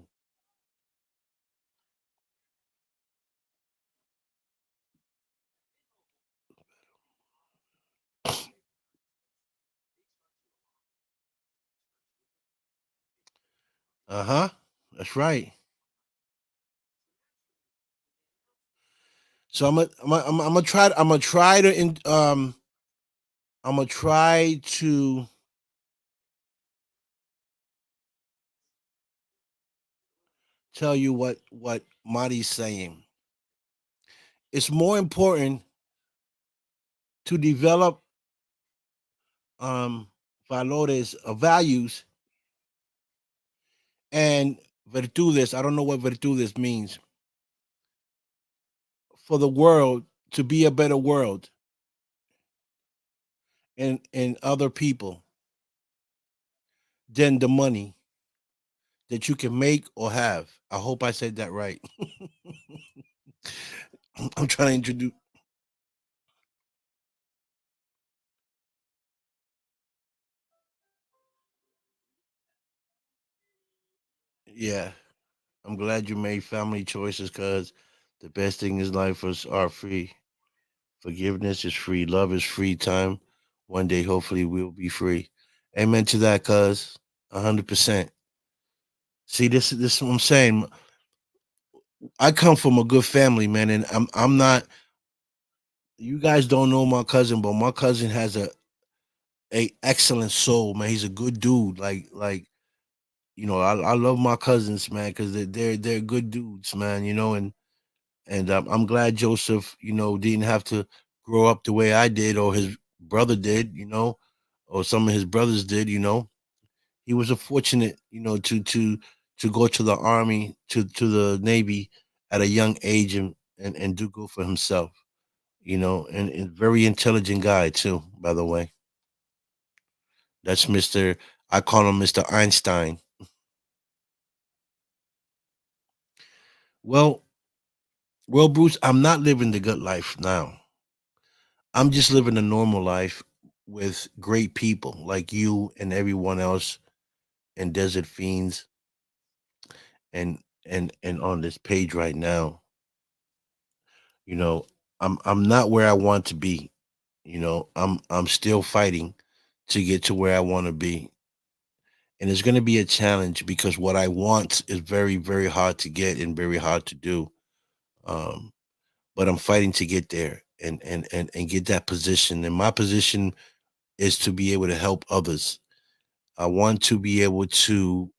Uh huh. That's right. So I'm gonna try. I'm gonna try to tell you what Marty's saying. It's more important to develop valores, values, and virtudes. I don't know what virtudes means, for the world to be a better world, and other people, than the money that you can make or have. I hope I said that right. I'm trying to introduce. Yeah, I'm glad you made family choices, because the best thing in life is are free. Forgiveness is free. Love is free. Time. One day, hopefully, we'll be free. Amen to that, cuz. 100%. See, this is what I'm saying. I come from a good family, man, and I'm not. You guys don't know my cousin, but my cousin has a excellent soul, man. He's a good dude. I love my cousins, man, because they're good dudes, man. And I'm glad Joseph, didn't have to grow up the way I did, or his brother did, or some of his brothers did. He was a fortunate, to go to the army, to the navy at a young age, and do good for himself. And very intelligent guy too, by the way. That's Mr. I call him Mr. Einstein. Well, well, Bruce, I'm not living the good life now. I'm just living a normal life with great people like you and everyone else, and Desert Fiends, and on this page right now. You know, I'm not where I want to be. I'm still fighting to get to where I want to be. And it's going to be a challenge, because what I want is very, very hard to get and very hard to do. Um, but I'm fighting to get there, and get that position. And my position is to be able to help others. I want to be able to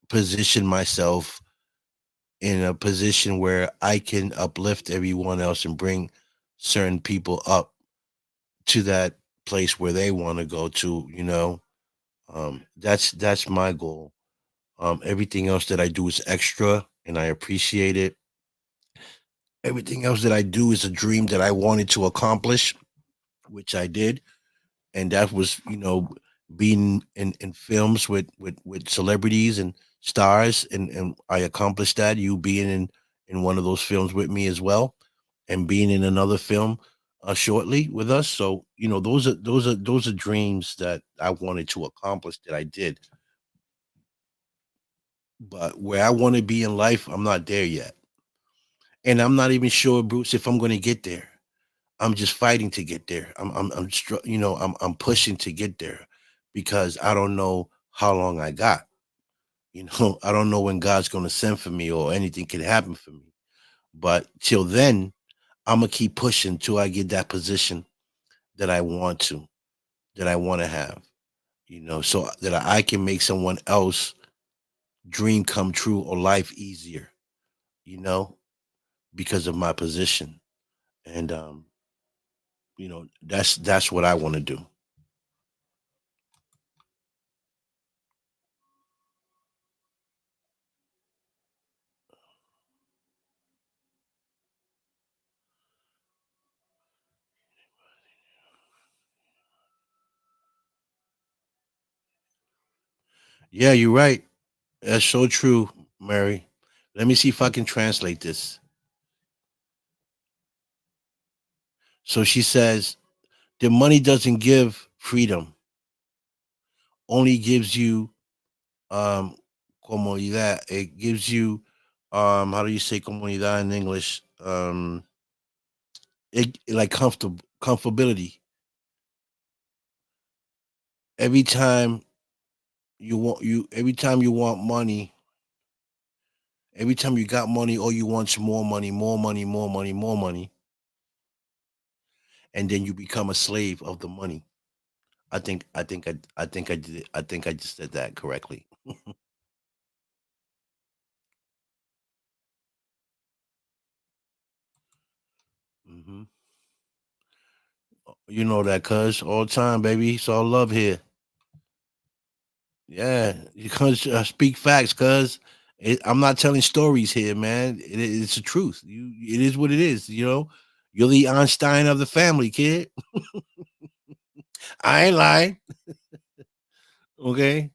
position myself in a position where I can uplift everyone else and bring certain people up to that place where they want to go to. That's my goal. Everything else that I do is extra, and I appreciate it. Everything else that I do is a dream that I wanted to accomplish, which I did. And that was, being in films with celebrities and stars, and I accomplished that. You being in one of those films with me as well, and being in another film shortly with us. So, those are dreams that I wanted to accomplish, that I did. But where I want to be in life, I'm not there yet. And I'm not even sure, Bruce, if I'm going to get there. I'm just fighting to get there. I'm pushing to get there, because I don't know how long I got. I don't know when God's going to send for me, or anything can happen for me. But till then, I'm gonna keep pushing till I get that position that I want that I want to have. So that I can make someone else dream come true, or life easier. You know, because of my position. And that's what I want to do. Yeah, you're right. That's so true, Mary. Let me see if I can translate this. So she says, the money doesn't give freedom, only gives you comodidad. It gives you how do you say comodidad in English? It like comfortability. Every time every time you want money, Every time you got money, all you want is more money, more money, more money, more money, and then you become a slave of the money. I think I just said that correctly. Hmm. You know that, cuz all the time, baby. It's all love here. Yeah, you can't speak facts, cuz I'm not telling stories here, man. It's the truth. It is what it is. You know, you're the Einstein of the family, kid. I ain't lying. Okay.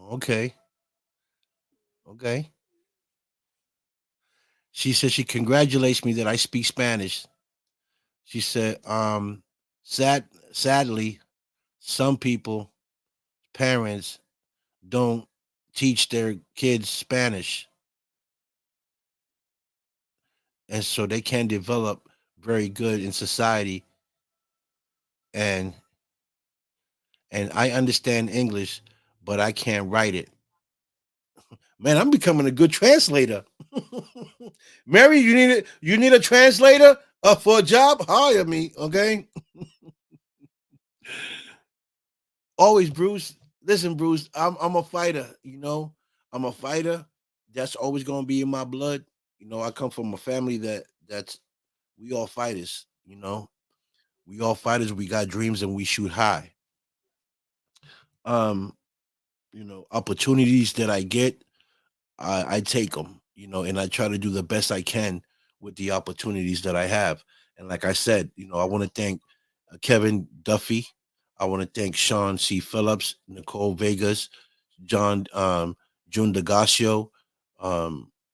Okay. Okay. She said she congratulates me that I speak Spanish. She said, sadly, some people, parents, don't teach their kids Spanish, and so they can develop very good in society. And I understand English, but I can't write it. Man, I'm becoming a good translator. Mary, you need a translator for a job? Hire me, okay? Always, Bruce. Listen, Bruce, I'm a fighter, you know. I'm a fighter. That's always gonna be in my blood. You know, I come from a family that's we all fighters, you know. We all fighters, we got dreams and we shoot high. Um, you know, opportunities that I get, I take them, you know, and I try to do the best I can with the opportunities that I have. And like I said, you know, I want to thank Kevin Duffy. I want to thank Sean C. Phillips, Nicole Vegas, John June DeGasio.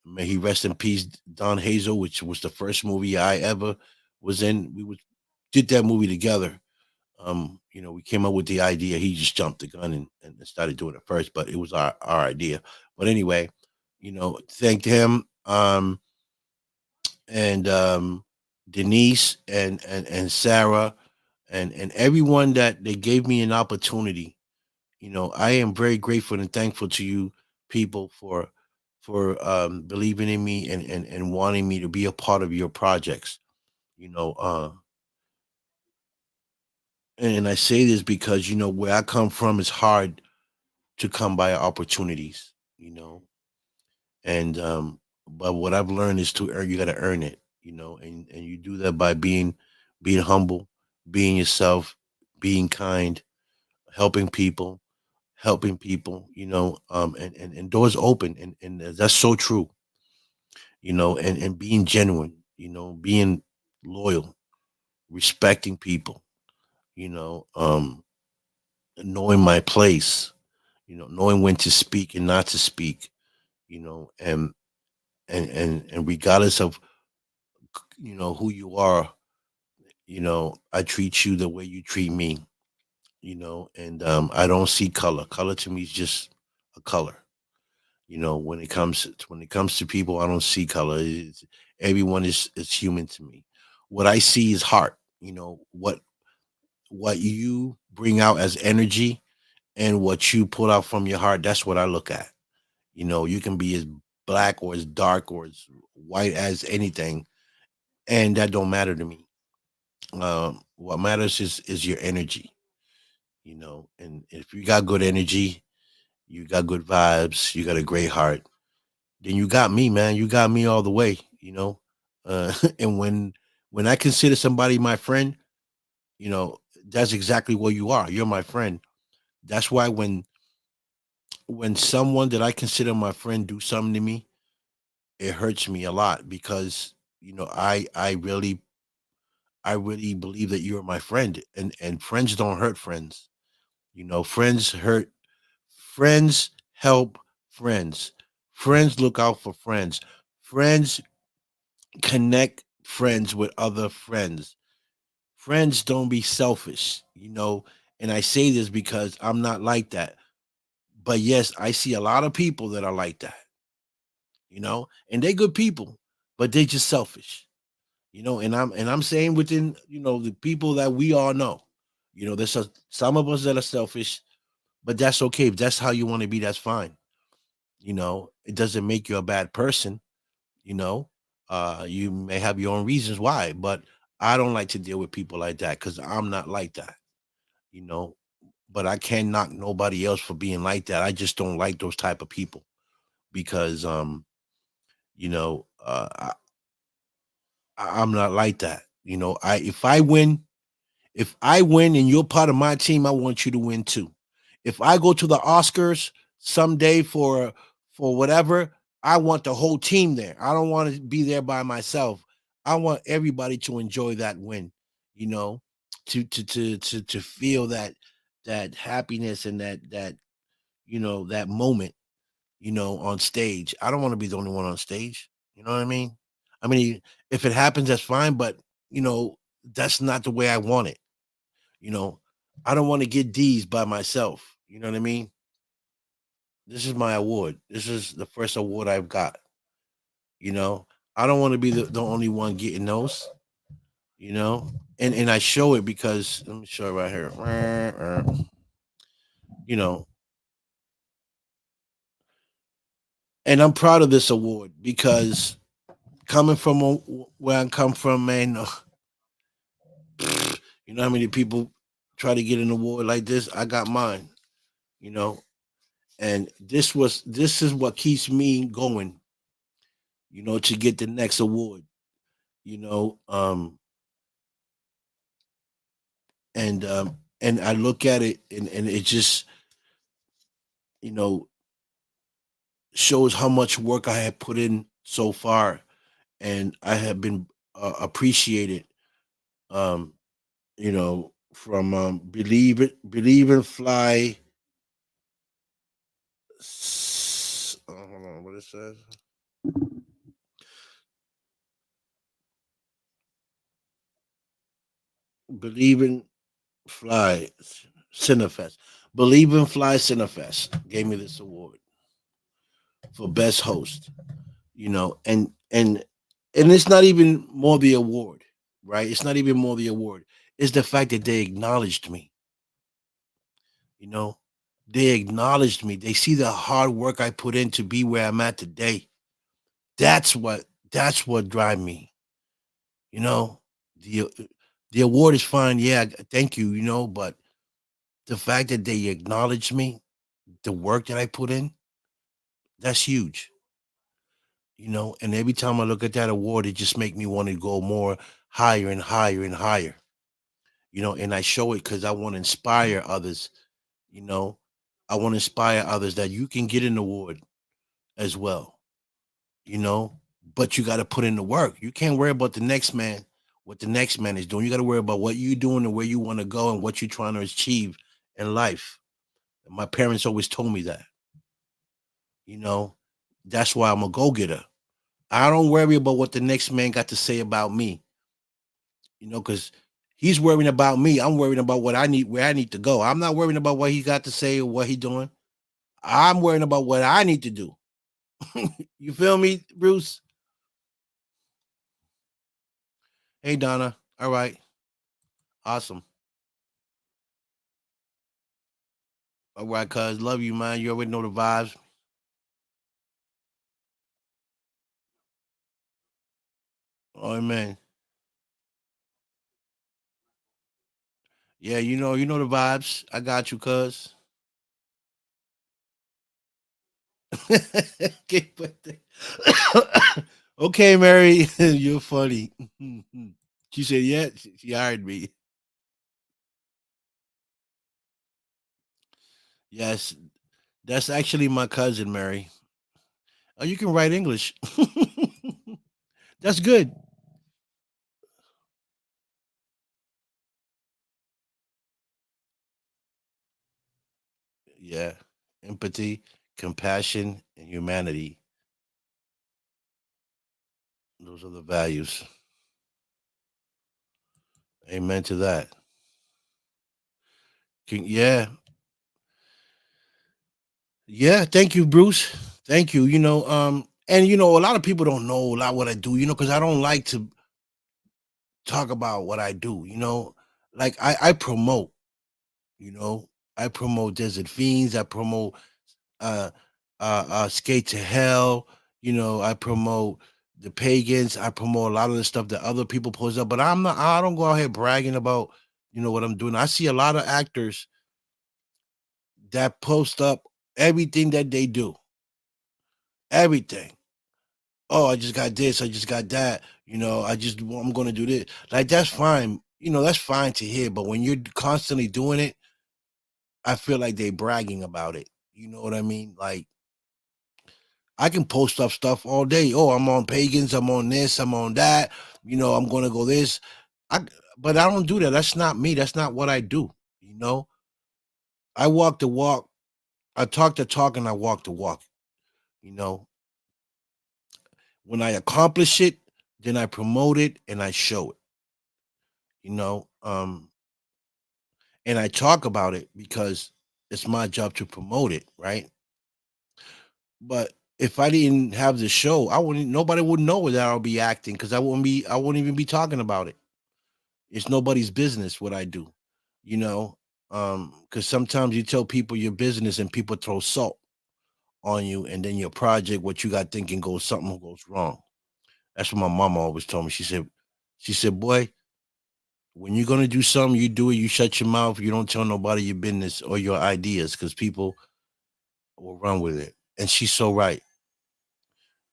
May he rest in peace. Don Hazel, which was the first movie I ever was in. Did that movie together. You know, we came up with the idea. He just jumped the gun and started doing it first, but it was our idea. But anyway, you know, thanked him, and Denise and Sarah and everyone that they gave me an opportunity. You know, I am very grateful and thankful to you people for believing in me and wanting me to be a part of your projects. You know, and I say this because you know where I come from is hard to come by opportunities, you know. And but what I've learned is to earn you gotta earn it, you know, and you do that by being humble, being yourself, being kind, helping people, you know, and doors open and that's so true, you know, and being genuine, you know, being loyal, respecting people, you know, knowing my place, you know, knowing when to speak and not to speak, you know, and regardless of you know who you are, you know, I treat you the way you treat me, you know, and I don't see color. Color to me is just a color. You know, when it comes to people, I don't see color. Everyone is human to me. What I see is heart. You know what you bring out as energy and what you put out from your heart. That's what I look at. You know, you can be as black or as dark or as white as anything, and that don't matter to me. What matters is your energy, you know. And if you got good energy, you got good vibes, you got a great heart, then you got me, man. You got me all the way, you know. And when I consider somebody my friend, you know, that's exactly what you are. You're my friend. That's why when someone that I consider my friend do something to me, it hurts me a lot because you know I really believe that you're my friend, and friends don't hurt friends. You know, friends help friends. Friends look out for friends. Friends connect friends with other friends. Friends don't be selfish, you know, And I say this because I'm not like that. But yes, I see a lot of people that are like that, and they're good people, but they're just selfish, and I'm saying within, the people that we all know, there's some of us that are selfish, but that's okay. If that's how you want to be, that's fine. It doesn't make you a bad person, you know. You may have your own reasons why, but I don't like to deal with people like that because I'm not like that, you know. But I can't knock nobody else for being like that. I just don't like those type of people because I'm not like that. I if I win and you're part of my team, I want you to win too. If I go to the Oscars someday for whatever, I want the whole team there. I don't want to be there by myself. I want everybody to enjoy that win, you know, to feel that happiness and that moment, on stage. I don't want to be the only one on stage. You know what I mean? I mean, if it happens, that's fine, but you know, that's not the way I want it. You know, I don't want to get D's by myself. You know what I mean? This is my award. This is the first award I've got. You know, I don't want to be the only one getting those. You know, and I show it because let me show it right here. You know, and I'm proud of this award because coming from where I come from, man, you know how many people try to get an award like this? I got mine. You know, and this is what keeps me going, to get the next award, you know. And I look at it, and it just, you know, shows how much work I have put in so far, and I have been appreciated, um, from believe and fly. Hold on, what it says? Believe and fly Cinefest. Believe and Fly Cinefest gave me this award for best host. And it's not even more the award, right? It's not even more the award. It's the fact that they acknowledged me. You know, they acknowledged me. They see the hard work I put in to be where I'm at today. That's what drive me. You know, the the award is fine. Yeah, thank you. But the fact that they acknowledge me, the work that I put in, that's huge. And every time I look at that award, it just make me want to go more higher and higher and higher. And I show it because I want to inspire others. you know I want to inspire others that you can get an award as well. you know but you got to put in the work. You can't worry about the next man, what the next man is doing. You got to worry about what you're doing and where you want to go and what you're trying to achieve in life. My parents always told me that. you know that's why I'm a go-getter. I don't worry about what the next man got to say about me, because he's worrying about me. I'm worrying about what I need, where I need to go. I'm not worrying about what he got to say or what he doing. I'm worrying about what I need to do. You feel me, Bruce? Hey, Donna. All right. Awesome. All right, cuz. Love you, man. You already know the vibes. Oh, man. Yeah, you know the vibes. I got you, cuz. Okay, okay, Mary. You're funny. She said, yeah, she hired me. Yes, that's actually my cousin, Mary. Oh, you can write English. That's good. Yeah. Empathy, compassion, and humanity. Those are the values. Amen to that. Yeah, yeah. Thank you, Bruce. Thank you. And a lot of people don't know a lot what I do. Because I don't like to talk about what I do. Like I promote. You know, I promote Desert Fiends. I promote uh Skate to Hell. I promote the Pagans. I promote a lot of the stuff that other people post up. But I don't go out here bragging about what I'm doing. I see a lot of actors that post up everything that they do. Everything. Oh, I just got this, I just got that. I'm gonna do this. Like that's fine. That's fine to hear. But when you're constantly doing it, I feel like they bragging about it. You know what I mean? Like I can post up stuff all day. Oh, I'm on pagans, I'm on this, I'm on that. I'm gonna go this. I but I don't do that. That's not me. That's not what I do. You know, I walk the walk, I talk the talk, and I walk the walk. You know, when I accomplish it, then I promote it and I show it. You know, and I talk about it because it's my job to promote it, right? But if I didn't have the show, I wouldn't. Nobody would know that I'll be acting because I wouldn't even be talking about it. It's nobody's business what I do, you know. Because sometimes you tell people your business and people throw salt on you, and then your project, what you got thinking something goes wrong. That's what my mama always told me. She said, boy, when you're gonna do something, you do it. You shut your mouth. You don't tell nobody your business or your ideas, because people will run with it. And she's so right.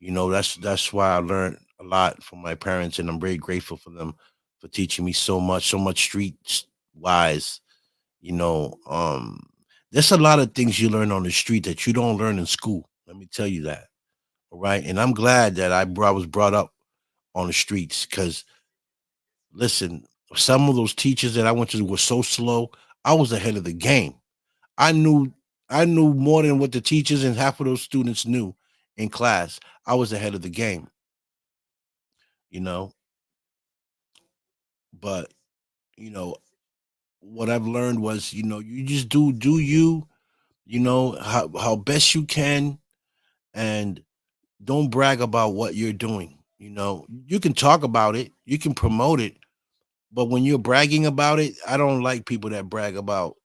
That's why I learned a lot from my parents, and I'm very grateful for them for teaching me so much street wise. You know, there's a lot of things you learn on the street that you don't learn in school. Let me tell you that. All right, and I'm glad that I was brought up on the streets because listen, some of those teachers that I went to were so slow. I was ahead of the game. I knew I knew more than what the teachers and half of those students knew in class. I was ahead of the game, you know. But you know what I've learned was, you just do you, how best you can, and don't brag about what you're doing. You can talk about it, you can promote it, but when you're bragging about it, I don't like people that brag about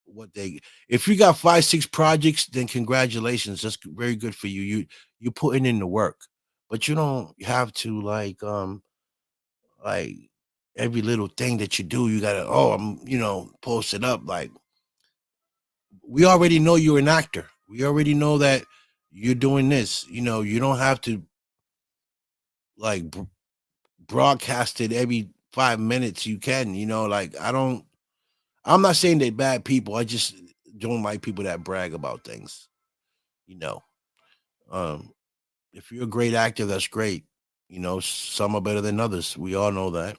what they. If you got 5 6 projects, then congratulations, that's very good for you. You're putting in the work, but you don't have to like every little thing that you do, you gotta, I'm, post it up. Like, we already know you're an actor. We already know that you're doing this. You don't have to like broadcast it every 5 minutes. You can, like, I'm not saying they're bad people. I just don't like people that brag about things. You know, um, if you're a great actor, that's great. Some are better than others. We all know that.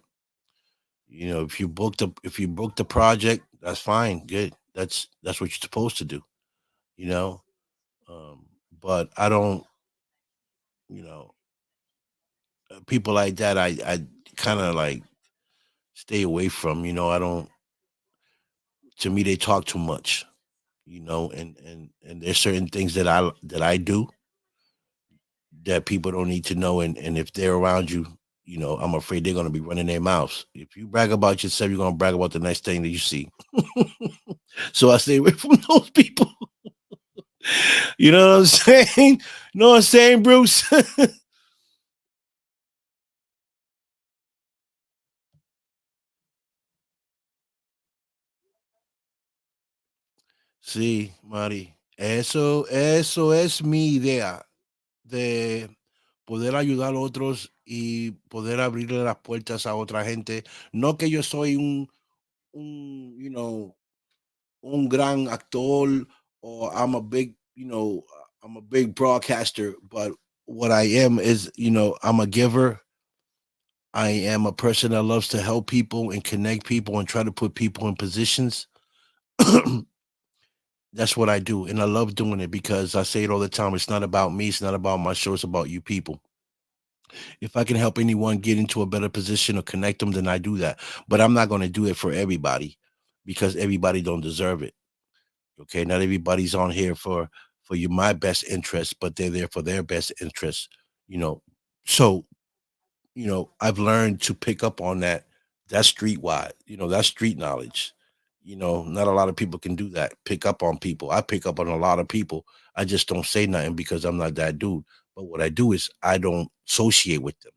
If you booked a project, that's fine, good. That's what you're supposed to do. You know, but I don't. You know, people like that, I kind of like stay away from. I don't. To me, they talk too much. And there's certain things that I do that people don't need to know. And if they're around you, I'm afraid they're gonna be running their mouths. If you brag about yourself, you're gonna brag about the next thing that you see. So I stay away from those people. You know what I'm saying? You know what I'm saying, Bruce? Sí, Mari. Eso es mi idea de poder ayudar a otros y poder abrirle las puertas a otra gente. No que yo soy un un gran actor, or I'm a big broadcaster, but what I am is, I'm a giver. I am a person that loves to help people and connect people and try to put people in positions. That's what I do. And I love doing it because I say it all the time. It's not about me. It's not about my show. It's about you people. If I can help anyone get into a better position or connect them, then I do that. But I'm not going to do it for everybody because everybody don't deserve it. Okay, not everybody's on here for you my best interest, but they're there for their best interest. You know, so I've learned to pick up on that. That's streetwide. That's street knowledge. Not a lot of people can do that. Pick up on people. I pick up on a lot of people. I just don't say nothing because I'm not that dude. But what I do is I don't associate with them.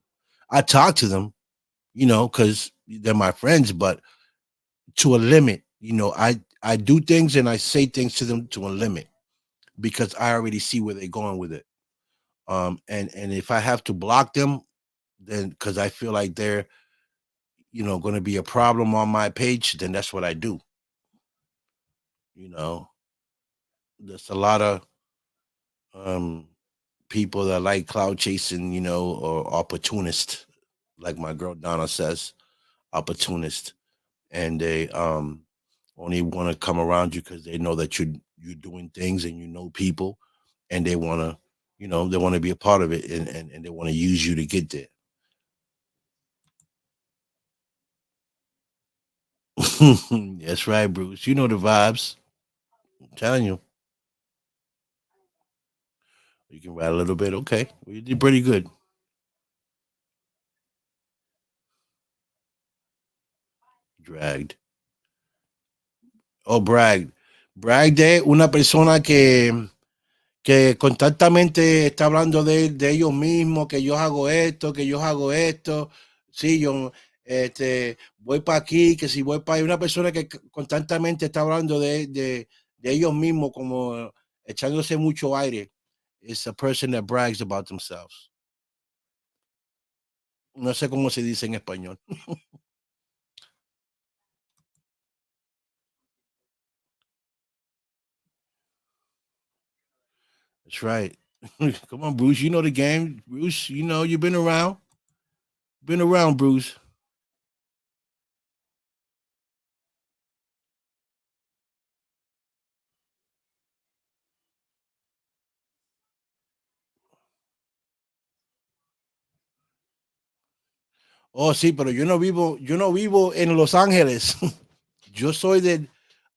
I talk to them, because they're my friends, but to a limit. I do things and I say things to them to a limit because I already see where they're going with it. And if I have to block them, then because I feel like they're going to be a problem on my page, then that's what I do. You know, there's a lot of um people that like cloud chasing, or opportunist, like my girl Donna says, opportunist, and they only want to come around you because they know that you're doing things and you know people, and they want to, they want to be a part of it, and they want to use you to get there. That's right, Bruce. You know the vibes. I'm telling you. You can write a little bit. Okay. Well, you did pretty good. Dragged. Oh, brag. Brag de una persona que constantemente está hablando de ellos mismos, que yo hago esto, que yo hago esto. Sí, yo voy para aquí, que si voy para ahí. Una persona que constantemente está hablando de ellos mismos, como echándose mucho aire. It's a person that brags about themselves. No sé cómo se dice en español. That's right. Come on, Bruce. You know the game. Bruce, you've been around. Been around, Bruce. Oh, sí, pero yo no vivo en Los Ángeles. Yo soy del,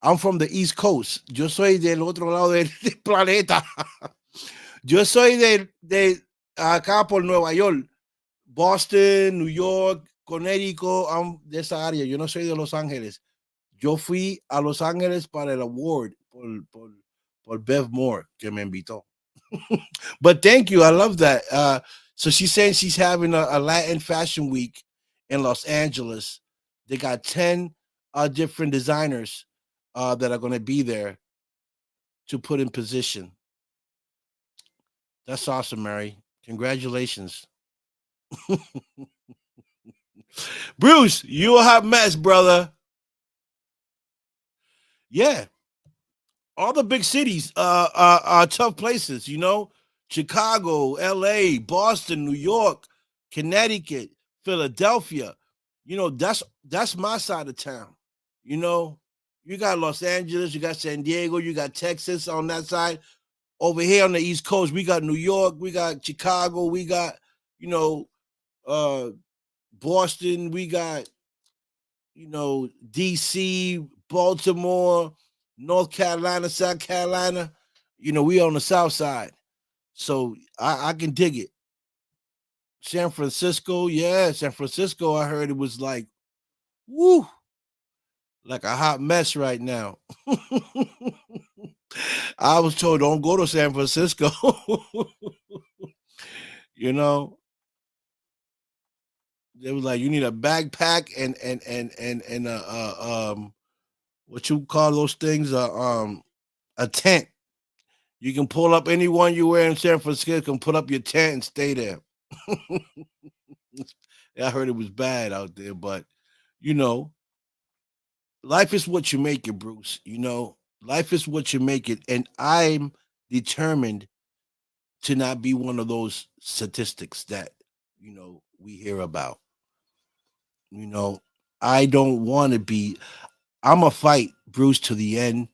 I'm from the East Coast. Yo soy del otro lado del planeta. Yo soy de acá por Nueva York, Boston, New York, Connecticut, I'm de esa área. Yo no soy de Los Ángeles. Yo fui a Los Ángeles para el award por Bev Moore, que me invitó. But thank you. I love that. So she's saying she's having a Latin Fashion Week in Los Angeles. They got 10 different designers that are going to be there to put in position. That's awesome, Mary. Congratulations. Bruce, you a hot mess, brother. Yeah, all the big cities are tough places, Chicago, LA, Boston, New York, Connecticut, Philadelphia. That's my side of town. You know, you got Los Angeles, you got San Diego, you got Texas on that side. Over here on the East Coast, we got New York, we got Chicago, we got, you know, uh Boston, we got, DC, Baltimore, North Carolina, South Carolina. We on the south side. So I can dig it. San Francisco, yeah, San Francisco, I heard it was like, woo, like a hot mess right now. I was told don't go to San Francisco. you know, they was like you need a backpack and what you call those things a tent. You can pull up anyone you wear in San Francisco, can put up your tent and stay there. I heard it was bad out there, but you know, life is what you make it, Bruce. Life is what you make it, and I'm determined to not be one of those statistics that we hear about. You know, I don't want to be. I'm a fight, Bruce, to the end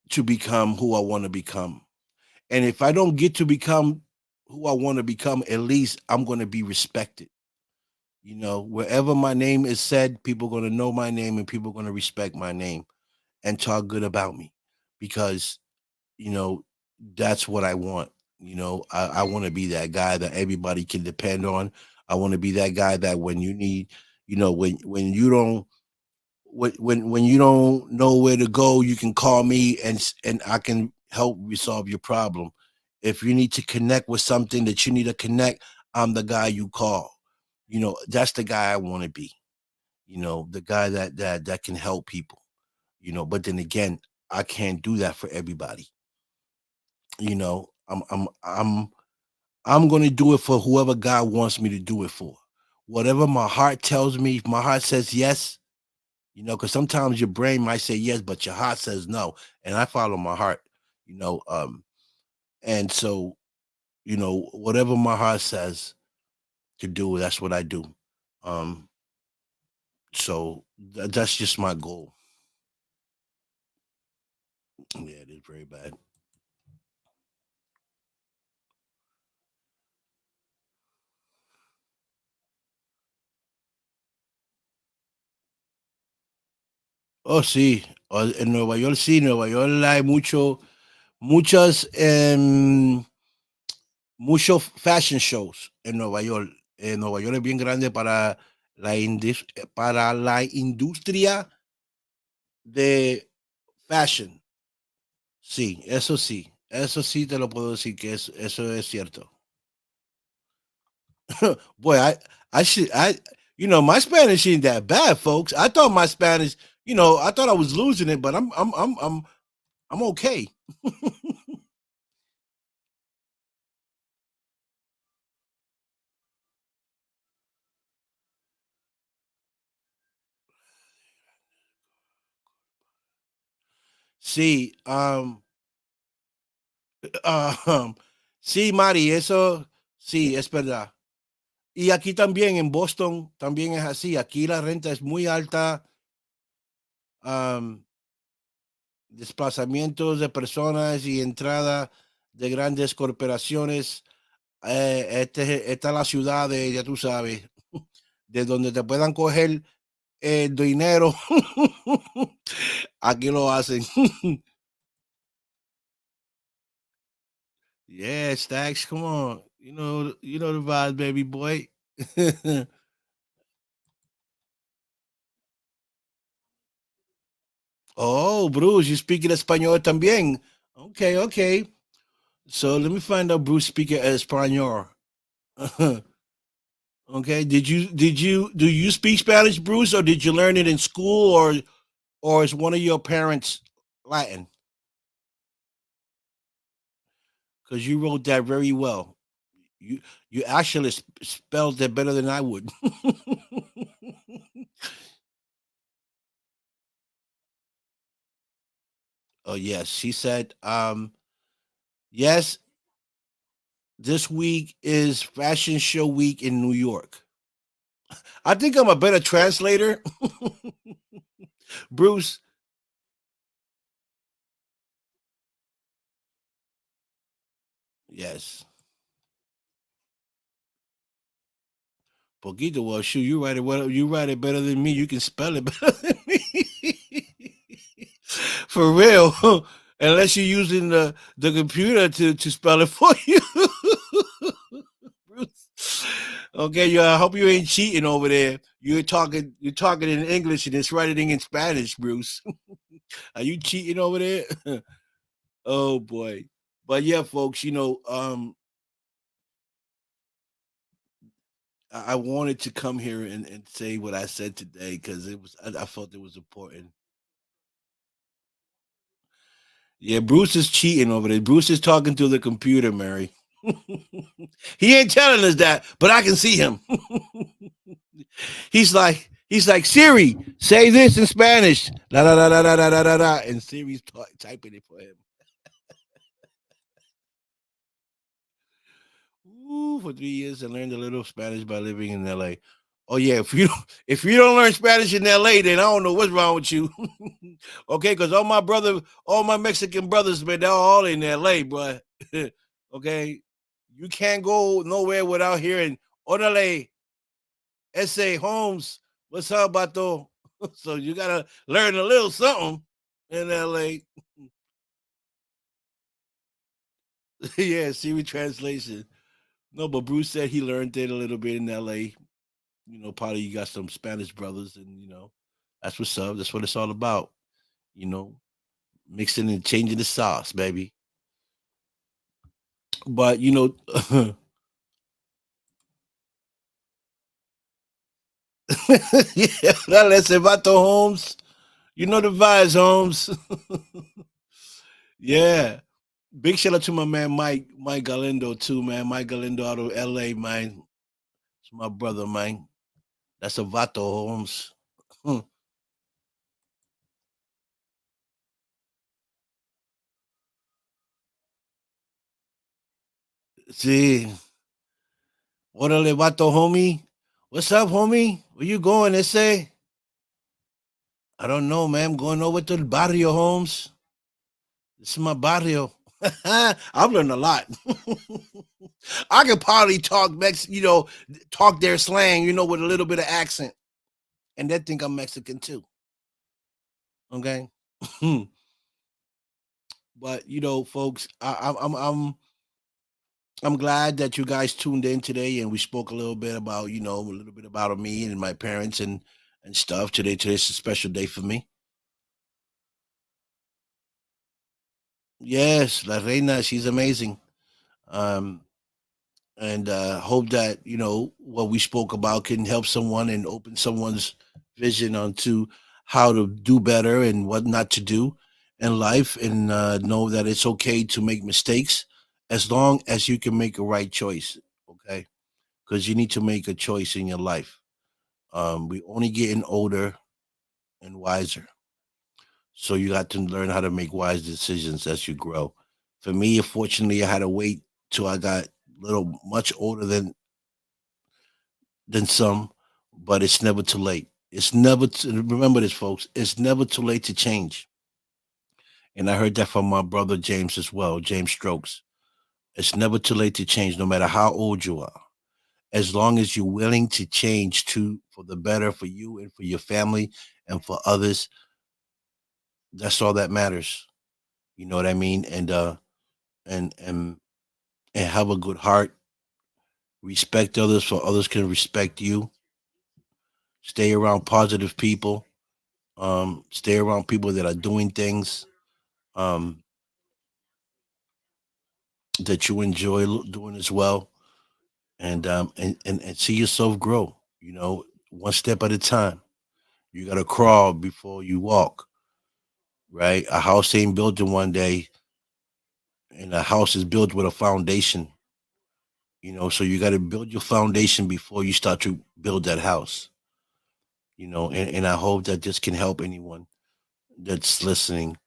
to become who I want to become. And if I don't get to become who I want to become, at least I'm going to be respected. You know, wherever my name is said, people are gonna know my name and people are gonna respect my name and talk good about me because you know that's what I want. You know, I want to be that guy that everybody can depend on. I want to be that guy that when you need, you know, when you don't when you don't know where to go, you can call me and I can help resolve your problem. If you need to connect with something that you need to connect, I'm the guy you call. You know, that's the guy I want to be. You know, the guy that can help people. You know, but then again, I can't do that for everybody. You know, I'm going to do it for whoever God wants me to do it for. Whatever my heart tells me, if my heart says yes, you know, because sometimes your brain might say yes, but your heart says no. And I follow my heart, you know. And so, you know, whatever my heart says to do, that's what I do. Um, so that's just my goal. Yeah, it is very bad. Oh, sí. En Nueva York, sí, en Nueva York hay muchas, muchos fashion shows en Nueva York. Nueva York es bien grande para la industria de fashion. Sí, eso sí. Eso sí te lo puedo decir que eso es cierto. Boy, I should I you know my Spanish ain't that bad, folks. I thought my Spanish, you know, I thought I was losing it, but I'm okay. Sí, sí, Mari, eso sí, es verdad. Y aquí también en Boston también es así. Aquí la renta es muy alta. am, Desplazamientos de personas y entrada de grandes corporaciones. Esta es la ciudad de, ya tú sabes, de donde te puedan coger el dinero. Aquí lo hacen. Yeah, Stacks, come on. You know the vibe, baby boy. Oh, Bruce, you speaking español también. Okay, okay. So let me find out Bruce speaking español. Okay. Do you speak Spanish, Bruce, or did you learn it in school, or is one of your parents Latin? Because you wrote that very well. You you actually spelled it better than I would. Oh yes, she said. Yes, this week is Fashion Show Week in New York. I think I'm a better translator, Bruce. Yes, poquito. Well, shoot, you write it. Well, you write it better than me. You can spell it better than me. For real, unless you're using the computer to spell it for you. Bruce. Okay, yeah. I hope you ain't cheating over there. You're talking in English and it's writing in Spanish, Bruce. Are you cheating over there? Oh boy. But yeah, folks, you know, I wanted to come here and say what I said today because I felt it was important. Yeah, Bruce is cheating over there. Bruce is talking to the computer, Mary. He ain't telling us that, but I can see him. He's like Siri, say this in Spanish. La la la la la la la la, la, and Siri's typing it for him. Ooh, for 3 years, I learned a little Spanish by living in LA. Oh yeah, if you don't learn Spanish in LA, then I don't know what's wrong with you. Okay, because all my Mexican brothers, man, they're all in LA, bro. Okay, you can't go nowhere without hearing "orale." S.A. Holmes, what's up, Bato? So you gotta learn a little something in L.A. Yeah, Siri translation. No, but Bruce said he learned it a little bit in L.A. Probably you got some Spanish brothers, and that's what's up. That's what it's all about. You know, mixing and changing the sauce, baby. But yeah, let's say Vato Holmes. You know the vibes, Holmes. Yeah. Big shout out to my man Mike Galindo too, man. Mike Galindo out of LA, man. It's my brother, man. That's a Vato Holmes. Hmm. See, orale Vato homie. What's up, homie? Where you going? They say. I don't know, man. I'm going over to the barrio, Holmes. This is my barrio. I've learned a lot. I can probably talk talk their slang, with a little bit of accent, and they think I'm Mexican too. Okay, but folks, I'm glad that you guys tuned in today, and we spoke a little bit about a little bit about me and my parents and stuff. Today's a special day for me. Yes, La Reina, she's amazing. Um, and hope that what we spoke about can help someone and open someone's vision onto how to do better and what not to do in life, and know that it's okay to make mistakes as long as you can make a right choice. Okay, because you need to make a choice in your life. We only getting older and wiser, so you got to learn how to make wise decisions as you grow. For me, unfortunately, I had to wait till I got little much older than some, but it's never too late. It's never remember this, folks. It's never too late to change. And I heard that from my brother James as well, James Strokes. It's never too late to change, no matter how old you are. As long as you're willing to change to for the better for you and for your family and for others, that's all that matters. You know what I mean? And and have a good heart. Respect others so others can respect you. Stay around positive people. Stay around people that are doing things um, that you enjoy doing as well, and see yourself grow. One step at a time. You gotta crawl before you walk, right? A house ain't built in one day, and a house is built with a foundation. So you got to build your foundation before you start to build that house. And I hope that this can help anyone that's listening,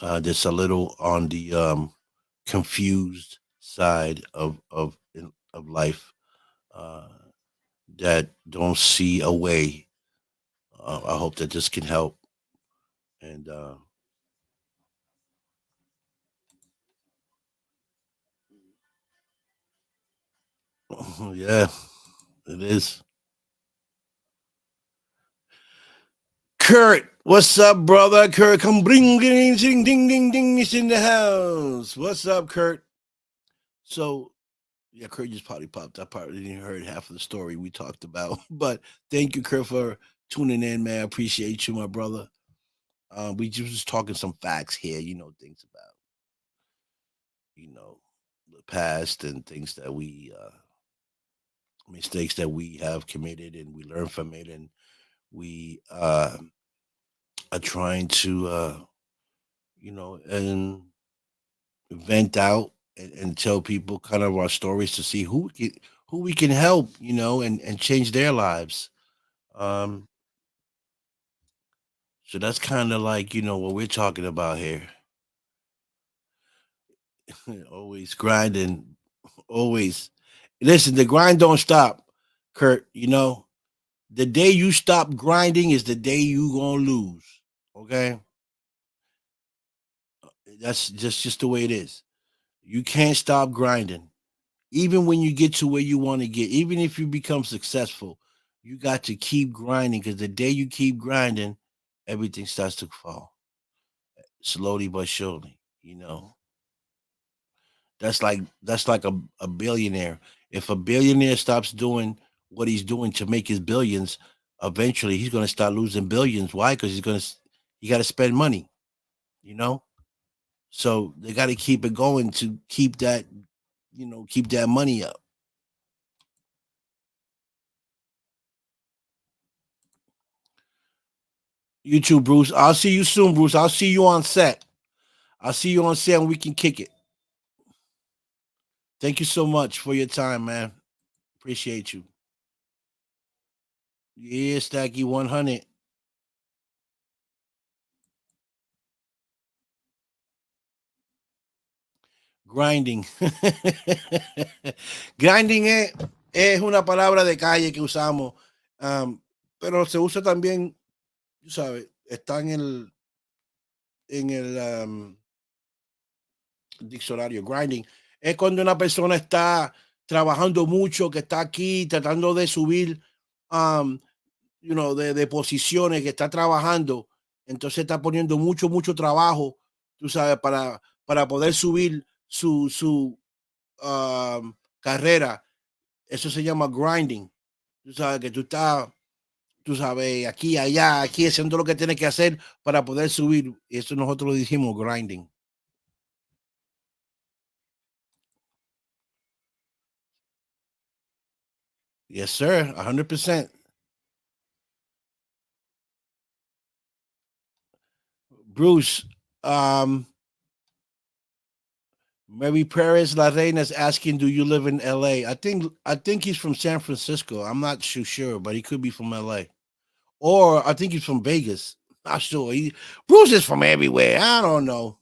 that's a little on the confused side of life, uh, that don't see a way. I hope that this can help. And yeah, it is. Kurt, what's up, brother? Kurt, come bring ding ding ding ding ding. It's in the house. What's up, Kurt? So yeah, Kurt just probably popped. I probably didn't heard half of the story we talked about, but thank you, Kurt, for tuning in, man. I appreciate you, my brother. We just talking some facts here, things about the past and things that we mistakes that we have committed, and we learn from it, and we are trying to and vent out and tell people kind of our stories to see who we can help, and change their lives. Um, so that's kind of like what we're talking about here. Always grinding, always. Listen, the grind don't stop, Kurt. The day you stop grinding is the day you gonna lose. Okay, that's just the way it is. You can't stop grinding, even when you get to where you want to get. Even if you become successful, You got to keep grinding because the day you keep grinding, everything starts to fall slowly but surely. That's like a billionaire. If a billionaire stops doing what he's doing to make his billions, eventually he's going to start losing billions. Why? Because he got to spend money. You know, so they got to keep it going to keep that money up. You too, Bruce. I'll see you soon, Bruce. I'll see you on set. I'll see you on set and we can kick it. Thank you so much for your time, man. Appreciate you. Yeah, Stacky 100. Grinding. Grinding es una palabra de calle que usamos, pero se usa también, tú sabes, está en el diccionario. Grinding es cuando una persona está trabajando mucho, que está aquí tratando de subir, um, de posiciones, que está trabajando, entonces está poniendo mucho trabajo, tú sabes, para poder subir su carrera. Eso se llama grinding. Tú sabes que tú estás, tú sabes, aquí, allá, aquí, haciendo lo que tienes que hacer para poder subir. Eso nosotros lo dijimos grinding. Yes, sir. 100%. Bruce, Mary Perez La Reina is asking, "Do you live in L.A.?" I think he's from San Francisco. I'm not too sure, but he could be from L.A. Or I think he's from Vegas. Not sure. Bruce is from everywhere. I don't know.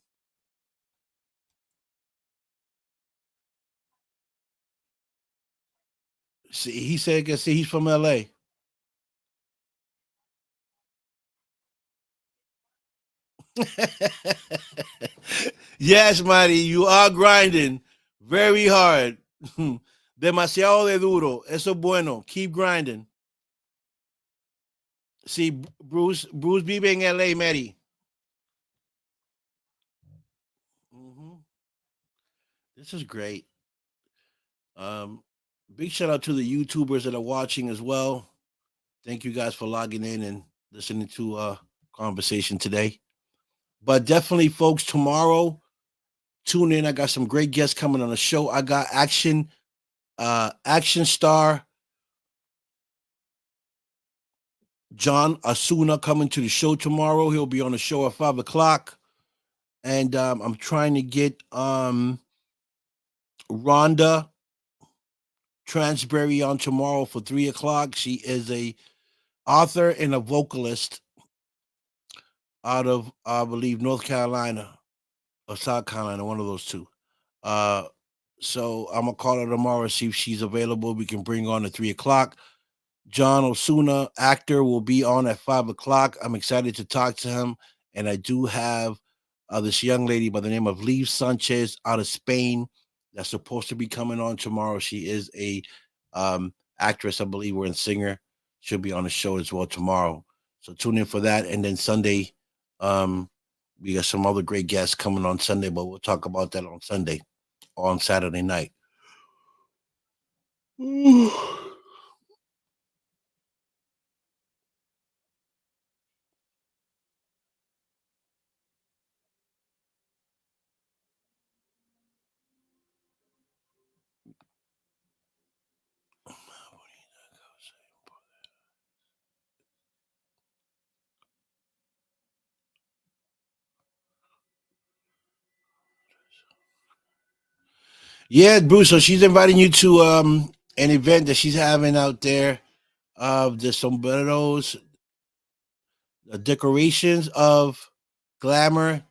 See, he said, "See, he's from L.A." Yes, Mari, you are grinding very hard. Demasiado de duro. Eso es bueno. Keep grinding. See, Bruce vive en LA, Mary. Mhm. This is great. Um, Big shout out to the YouTubers that are watching as well. Thank you guys for logging in and listening to conversation today. But definitely, folks, tomorrow, tune in. I got some great guests coming on the show. I got action star John Asuna coming to the show tomorrow. He'll be on the show at 5 o'clock. And I'm trying to get Rhonda Transberry on tomorrow for 3 o'clock. She is a author and a vocalist out of, I believe, North Carolina or South Carolina, one of those two. Uh, so I'm gonna call her tomorrow, see if she's available. We can bring her on at 3 o'clock. John Osuna, actor, will be on at 5 o'clock. I'm excited to talk to him. And I do have this young lady by the name of Liv Sanchez out of Spain that's supposed to be coming on tomorrow. She is a actress, I believe, and singer. She'll be on the show as well tomorrow. So tune in for that. And then Sunday, um, we got some other great guests coming on Sunday, but we'll talk about that on Sunday or on Saturday night. Yeah, Bruce. So she's inviting you to an event that she's having out there of the sombreros, the decorations of glamour.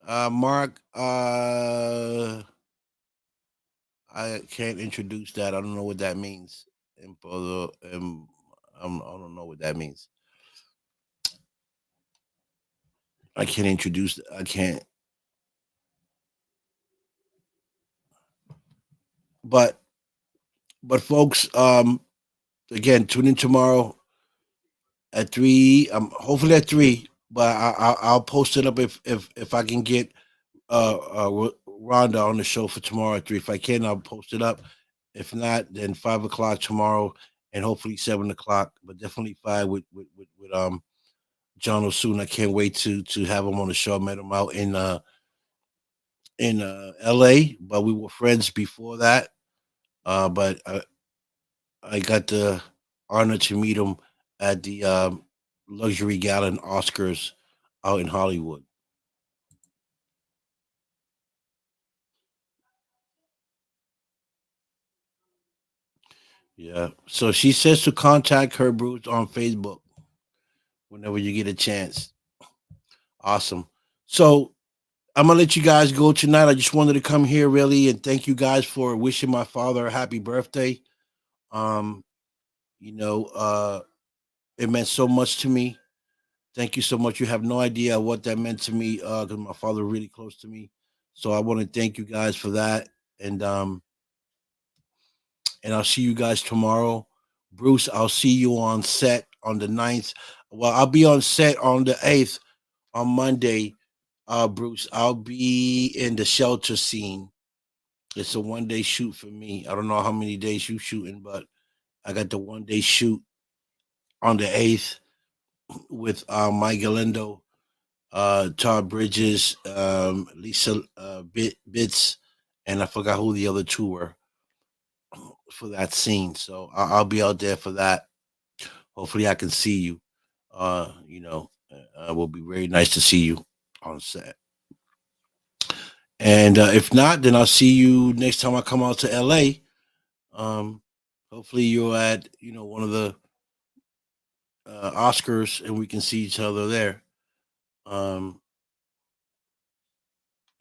Mark, I can't introduce that. I don't know what that means. I don't know what that means. I can't introduce. I can't. But But folks, again, tune in tomorrow at 3. Hopefully at 3. But I'll post it up if I can get Rhonda on the show for tomorrow at 3. If I can, I'll post it up. If not, then 5 o'clock tomorrow, and hopefully 7 o'clock. But definitely 5 with John O'Soon. I can't wait to have him on the show. I met him out in L.A., but we were friends before that. But I got the honor to meet him at the Luxury Gala Oscars out in Hollywood. Yeah. So she says to contact her, Bruce, on Facebook whenever you get a chance. Awesome. So I'm gonna let you guys go tonight. I just wanted to come here really and thank you guys for wishing my father a happy birthday. Um, you know, it meant so much to me. Thank you so much. You have no idea what that meant to me, because my father really close to me. So I want to thank you guys for that. And and I'll see you guys tomorrow. Bruce, I'll see you on set on the 9th. Well, I'll be on set on the 8th on Monday. Bruce, I'll be in the shelter scene. It's a 1 day shoot for me. I don't know how many days you shooting, but I got the 1 day shoot on the 8th with Mike Galindo, Todd Bridges, Lisa Bits, and I forgot who the other two were for that scene. So I'll be out there for that. Hopefully, I can see you. It will be very nice to see you on set. And if not, then I'll see you next time I come out to LA. Um, Hopefully, you're at one of the Oscars, and we can see each other there. Um,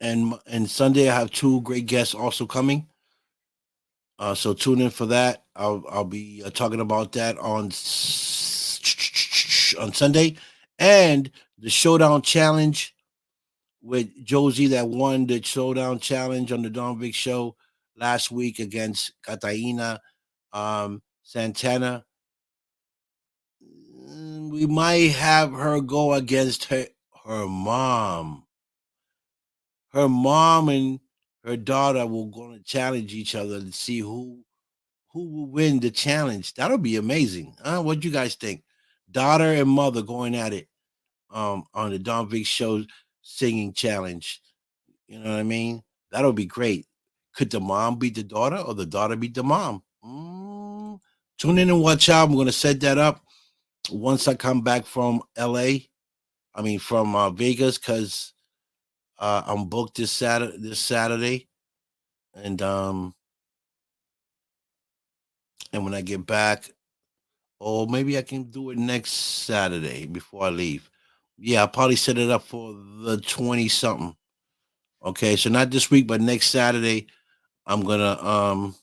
and Sunday, I have two great guests also coming. So tune in for that. I'll be talking about that on Sunday, and the Showdown Challenge with Josie that won the Showdown Challenge on the Don Vic Show last week against Catalina Santana. We might have her go against her mom. Her mom and her daughter will going to challenge each other to see who will win the challenge. That'll be amazing. What do you guys think? Daughter and mother going at it on the Don Vic Show singing challenge. You know what I mean? That'll be great. Could the mom beat the daughter or the daughter beat the mom? Tune in and watch out. I'm going to set that up once I come back from LA. I mean, from Vegas, because I'm booked this Saturday, and when I get back, or maybe I can do it next Saturday before I leave. Yeah, I'll probably set it up for the 20 something. Okay, so not this week, but next Saturday, I'm gonna um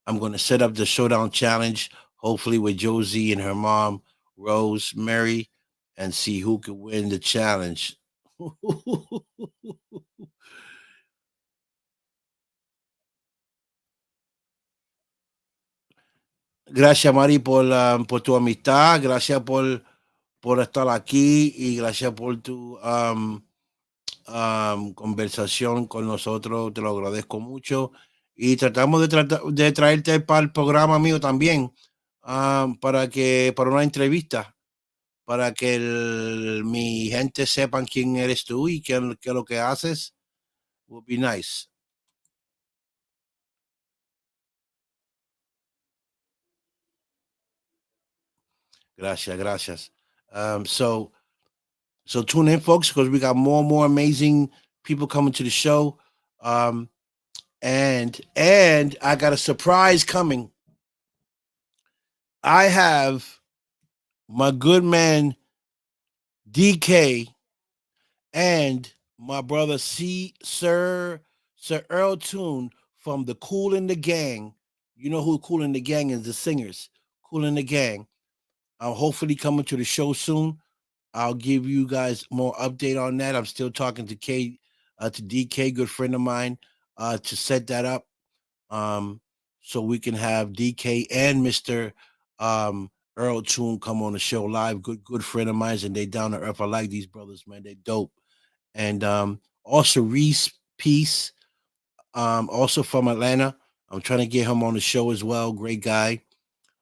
I'm gonna set up the showdown challenge, hopefully with Josie and her mom, Rose, Mary, and see who can win the challenge. Gracias, Mari, por tu amistad. Gracias por estar aquí y gracias por tu conversación con nosotros. Te lo agradezco mucho. Y tratamos de traerte para el programa mío también, para una entrevista, para que mi gente sepan quién eres tú y qué es lo que haces. Would be nice. Gracias, gracias. So tune in, folks, because we got more and more amazing people coming to the show. Um, and I got a surprise coming. I have my good man DK and my brother Sir Earl Toon from the Cool in the Gang. You know who Cool in the Gang is? The singers. Cool in the Gang. I'm hopefully coming to the show soon. I'll give you guys more update on that. I'm still talking to DK, good friend of mine, to set that up. Um, so we can have DK and Mr. Earl Toon come on the show live. Good friend of mine, and they down to earth. I like these brothers, man. They dope. And also Reese Peace, also from Atlanta. I'm trying to get him on the show as well. Great guy.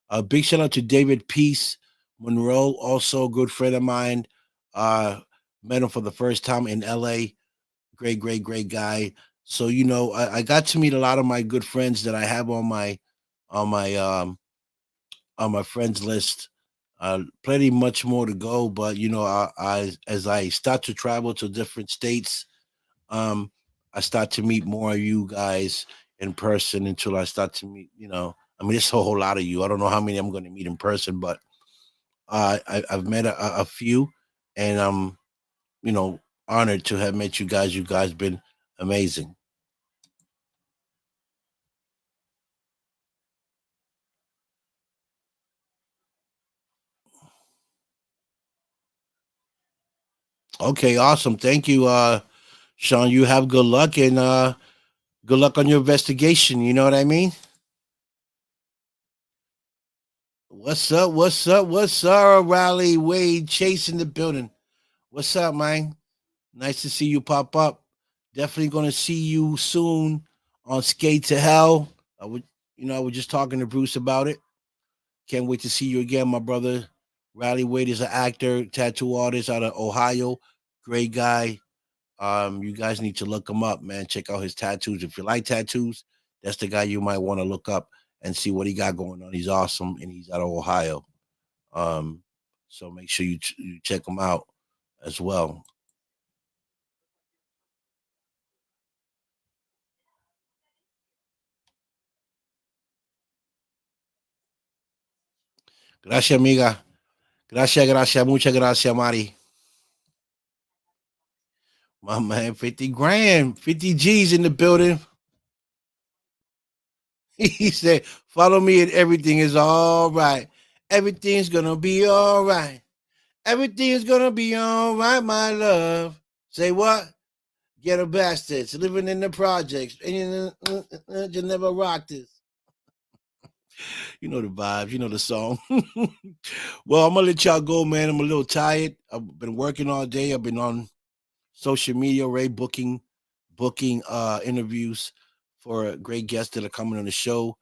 A big shout out to David Peace Monroe, also a good friend of mine. Uh, Met him for the first time in LA. Great guy. So I got to meet a lot of my good friends that I have on my um on my friends list. Plenty much more to go, but I as I start to travel to different states, um, I start to meet more of you guys in person until I start to meet. I mean, there's a whole lot of you. I don't know how many I'm going to meet in person, but I've met a few, and I'm honored to have met you guys. You guys been amazing. Okay, awesome. Thank you, Sean. You have good luck and good luck on your investigation. You know what I mean? What's up? What's up? What's up, Riley Wade Chase in the building? What's up, man? Nice to see you pop up. Definitely gonna see you soon on Skate to Hell. I was just talking to Bruce about it. Can't wait to see you again, my brother. Riley Wade is an actor, tattoo artist out of Ohio. Great guy. You guys need to look him up, man. Check out his tattoos. If you like tattoos, that's the guy you might want to look up and see what he got going on. He's awesome, and he's out of Ohio. Um, so make sure you check him out as well. Gracias, amiga. Gracias. Muchas gracias, Mari. My man, 50 grand, 50 G's in the building. He said, follow me and everything is all right. Everything's gonna be all right. Everything's gonna be all right, my love. Say what? Ghetto bastards living in the projects. And you never rock this. You know the vibes, you know the song. Well, I'm gonna let y'all go, man. I'm a little tired. I've been working all day. I've been on social media, Ray, booking interviews for great guests that are coming on the show.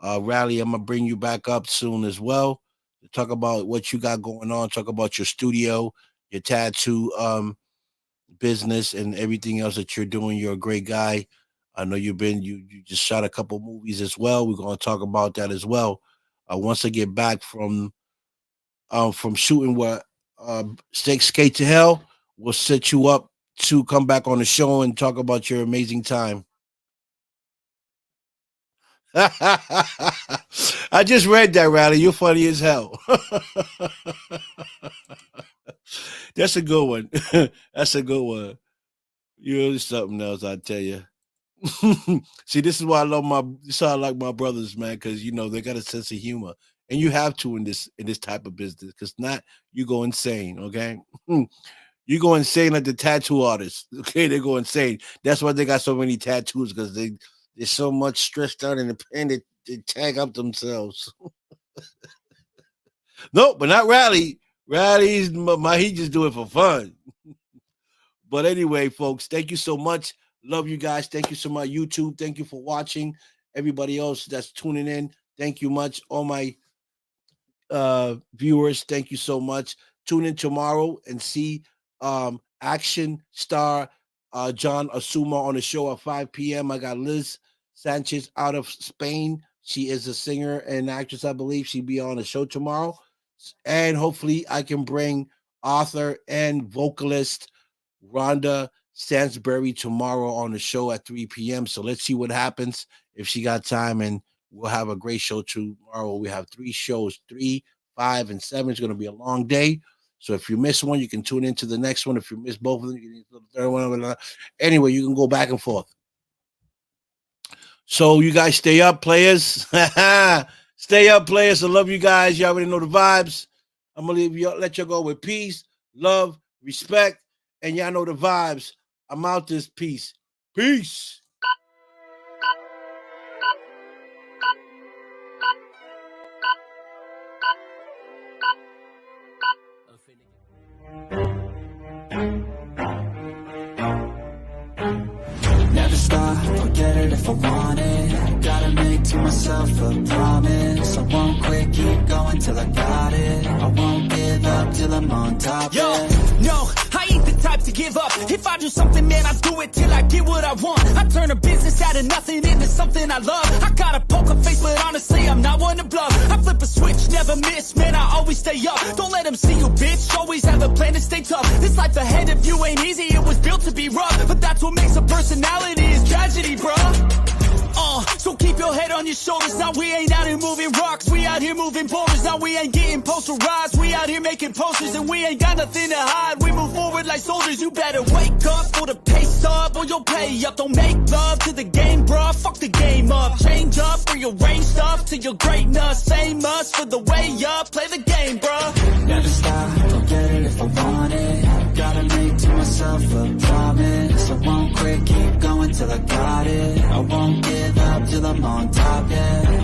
Rally, I'm gonna bring you back up soon as well to talk about what you got going on, talk about your studio, your tattoo business, and everything else that you're doing. You're a great guy. I know you just shot a couple movies as well. We're gonna talk about that as well. Once I get back from shooting what skate to hell, we'll set you up to come back on the show and talk about your amazing time. I just read that, Riley. You're funny as hell. That's a good one. That's a good one. You're something else, I tell you. See, this is why I love this is why I like my brothers, man, because they got a sense of humor. And you have to in this type of business, because not you go insane, okay? You go insane like the tattoo artists. Okay, they go insane. That's why they got so many tattoos, because they're so much stressed out in the pain they tag up themselves. No, but not Rally. Rally's he just do it for fun. But anyway, folks, thank you so much. Love you guys. Thank you so much, YouTube. Thank you for watching. Everybody else that's tuning in, thank you much. All my viewers, thank you so much. Tune in tomorrow and see action star John Asuma on the show at 5 p.m. I got Liz Sanchez out of Spain. She is a singer and actress, I believe. She'll be on the show tomorrow. And hopefully I can bring author and vocalist Rhonda Stansberry tomorrow on the show at 3 p.m. So let's see what happens if she got time, and we'll have a great show tomorrow. We have 3 shows, 3, 5, and 7. It's going to be a long day. So if you miss one, you can tune into the next one. If you miss both of them, you can do the third one. Anyway, you can go back and forth. So you guys stay up, players. Stay up, players. I love you guys. You already know the vibes. I'm going to let you go with peace, love, respect, and y'all know the vibes. I'm out this piece. Peace. Never stop, I'll get it if I want it. Gotta make to myself a promise. I won't quit, keep going till I got it. I won't give up till I'm on top. Yo, yeah. no, I ain't the type to give up. If I do something, man, I do it till I get what I want. I turn a business out of nothing into something I love. I got a poker face, but honestly, I'm not one to bluff. I flip a switch, never miss, man, I always stay up. Don't let them see you, bitch, always have a plan to stay tough. This life ahead of you ain't easy, it was built to be rough. But that's what makes a personality is tragedy, bruh. So keep your head on your shoulders. Now we ain't out here moving rocks, we out here moving boulders. Now we ain't getting posterized, we out here making posters. And we ain't got nothing to hide, we move forward like soldiers. You better wake up for the pay stub or you'll pay up. Don't make love to the game, bruh, fuck the game up. Change up, rearrange stuff to your greatness. Same us for the way up, play the game, bruh. Never stop, I'll get it if I want it. Gotta make to myself a promise. I won't quit, keep going till I got it. I won't give up till I'm on top, yeah.